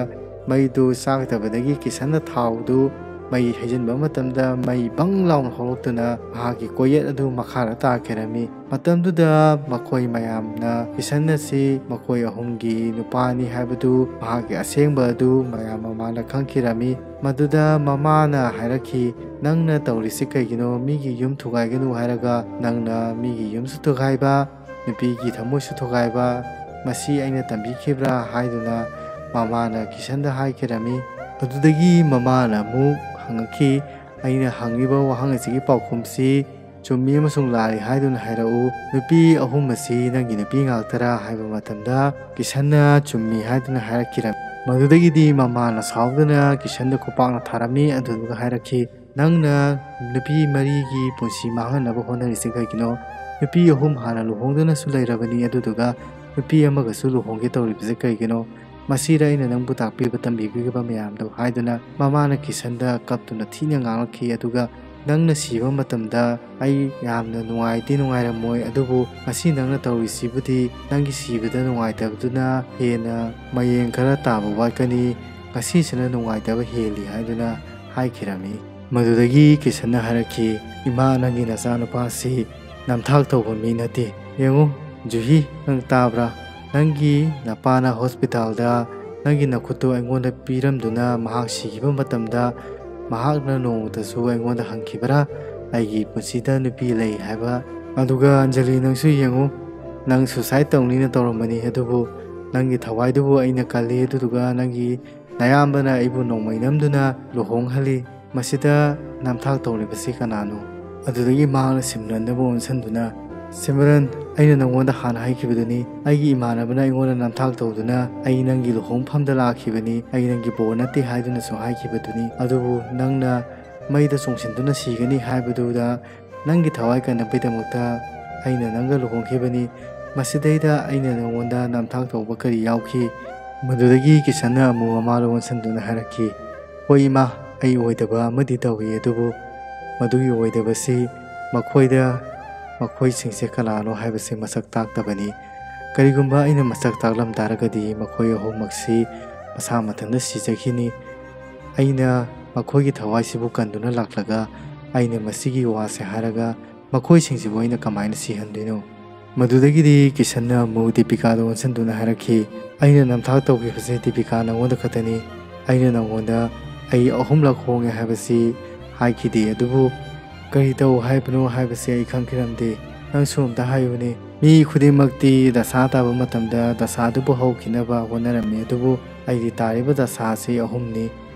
ꯃꯩꯗꯨ ꯆꯥꯛꯇꯕꯗꯒꯤ ꯀꯤꯁꯟꯅ ꯊꯥꯎꯗꯨ ꯃꯩ ꯍꯩꯖꯤꯟꯕ ꯃꯇꯝꯗ ꯃꯩ ꯕꯪ ꯂꯥꯎꯅ ꯍꯧꯔꯛꯇꯨꯅ ꯃꯍꯥꯛꯀꯤ ꯀꯣꯌꯦꯠ ꯑꯗꯨ ꯃꯈꯥꯗ ꯇꯥꯈꯤꯔꯝꯃꯤ꯫ ꯃꯇꯝꯗꯨꯗ ꯃꯈꯣꯏ ꯃꯌꯥꯝꯅ ꯀꯤꯁꯟ ꯑꯁꯤ ꯃꯈꯣꯏ ꯑꯍꯨꯝꯒꯤ ꯅꯨꯄꯥꯅꯤ ꯍꯥꯏꯕꯗꯨ ꯃꯍꯥꯛꯀꯤ ꯑꯁꯦꯡꯕ ꯑꯗꯨ ꯃꯌꯥꯝ ꯃꯃꯥꯡꯗ ꯈꯪꯈꯤꯔꯝꯃꯤ꯫ ꯃꯗꯨꯗ ꯃꯃꯥꯅ ꯍꯥꯏꯔꯛꯈꯤ, "ꯅꯪꯅ ꯇꯧꯔꯤꯁꯤ ꯀꯩꯒꯤꯅꯣ? ꯃꯤꯒꯤ ꯌꯨꯝ ꯊꯨꯒꯥꯏꯒꯅꯨ ꯍꯥꯏꯔꯒ ꯅꯪꯅ ꯃꯤꯒꯤ ꯌꯨꯝꯁꯨ ꯊꯨꯒꯥꯏꯕ, ꯅꯨꯄꯤꯒꯤ ꯊꯃꯣꯏꯁꯨ ꯊꯨꯒꯥꯏꯕ, ꯃꯁꯤ ꯑꯩꯅ ꯇꯝꯕꯤꯈꯤꯕ꯭ꯔꯥ?" ꯍꯥꯏꯗꯨꯅ ꯃꯃꯥꯅ ꯀꯤꯁꯟꯗ ꯍꯥꯏꯈꯤꯔꯝꯃꯤ꯫ ꯑꯗꯨꯗꯒꯤ ꯃꯃꯥꯅ ꯑꯃꯨꯛ ꯍꯪꯉꯛꯈꯤ, "ꯑꯩꯅ ꯍꯪꯉꯤꯕ ꯋꯥꯍꯪ ꯑꯁꯤꯒꯤ ꯄꯥꯎꯈꯨꯝꯁꯤ ꯆꯨꯝꯃꯤ ꯑꯃꯁꯨꯡ ꯂꯥꯜꯂꯤ ꯍꯥꯏꯗꯨꯅ ꯍꯥꯏꯔꯛꯎ꯫ ꯅꯨꯄꯤ ꯑꯍꯨꯝ ꯑꯁꯤ ꯅꯪꯒꯤ ꯅꯨꯄꯤ ꯉꯥꯛꯇꯔꯥ?" ꯍꯥꯏꯕ ꯃꯇꯝꯗ ꯀꯤꯁꯟꯅ ꯆꯨꯝꯃꯤ ꯍꯥꯏꯗꯨꯅ ꯍꯥꯏꯔꯛꯈꯤꯔꯝꯃꯤ꯫ ꯃꯗꯨꯗꯒꯤꯗꯤ ꯃꯃꯥꯅ ꯁꯥꯎꯗꯨꯅ ꯀꯤꯁꯟꯗ ꯈꯨꯄꯥꯛꯅ ꯊꯥꯔꯝꯃꯤ꯫ ꯑꯗꯨꯗꯨꯒ ꯍꯥꯏꯔꯛꯈꯤ, "ꯅꯪꯅ ꯅꯨꯄꯤ ꯃꯔꯤꯒꯤ ꯄꯨꯟꯁꯤ ꯃꯥꯡꯍꯟꯅꯕ ꯍꯣꯠꯅꯔꯤꯁꯤ ꯀꯩꯒꯤꯅꯣ? ꯅꯨꯄꯤ ꯑꯍꯨꯝ ꯍꯥꯟꯅ ꯂꯨꯍꯣꯡꯗꯨꯅꯁꯨ ꯂꯩꯔꯕꯅꯤ, ꯑꯗꯨꯗꯨꯒ ꯅꯨꯄꯤ ꯑꯃꯒꯁꯨ ꯂꯨꯍꯣꯡꯒꯦ ꯇꯧꯔꯤꯕꯁꯤ ꯀꯩꯒꯤꯅೋ? ꯃꯁꯤꯗ ꯑꯩꯅ ꯅꯪꯕꯨ ꯇꯥꯛꯄꯤꯕ ꯇꯝꯕꯤꯈꯤꯕ ꯃꯌꯥꯝꯗꯣ?" ꯍꯥꯏꯗꯨꯅ ꯃꯃꯥꯅ ꯀꯤꯁꯟꯗ ꯀꯞꯇꯨꯅ ꯊꯤꯅ ꯉꯥꯡꯂꯛꯈꯤ꯫ ꯑꯗꯨꯒ "ꯅꯪꯅ ꯁꯤꯕ ꯃꯇꯝꯗ ꯑꯩ ꯌꯥꯝꯅ ꯅꯨꯡꯉꯥꯏꯔꯝꯃꯣꯏ, ꯑꯗꯨꯕꯨ ꯉꯁꯤ ꯅꯪꯅ ꯇꯧꯔꯤꯁꯤꯕꯨꯗꯤ ꯅꯪꯒꯤ ꯁꯤꯕꯗ ꯅꯨꯡꯉꯥꯏꯇꯕꯗꯨꯅ ꯍꯦꯟꯅ ꯃꯌꯦꯡ ꯈꯔ ꯇꯥꯕ ꯋꯥꯠꯀꯅꯤ, ꯉꯁꯤꯁꯤꯅ ꯅꯨꯡꯉꯥꯏꯇꯕ ꯍꯦꯜꯂꯤ" ꯍꯥꯏꯗꯨꯅ ꯍꯥꯏꯈꯤꯔꯝꯃꯤ꯫ ꯃꯗꯨꯗꯒꯤ ꯀꯤꯁꯟꯅ ꯍꯥꯏꯔꯛꯈꯤ, "ꯏꯃꯥ, ꯅꯪꯒꯤ ꯅꯆꯥꯅꯨꯄꯥꯁꯤ ꯅꯝꯊꯥꯛ ꯇꯧꯕ ꯃꯤ ꯅꯠꯇꯦ꯫ ꯌꯦꯡꯉꯨ ꯖꯨꯍꯤ, ꯅꯪ ꯇꯥꯕ꯭ꯔꯥ? ꯅꯪꯒꯤ ꯅꯄꯥꯅ ꯍꯣꯁꯄꯤꯇꯥꯜꯗ ꯅꯪꯒꯤ ꯅꯈꯨꯠꯇꯨ ꯑꯩꯉꯣꯟꯗ ꯄꯤꯔꯝꯗꯨꯅ ꯃꯍꯥꯛ ꯁꯤꯈꯤꯕ ꯃꯇꯝꯗ ꯃꯍꯥꯛꯅ ꯅꯣꯡꯃꯇꯁꯨ ꯑꯩꯉꯣꯟꯗ ꯍꯪꯈꯤꯕꯔꯥ ꯑꯩꯒꯤ ꯄꯨꯟꯁꯤꯗ ꯅꯨꯄꯤ ꯂꯩ ꯍꯥꯏꯕ? ꯑꯗꯨꯒ ꯑꯟꯖꯂꯤ, ꯅꯪꯁꯨ ꯌꯦꯡꯉꯨ, ꯅꯪ ꯁꯨꯁꯥꯏꯠ ꯇꯧꯅꯤꯅ ꯇꯧꯔꯝꯕꯅꯤ, ꯑꯗꯨꯕꯨ ꯅꯪꯒꯤ ꯊꯋꯥꯏꯗꯨꯕꯨ ꯑꯩꯅ ꯀꯜꯂꯤ, ꯑꯗꯨꯗꯨꯒ ꯅꯪꯒꯤ ꯅꯌꯥꯝꯕꯅ ꯑꯩꯕꯨ ꯅꯣꯡꯃꯩ ꯅꯝꯗꯨꯅ ꯂꯨꯍꯣꯡꯍꯜꯂꯤ꯫ ꯃꯁꯤꯗ ꯅꯝꯊꯥꯛ ꯇꯧꯔꯤꯕꯁꯤ ꯀꯅꯥꯅꯣ?" ꯑꯗꯨꯗꯒꯤ ꯃꯍꯥꯛꯅ ꯁꯤꯝꯔꯟꯗꯕꯨ ꯑꯣꯟꯁꯤꯟꯗꯨꯅ, "ꯁꯤꯝꯔꯟ, ꯑꯩꯅ ꯅꯪꯉꯣꯟꯗ ꯍꯥꯟꯅ ꯍꯥꯏꯈꯤꯕꯗꯨꯅꯤ, ꯑꯩꯒꯤ ꯏꯃꯥꯟꯅꯕꯅ ꯑꯩꯉꯣꯟꯗ ꯅꯝꯊꯥꯛ ꯇꯧꯗꯨꯅ ꯑꯩ ꯅꯪꯒꯤ ꯂꯨꯍꯣꯡꯐꯝꯗ ꯂꯥꯛꯈꯤꯕꯅꯤ, ꯑꯩ ꯅꯪꯒꯤ ꯕꯣꯔ ꯅꯠꯇꯦ ꯍꯥꯏꯗꯨꯅꯁꯨ ꯍꯥꯏꯈꯤꯕꯗꯨꯅꯤ, ꯑꯗꯨꯕꯨ ꯅꯪꯅ ꯃꯩꯗ ꯆꯣꯡꯁꯤꯟꯗꯨꯅ ꯁꯤꯒꯅꯤ ꯍꯥꯏꯕꯗꯨꯗ ꯅꯪꯒꯤ ꯊꯋꯥꯏ ꯀꯟꯅꯕꯒꯤꯗꯃꯛꯇ ꯑꯩꯅ ꯅꯪꯒ ꯂꯨꯍꯣꯡꯈꯤꯕꯅꯤ꯫ ꯃꯁꯤꯗꯩꯗ ꯑꯩꯅ ꯅꯪꯉꯣꯟꯗ ꯅꯝꯊꯥꯛ ꯇꯧꯕ ꯀꯔꯤ ꯌꯥꯎꯈꯤ?" ꯃꯗꯨꯗꯒꯤ ꯀꯤꯁꯟꯅ ꯑꯃꯨꯛ ꯃꯃꯥꯗ ꯑꯣꯟꯁꯤꯟꯗꯨꯅ ꯍꯥꯏꯔꯛꯈꯤ, "ꯍꯣꯏ ꯏꯃꯥ, ꯑꯩ ꯑꯣꯏꯗꯕ ꯑꯃꯗꯤ ꯇꯧꯏ, ꯑꯗꯨꯕꯨ ꯃꯗꯨꯒꯤ ꯑꯣꯏꯗꯕꯁꯤ ꯃꯈꯣꯏꯁꯤꯡꯁꯦ ꯀꯅꯥꯅꯣ ꯍꯥꯏꯕꯁꯤ ꯃꯁꯛ ꯇꯥꯛꯇꯕꯅꯤ꯫ ꯀꯔꯤꯒꯨꯝꯕ ꯑꯩꯅ ꯃꯁꯛ ꯇꯥꯛꯂꯝ ꯇꯥꯔꯒꯗꯤ ꯃꯈꯣꯏ ꯑꯍꯨꯝꯃꯛꯁꯤ ꯃꯁꯥ ꯃꯊꯟꯇ ꯁꯤꯖꯈꯤꯅꯤ꯫ ꯑꯩꯅ ꯃꯈꯣꯏꯒꯤ ꯊꯋꯥꯏꯁꯤꯕꯨ ꯀꯟꯗꯨꯅ ꯂꯥꯛꯂꯒ ꯑꯩꯅ ꯃꯁꯤꯒꯤ ꯋꯥꯁꯦ ꯍꯥꯏꯔꯒ ꯃꯈꯣꯏꯁꯤꯡꯁꯤꯕꯨ ꯑꯩꯅ ꯀꯃꯥꯏꯅ ꯁꯤꯍꯟꯗꯣꯏꯅꯣ?" ꯃꯗꯨꯗꯒꯤꯗꯤ ꯀꯤꯁꯟꯅ ꯑꯃꯨꯛ ꯗꯤꯄꯤꯀꯥꯗ ꯑꯣꯟꯁꯤꯟꯗꯨꯅ ꯍꯥꯏꯔꯛꯈꯤ, "ꯑꯩꯅ ꯅꯝꯊꯥꯛ ꯇꯧꯈꯤꯕꯁꯦ ꯗꯤꯄꯤꯀꯥ ꯅꯪꯉꯣꯟꯗ ꯈꯛꯇꯅꯤ꯫ ꯑꯩꯅ ꯅꯪꯉꯣꯟꯗ ꯑꯩ 3ꯂꯛ ꯍꯣꯡꯉꯦ ꯍꯥꯏꯕꯁꯤ ꯍꯥꯏꯈꯤꯗꯦ, ꯑꯗꯨꯕꯨ ꯀꯔꯤ ꯇꯧ ꯍꯥꯏꯕꯅꯣ ꯍꯥꯏꯕꯁꯤ ꯑꯩ ꯈꯪꯈꯤꯔꯝꯗꯦ꯫ ꯅꯪꯁꯨ ꯑꯝꯇ ꯍꯥꯏꯌꯨꯅꯦ꯫ ꯃꯤ ꯈꯨꯗꯤꯡꯃꯛꯇꯤ ꯗꯁꯥ ꯇꯥꯕ ꯃꯇꯝꯗ ꯗꯁꯥꯗꯨꯕꯨ ꯍꯧꯈꯤꯅꯕ ꯍꯣꯠꯅꯔꯝꯃꯤ, ꯑꯗꯨꯕు ꯑꯩꯗꯤ ꯇꯥꯔꯤꯕ ꯗꯁꯥꯁꯤ 3ꯅꯤ,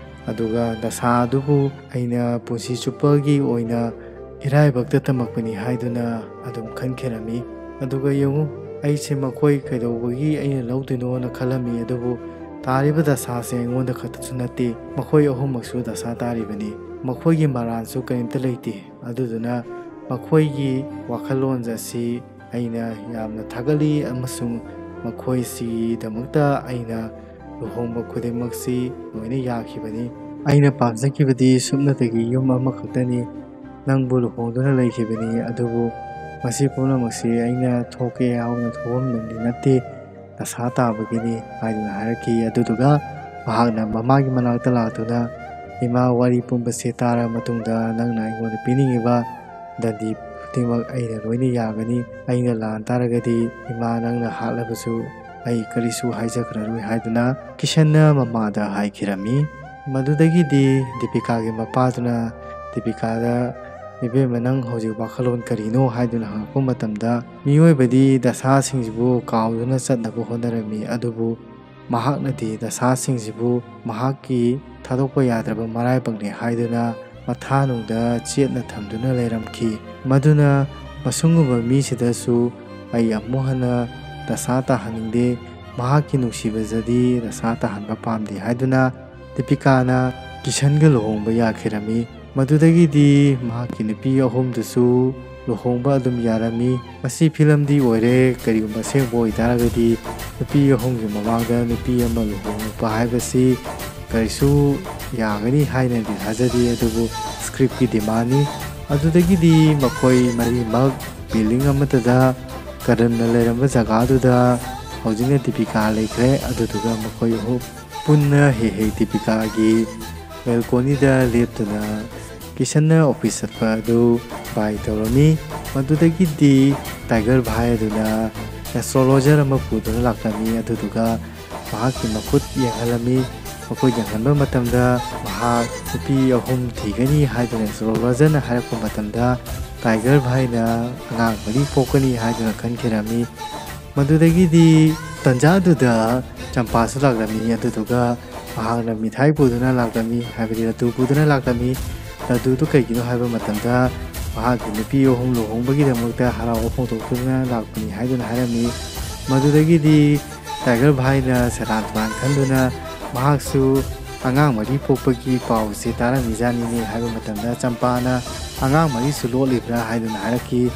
ꯑꯗꯨꯒ ꯗꯁꯥ ꯑꯗꯨꯕꯨ ꯑꯩꯅ ꯄꯨꯟꯁꯤ ꯆꯨꯞꯄꯒꯤ ꯑꯣꯏꯅ ꯏꯔꯥꯏꯕꯛꯇ ꯇꯝꯃꯛꯄꯅꯤ ꯍꯥꯏꯗꯨꯅ ꯑꯗꯨꯝ ꯈꯟꯈꯤꯔꯝꯃꯤ꯫ ꯑꯗꯨꯒ ꯌꯦꯡꯉꯨ, ꯑꯩꯁꯦ ꯃꯈꯣꯏ ꯀꯩꯗꯧꯕꯒꯤ ꯑꯩꯅ ꯂꯧꯗꯣꯏꯅꯣꯅ ꯈꯜꯂꯝꯃꯤ, ꯑꯗꯨꯕꯨ ꯇꯥꯔꯤꯕ ꯗꯁꯥꯁꯦ ꯑꯩꯉꯣꯟꯗ ꯈꯛꯇꯁꯨ ꯅꯠꯇꯦ, ꯃꯈꯣꯏ ꯑꯍꯨꯝꯃꯛꯁꯨ ꯗꯁꯥ ꯇꯥꯔꯤꯕꯅꯤ꯫ ꯃꯈꯣꯏꯒꯤ ꯃꯔꯥꯟꯁꯨ ꯀꯔꯤꯝꯇ ꯂꯩꯇꯦ, ꯑꯗꯨꯗꯨꯅ ꯃꯈꯣꯏꯒꯤ ꯋꯥꯈꯜꯂꯣꯟ ꯑꯁꯤ ꯑꯩꯅ ꯌꯥꯝꯅ ꯊꯥꯒꯠꯂꯤ, ꯑꯃꯁꯨꯡ ꯃꯈꯣꯏꯁꯤꯒꯤꯗꯃꯛꯇ ꯑꯩꯅ ꯂꯨꯍꯣꯡꯕ ꯈꯨꯗꯤꯡꯃꯛꯁꯤ ꯂꯣꯏꯅ ꯌꯥꯈꯤꯕꯅꯤ꯫ ꯑꯩꯅ ꯄꯥꯝꯖꯈꯤꯕꯗꯤ ꯁꯨꯞꯅꯇꯒꯤ ꯌꯨꯝ ꯑꯃꯈꯛꯇꯅꯤ, ꯅꯪꯕꯨ ꯂꯨꯍꯣꯡꯗꯨꯅ ꯂꯩꯈꯤꯕꯅꯤ, ꯑꯗꯨꯕꯨ ꯃꯁꯤ ꯄꯨꯝꯅꯃꯛꯁꯤ ꯑꯩꯅ ꯊꯣꯛꯀꯦ ꯌꯥꯎꯅ ꯊꯣꯛꯐꯝꯗꯤ ꯅꯠꯇꯦ, ꯗꯁꯥ ꯇꯥꯕꯒꯤꯅꯤ" ꯍꯥꯏꯗꯨꯅ ꯍꯥꯏꯔꯛꯈꯤ꯫ ꯑꯗꯨꯗꯨꯒ ꯃꯍꯥꯛꯅ ꯃꯃꯥꯒꯤ ꯃꯅꯥꯛꯇ ꯂꯥꯛꯇꯨꯅ, "ꯏꯃꯥ, ꯋꯥꯔꯤ ꯄꯨꯝꯕꯁꯤ ꯇꯥꯔꯕ ꯃꯇꯨꯡꯗ ꯅꯪꯅ ꯑꯩꯉꯣꯟꯗ ꯄꯤꯅꯤꯡꯉꯤꯕ ꯗꯟꯗꯤ ꯈꯨꯗꯤꯡꯃꯛ ꯑꯩꯅ ꯂꯣꯏꯅ ꯌꯥꯒꯅꯤ꯫ ꯑꯩꯅ ꯂꯥꯟ ꯇꯥꯔꯒꯗꯤ ꯏꯃꯥ, ꯅꯪꯅ ꯍꯥꯠꯂꯕꯁꯨ ꯑꯩ ꯀꯔꯤꯁꯨ ꯍꯥꯏꯖꯈ꯭ꯔꯔꯣꯏ" ꯍꯥꯏꯗꯨꯅ ꯀꯤꯁꯟꯅ ꯃꯃꯥꯗ ꯍꯥꯏꯈꯤꯔꯝꯃꯤ꯫ ꯃꯗꯨꯗꯒꯤꯗꯤ ꯗꯤꯄꯤꯀꯥꯒꯤ ꯃꯄꯥꯗꯨꯅ ꯗꯤꯄꯤꯀꯥꯗ, "ꯏꯕꯦꯝꯃ, ꯅꯪ ꯍꯧꯖꯤꯛ ꯋꯥꯈꯜꯂꯣꯟ ꯀꯔꯤꯅꯣ?" ꯍꯥꯏꯗꯨꯅ ꯍꯪꯉꯛꯄ ꯃꯇꯝꯗ, "ꯃꯤꯑꯣꯏꯕꯗꯤ ꯗꯁꯥꯁꯤꯡꯁꯤꯕꯨ ꯀꯥꯎꯗꯨꯅ ꯆꯠꯅꯕ ꯍꯣꯠꯅꯔꯝꯃꯤ, ꯑꯗꯨꯕꯨ ꯃꯍꯥꯛꯅꯗꯤ ꯗꯁꯥꯁꯤꯡꯁꯤꯕꯨ ꯃꯍꯥꯛꯀꯤ ꯊꯥꯗꯣꯛꯄ ꯌꯥꯗ꯭ꯔꯕ ꯃꯔꯥꯏꯕꯛꯅꯤ ꯍꯥꯏꯗꯨꯅ ꯃꯊꯥꯅꯨꯡꯗ ꯆꯦꯠꯅ ꯊꯝꯗꯨꯅ ꯂꯩꯔꯝꯈꯤ꯫ ꯃꯗꯨꯅ ꯃꯁꯤꯒꯨꯝꯕ ꯃꯤꯁꯤꯗꯁꯨ ꯑꯩ ꯑꯃꯨꯛ ꯍꯟꯅ ꯗꯁꯥ ꯇꯥꯍꯟꯅꯤꯡꯗꯦ, ꯃꯍꯥꯛꯀꯤ ꯅꯨꯡꯁꯤꯕꯗꯗꯤ ꯗꯁꯥ ꯇꯥꯍꯟꯕ ꯄꯥꯝꯗꯦ" ꯍꯥꯏꯗꯨꯅ ꯗꯤꯄꯤꯀꯥꯅ ꯀꯤꯁꯟꯒ ꯂꯨꯍꯣꯡꯕ ꯌꯥꯈꯤꯔꯝꯃꯤ꯫ ꯃꯗꯨꯗꯒꯤꯗꯤ ꯃꯍꯥꯛꯀꯤ ꯅꯨꯄꯤ ꯑꯍꯨꯝꯗꯨꯁꯨ ꯂꯨꯍꯣꯡꯕ ꯑꯗꯨꯝ ꯌꯥꯔꯝꯃꯤ꯫ ꯃꯁꯤ ꯐꯤꯂꯝꯗꯤ ꯑꯣꯏꯔꯦ, ꯀꯔꯤꯒꯨꯝꯕ ꯑꯁꯦꯡꯕ ꯑꯣꯏꯇꯥꯔꯒꯗꯤ ꯅꯨꯄꯤ ꯑꯍꯨꯝꯒꯤ ꯃꯃꯥꯡꯗ ꯅꯨꯄꯤ ꯑꯃ ꯂꯨꯍꯣꯡꯂꯛꯄ ꯍꯥꯏꯕꯁꯤ ꯀꯔꯤꯁꯨ ꯌꯥꯒꯅꯤ ꯍꯥꯏꯅꯗꯤ ꯊꯥꯖꯗꯦ, ꯑꯗꯨꯕꯨ ꯁ꯭ꯀ꯭ꯔꯤꯞꯀꯤ ꯗꯤꯃꯥꯟꯅꯤ꯫ ꯑꯗꯨꯗꯒꯤꯗꯤ ꯃꯈꯣꯏ ꯃꯔꯤꯃꯛ ꯕꯤꯜꯗꯤꯡ ꯑꯃꯠꯇꯗ ꯀꯔꯟꯅ ꯂꯩꯔꯝꯕ ꯖꯒꯥꯗꯨꯗ ꯍꯧꯖꯤꯛꯅ ꯗꯤꯄꯤꯀꯥ ꯂꯩꯈ꯭ꯔꯦ, ꯑꯗꯨꯗꯨꯒ ꯃꯈꯣꯏ ꯄꯨꯟꯅ ꯍꯦꯛ ꯗꯤꯄꯤꯀꯥꯒꯤ ꯕꯦꯜꯀꯣꯅꯤꯗ ꯂꯦꯞꯇꯨꯅ ꯀꯤꯁꯟꯅ ꯑꯣꯐꯤꯁ ꯆꯠꯄ ꯑꯗꯨ ꯕꯥꯏ ꯇꯧꯔꯝꯃꯤ꯫ ꯃꯗꯨꯗꯒꯤꯗꯤ ꯇꯥꯏꯒꯔ ꯚꯥꯏ ꯑꯗꯨꯅ ꯑꯦꯁꯇ꯭ꯔꯣꯂꯣꯖꯔ ꯑꯃ ꯄꯨꯗꯨꯅ ꯂꯥꯛꯂꯝꯃꯤ, ꯑꯗꯨꯗꯨꯒ ꯃꯍꯥꯛꯀꯤ ꯃꯈꯨꯠ ꯌꯦꯡꯍꯜꯂꯝꯃꯤ꯫ ꯃꯈꯣꯏ ꯌꯦꯡꯍꯟꯕ ꯃꯇꯝꯗ ꯃꯍꯥꯛ ꯅꯨꯄꯤ ꯑꯍꯨꯝ ꯊꯤꯒꯅꯤ ꯍꯥꯏꯗꯨꯅ ꯑꯦꯁꯇ꯭ꯔꯣꯂꯣꯖꯔꯅ ꯍꯥꯏꯔꯛꯄ ꯃꯇꯝꯗ ꯇꯥꯏꯒꯔ ꯚꯥꯏꯅ ꯑꯉꯥꯡ 4 ꯄꯣꯛꯀꯅꯤ ꯍꯥꯏꯗꯨꯅ ꯈꯟꯈꯤꯔꯝꯃꯤ꯫ ꯃꯗꯨꯗꯒꯤꯗꯤ ꯇꯟꯖꯥꯗꯨꯗ ꯆꯝꯄꯥꯁꯨ ꯂꯥꯛꯂꯝꯃꯤ, ꯑꯗꯨꯗꯨꯒ ꯃꯍꯥꯛꯅ ꯃꯤꯊꯥꯏ ꯄꯨꯗꯨꯅ ꯂꯥꯛꯂꯝꯃꯤ, ꯍꯥꯏꯕꯗꯤ ꯂꯗꯨ ꯄꯨꯗꯨꯅ ꯂꯥꯛꯂꯝꯃꯤ꯫ ꯂꯗꯨꯗꯨ ꯀꯩꯒꯤꯅꯣ ꯍꯥꯏꯕ ꯃꯇꯝꯗ ꯃꯍꯥꯛꯀꯤ ꯅꯨꯄꯤ ꯑꯍꯨꯝ ꯂꯨꯍꯣꯡꯕꯒꯤꯗꯃꯛꯇ ꯍꯔꯥꯎꯕ ꯐꯣꯡꯗꯣꯛꯇꯨꯅ ꯂꯥꯛꯄꯅꯤ ꯍꯥꯏꯗꯨꯅ ꯍꯥꯏꯔꯝꯃꯤ꯫ ꯃꯗꯨꯗꯒꯤꯗꯤ ꯇꯥꯏꯒꯔ ꯚꯥꯏꯅ ꯁꯦꯔꯥꯟ ꯇꯨꯔꯥꯟ ꯈꯟꯗꯨꯅ ꯃꯍꯥꯛꯁꯨ ꯑꯉꯥꯡ 4 ꯄꯣꯛꯄꯒꯤ ꯄꯥꯎꯁꯤ ꯇꯥꯔꯝꯃꯤꯖꯥꯠꯅꯤꯅꯦ ꯍꯥꯏꯕ ꯃꯇꯝꯗ ꯆꯝꯄꯥꯅ ꯑꯉꯥꯡ 4ꯁꯨ ꯂꯣꯠꯂꯤꯕ꯭ꯔꯥ ꯍꯥꯏꯗꯨꯅ ꯍꯥꯏꯔꯛꯈꯤ꯫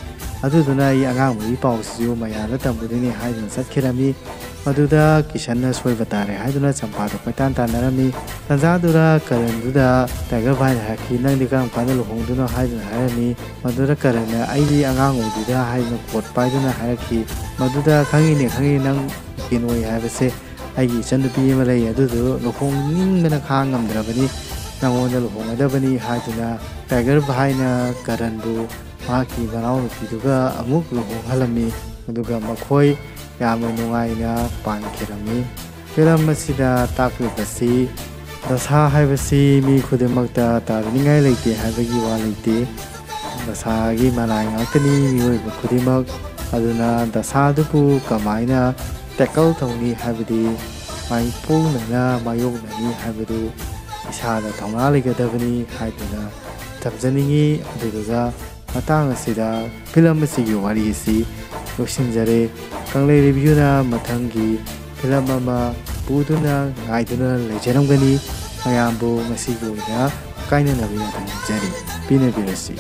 ꯑꯗꯨꯗꯨꯅ ꯑꯩ ꯑꯉꯥꯡ 4 ꯄꯥꯎꯁꯤꯁꯨ ꯃꯌꯥꯝꯗ ꯇꯝꯒꯗꯣꯏꯅꯤ ꯍꯥꯏꯗꯨꯅ ꯆꯠꯈꯤꯔꯝꯃꯤ꯫ ꯃꯗꯨꯗ ꯀꯤꯁꯟꯅ ꯁꯣꯏꯕ ꯇꯥꯔꯦ ꯍꯥꯏꯗꯨꯅ ꯆꯝꯄꯥꯗ ꯀꯣꯏꯇꯥꯟ ꯇꯥꯟꯅꯔꯝꯃꯤ꯫ ꯇꯟꯖꯥꯗꯨꯗ ꯀꯔꯟꯗꯨꯗ ꯇꯥꯏꯒꯔ ꯚꯥꯏꯅ ꯍꯥꯏꯔꯛꯈꯤ, ꯅꯪꯗꯤ ꯀꯔꯝ ꯀꯥꯟꯗ ꯂꯨꯍꯣꯡꯗꯣꯏꯅꯣ ꯍꯥꯏꯗꯨꯅ ꯍꯥꯏꯔꯝꯃꯤ꯫ ꯃꯗꯨꯗ ꯀꯔꯟꯅ ꯑꯩꯗꯤ ꯑꯉꯥꯡ ꯑꯣꯏꯗ꯭ꯔꯤꯗ ꯍꯥꯏꯗꯨꯅ ꯀꯣꯠ ꯄꯥꯏꯗꯨꯅ ꯍꯥꯏꯔꯛꯈꯤ꯫ ꯃꯗꯨꯗ ꯈꯪꯉꯤꯅꯦ ꯅꯪ ꯀꯩꯅꯣ ꯑꯣꯏ ꯍꯥꯏꯕꯁꯦ, ꯑꯩꯒꯤ ꯏꯆꯟꯅꯨꯄꯤ ꯑꯃ ꯂꯩ, ꯑꯗꯨꯗꯣ ꯂꯨꯍꯣꯡꯅꯤꯡꯕꯅ ꯈꯥꯡ ꯉꯝꯗ꯭ꯔꯕꯅꯤ, ꯅꯪꯉꯣꯟꯗ ꯂꯨꯍꯣꯡꯒꯗꯕꯅꯤ ꯍꯥꯏꯗꯨꯅ ꯇꯥꯏꯒꯔ ꯚꯥꯏꯅ ꯀꯔꯟꯕꯨ ꯃꯍꯥꯛꯀꯤ ꯃꯅꯥꯎꯅꯨꯄꯤꯗꯨꯒ ꯑꯃꯨꯛ ꯂꯨꯍꯣꯡꯍꯜꯂꯝꯃꯤ, ꯑꯗꯨꯒ ꯃꯈꯣꯏ ꯌꯥꯝꯅ ꯅꯨꯡꯉꯥꯏꯅ ꯄꯥꯟꯈꯤꯔꯝꯃꯤ꯫ ꯐꯤꯂꯝ ꯑꯁꯤꯗ ꯇꯥꯛꯂꯤꯕꯁꯤ ꯗꯁꯥ ꯍꯥꯏꯕꯁꯤ ꯃꯤ ꯈꯨꯗꯤꯡꯃꯛꯇ ꯇꯥꯗꯅꯤꯡꯉꯥꯏ ꯂꯩꯇꯦ ꯍꯥꯏꯕꯒꯤ ꯋꯥ ꯂꯩꯇꯦ꯫ ꯗꯁꯥꯒꯤ ꯃꯅꯥꯏ ꯉꯥꯛꯇꯅꯤ ꯃꯤꯑꯣꯏꯕ ꯈꯨꯗꯤꯡꯃꯛ, ꯑꯗꯨꯅ ꯗꯁꯥꯗꯨꯕꯨ ꯀꯃꯥꯏꯅ ꯇꯦꯀꯜ ꯇꯧꯅꯤ ꯍꯥꯏꯕꯗꯤ ꯃꯥꯏꯄꯨꯅꯅ ꯃꯥꯌꯣꯛꯅꯅꯤ ꯍꯥꯏꯕꯗꯨ ꯏꯁꯥꯗ ꯊꯧꯅꯥ ꯂꯩꯒꯗꯕꯅꯤ ꯍꯥꯏꯗꯨꯅ ꯊꯝꯖꯅꯤꯡꯉꯤ꯫ ꯑꯗꯨꯗꯨꯒ ꯃꯇꯥꯡ ꯑꯁꯤꯗ ꯐꯤꯂꯝ ꯑꯁꯤꯒꯤ ꯋꯥꯔꯤ ꯑꯁꯤ ꯂꯣꯏꯁꯤꯟꯖꯔꯦ꯫ ꯀꯪꯂꯩ ꯔꯤꯚ꯭ꯌꯨꯅ ꯃꯊꯪꯒꯤ ꯐꯤꯂꯝ ꯑꯃ ꯄꯨꯗꯨꯅ ꯉꯥꯏꯗꯨꯅ ꯂꯩꯖꯔꯝꯒꯅꯤ꯫ ꯃꯌꯥꯝꯕꯨ ꯉꯁꯤꯒꯤ ꯑꯣꯏꯅ ꯀꯥꯏꯅꯅꯕ ꯌꯥꯊꯪ ꯅꯤꯖꯔꯤ꯫ ꯄꯤꯅꯕꯤꯔꯁꯤ꯫